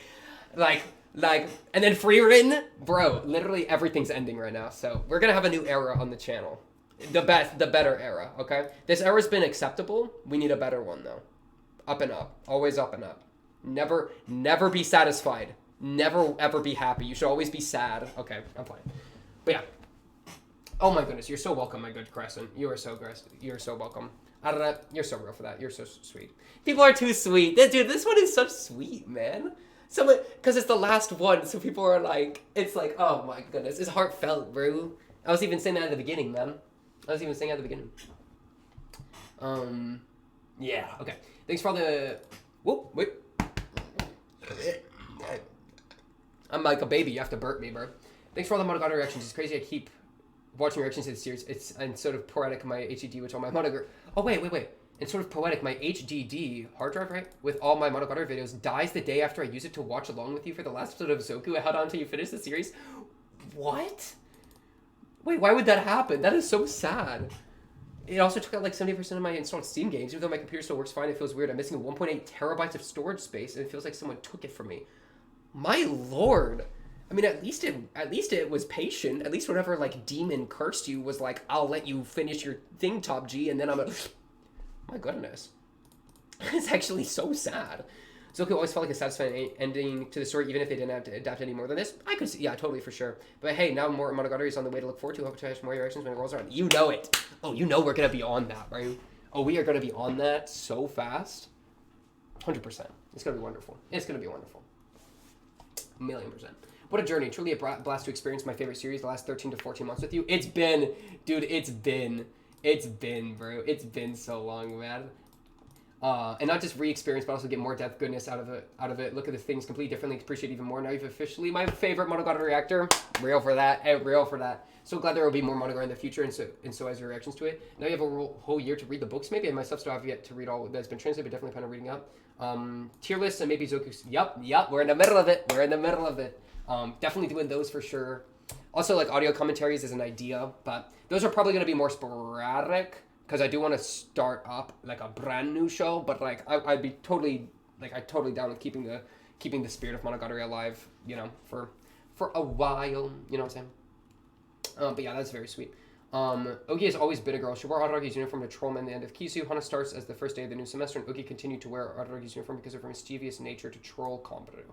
Like, and then Frieren, bro, literally everything's ending right now. So we're going to have a new era on the channel. The better era, okay? This era's been acceptable. We need a better one, though. Up and up. Always up and up. Never be satisfied. Never, ever be happy. You should always be sad. Okay, I'm fine. But yeah. Oh my goodness, you're so welcome, my good Crescent. You're so welcome. You're so real for that. You're so sweet. People are too sweet. Dude, this one is so sweet, man. Because it's the last one, so people are like, it's like, oh my goodness, it's heartfelt, bro. I was even saying that at the beginning, man. Yeah, okay. Thanks for all the... Whoop, wait. I'm like a baby, you have to burp me, bro. Thanks for all the Monogatari reactions. It's crazy I keep watching reactions to the series. And sort of poetic, my HDD, which all my Monogatari... Oh, wait. And sort of poetic, my HDD hard drive, right, with all my Monogatari videos dies the day after I use it to watch along with you for the last episode of Zoku. I held on till you finish the series. What? Wait, why would that happen? That is so sad. It also took out like 70% of my installed Steam games. Even though my computer still works fine, it feels weird. I'm missing 1.8 terabytes of storage space, and it feels like someone took it from me. My lord. I mean, at least it was patient. At least whatever like demon cursed you was like, I'll let you finish your thing, Top G, and then I'm a... My goodness. It's actually so sad. Zoku always felt like a satisfying ending to the story, even if they didn't have to adapt any more than this. I could see, yeah, totally, for sure. But hey, now more Monogatari is on the way to look forward to. Hope to have more reactions when it rolls around. You know it. Oh, you know we're going to be on that, right? Oh, we are going to be on that so fast. 100%. It's going to be wonderful. It's going to be wonderful. 1,000,000%. What a journey. Truly a blast to experience my favorite series the last 13 to 14 months with you. It's been, dude, it's been, bro. It's been so long, man. And not just re-experience, but also get more depth goodness out of it. Look at the things completely differently, appreciate even more. Now you've officially my favorite Monogatari reactor. Real for that. So glad there will be more Monogatari in the future, and so as your reactions to it. Now you have a whole year to read the books, maybe, and myself still have yet to read all that's been translated, but definitely plan on reading up. Tier lists and maybe Zoku's. Yup. We're in the middle of it. Definitely doing those for sure. Also, like, audio commentaries is an idea, but those are probably going to be more sporadic, because I do want to start up, like, a brand new show, but, like, I'd be totally, like, I'm totally down with keeping the spirit of Monogatari alive, you know, for a while, you know what I'm saying? But yeah, that's very sweet. Ogi has always been a girl. She wore Araragi's uniform to troll men the end of Kisu. Hana starts as the first day of the new semester, and Ogi continued to wear Araragi's uniform because of her mischievous nature to troll Kombaru.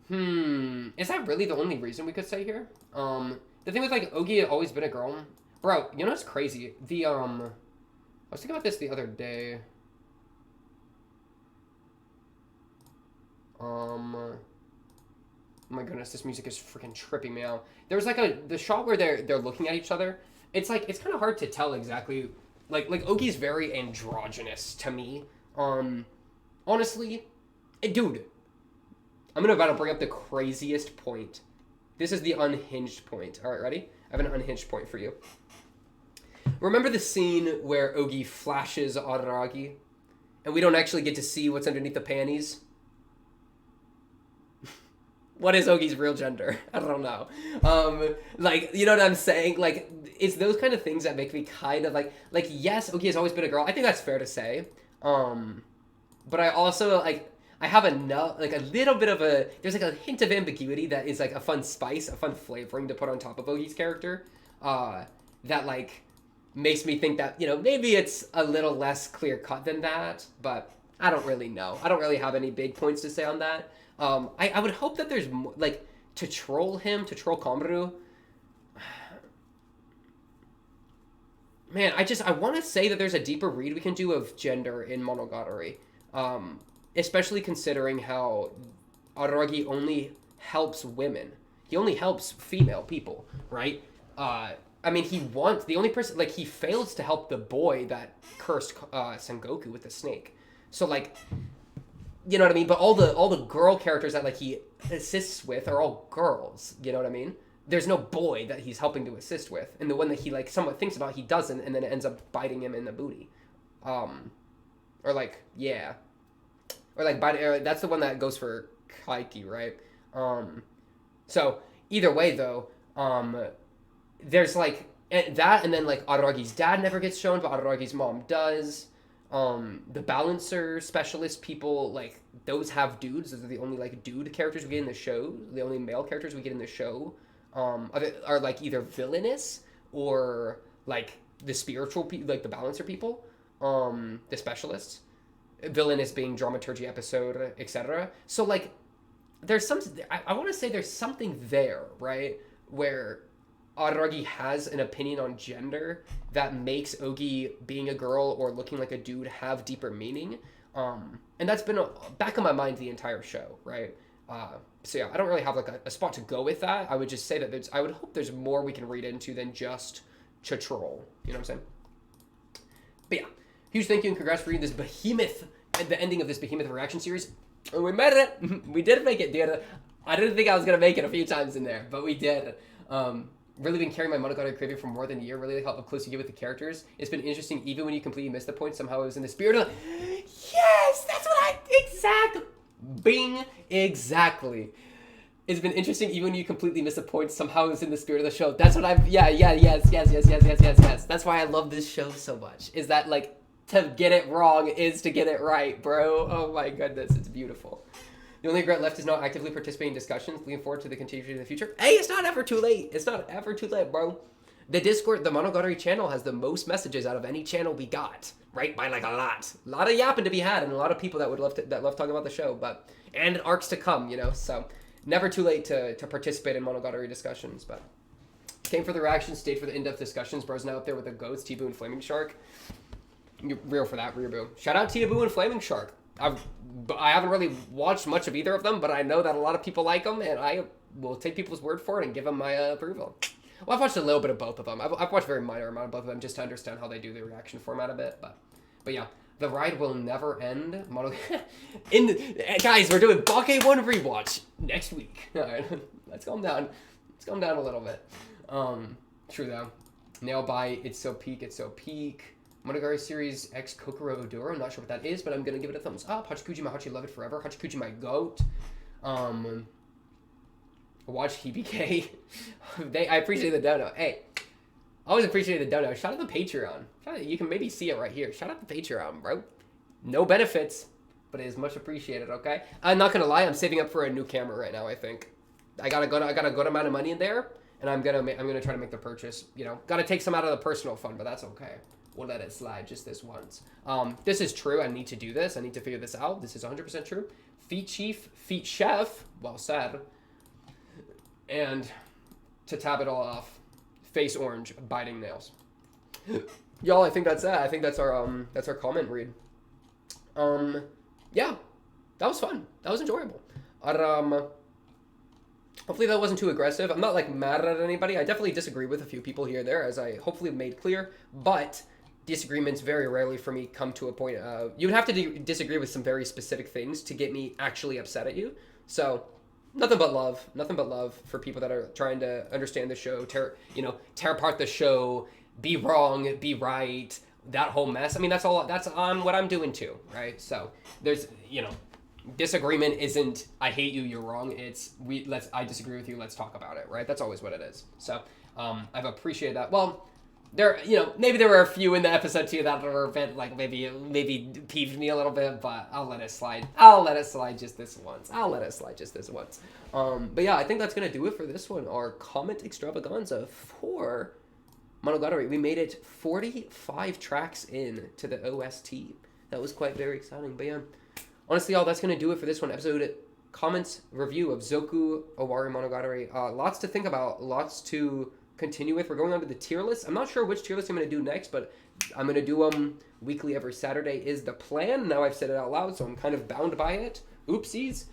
Is that really the only reason we could say here? The thing with, like, Ogi had always been a girl. Bro, you know what's crazy? I was thinking about this the other day. Oh my goodness, this music is freaking tripping me out. There was like the shot where they're looking at each other. It's like, it's kind of hard to tell exactly. Like Ogi's very androgynous to me. Honestly, dude, I'm about to bring up the craziest point. This is the unhinged point. All right, ready? I have an unhinged point for you. Remember the scene where Ogi flashes Araragi, and we don't actually get to see what's underneath the panties? What is Ogi's real gender? I don't know. Like, you know what I'm saying? Like, it's those kind of things that make me kind of like, yes, Ogi has always been a girl. I think that's fair to say. But I also, like, I have enough, like, a little bit of there's like a hint of ambiguity that is like a fun spice, a fun flavoring to put on top of Ogi's character. That, like, makes me think that, you know, maybe it's a little less clear cut than that, but I don't really know. I don't really have any big points to say on that. I would hope that there's more, like, to troll Kombaru. Man, I want to say that there's a deeper read we can do of gender in Monogatari. Especially considering how Araragi only helps women. He only helps female people, right? I mean, the only person, like, he fails to help the boy that cursed Sengoku with the snake. So, like, You know what I mean? But all the girl characters that like he assists with are all girls. You know what I mean? There's no boy that he's helping to assist with, and the one that he like somewhat thinks about, he doesn't, and then it ends up biting him in the booty, or like yeah, or like biting. Or that's the one that goes for Kaiki, right? So either way though, there's like that, and then like Araragi's dad never gets shown, but Araragi's mom does. The balancer specialist people, like those have dudes. Those are the only like dude characters we get in the show. The only male characters we get in the show are like either villainous or like the spiritual like the balancer people, the specialists. Villainous being dramaturgy episode, etc. So like there's some, I want to say there's something there, right, where Araragi has an opinion on gender that makes Ogi being a girl or looking like a dude have deeper meaning. And that's been back in my mind the entire show, right? So yeah, I don't really have like a spot to go with that. I would just say that I would hope there's more we can read into than just Chatrol. You know what I'm saying? But yeah, huge thank you and congrats for reading this behemoth, the ending of this behemoth reaction series. We made it. We did make it, dude. I didn't think I was going to make it a few times in there, but we did. Really been carrying my monogatari craving for more than a year. Really how close you get with the characters. It's been interesting, even when you completely miss the point. Somehow it was in the spirit of. Yes, that's what exactly. Bing, exactly. It's been interesting, even when you completely miss the point. Somehow it was in the spirit of the show. That's what I've. Yes. That's why I love this show so much. Is that like to get it wrong is to get it right, bro. Oh my goodness, it's beautiful. The only regret left is not actively participating in discussions. Looking forward to the continuation in the future. Hey, it's not ever too late. It's not ever too late, bro. The Discord, the Monogatari channel has the most messages out of any channel we got, right? By like a lot. A lot of yapping to be had, and a lot of people that would love talking about the show, but and arcs to come, you know. So never too late to participate in Monogatari discussions. But came for the reactions, stayed for the in-depth discussions. Bro's now up there with the goats, T-Boo and Flaming Shark. You're real for that, Rearboo. Shout out T-Boo and Flaming Shark. I haven't really watched much of either of them, but I know that a lot of people like them, and I will take people's word for it and give them my approval. Well, I've watched a little bit of both of them. I've watched a very minor amount of both of them just to understand how they do the reaction format a bit. But yeah, the ride will never end. Guys, we're doing Bake 1 rewatch next week. All right, let's calm down. Let's calm down a little bit. True though. Nail bite. It's so peak. Monogatari series X Kokoro Odoro. Not sure what that is, but I'm gonna give it a thumbs up. Hachikuji my Hachi love it forever. Hachikuji my goat. Watch HBK. I appreciate the dono. Hey, I always appreciate the dono. Shout out the Patreon. You can maybe see it right here. Shout out the Patreon, bro. No benefits, but it is much appreciated. Okay. I'm not gonna lie. I'm saving up for a new camera right now. I think I got a good amount of money in there, and I'm gonna try to make the purchase. You know, gotta take some out of the personal fund, but that's okay. We'll let it slide just this once. This is true. I need to do this. I need to figure this out. This is 100% true. Feet chief, feet chef. Well said. And to tab it all off, face orange, biting nails. Y'all, I think that's that. I think that's our comment read. Yeah, that was fun. That was enjoyable. Hopefully that wasn't too aggressive. I'm not like mad at anybody. I definitely disagree with a few people here or there, as I hopefully made clear. But disagreements very rarely for me come to a point. You would have to disagree with some very specific things to get me actually upset at you. So nothing but love for people that are trying to understand the show, tear apart the show, be wrong, be right, that whole mess. I mean, that's on what I'm doing too, right? So there's, disagreement isn't I hate you, you're wrong. It's I disagree with you, let's talk about it, right? That's always what it is. So I've appreciated that. Well, there, maybe there were a few in the episode too that were a bit like maybe peeved me a little bit, but I'll let it slide. Just this once. But yeah, I think that's gonna do it for this one. Our comment extravaganza for Monogatari. We made it 45 tracks in to the OST. That was quite very exciting. But yeah, honestly, y'all, that's gonna do it for this one. Episode comments review of Zoku Owarimonogatari. Lots to think about. Lots to continue with. We're going on to the tier list. I'm not sure which tier list I'm going to do next, but I'm going to do them weekly every Saturday is the plan. Now I've said it out loud, so I'm kind of bound by it. Oopsies.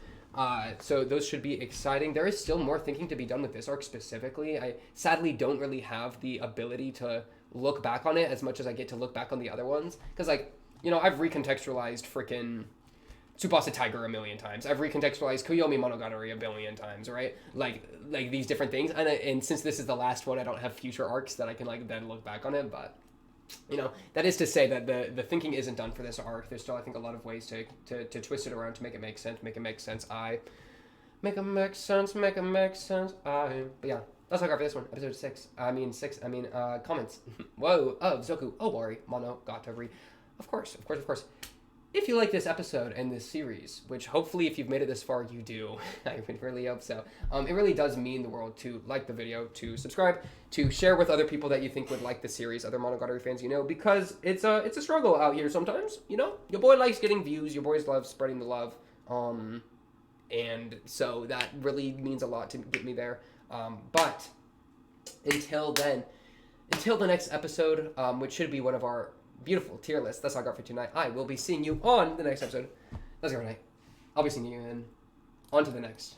So those should be exciting. There is still more thinking to be done with this arc specifically. I sadly don't really have the ability to look back on it as much as I get to look back on the other ones. Because, I've recontextualized freaking Tsubasa Tiger a million times. I've recontextualized Koyomi Monogatari a billion times, right? Like these different things. And since this is the last one, I don't have future arcs that I can like then look back on it. But that is to say that the thinking isn't done for this arc. There's still, I think, a lot of ways to twist it around to make it make sense. Make it make sense. Make it make sense. Make it make sense. But yeah. That's all I got for this one. Episode 6. Comments. Whoa. Of Zoku. Owarimonogatari. Of course. If you like this episode and this series, which hopefully if you've made it this far, you do. I would really hope so. It really does mean the world to like the video, to subscribe, to share with other people that you think would like the series, other Monogatari fans, because it's a struggle out here sometimes, Your boy likes getting views. Your boys love spreading the love. And so that really means a lot to get me there. But until then, until the next episode, which should be one of our beautiful tier lists, that's all I got for tonight. I will be seeing you on the next episode. Let's go tonight. I'll be seeing you on to the next.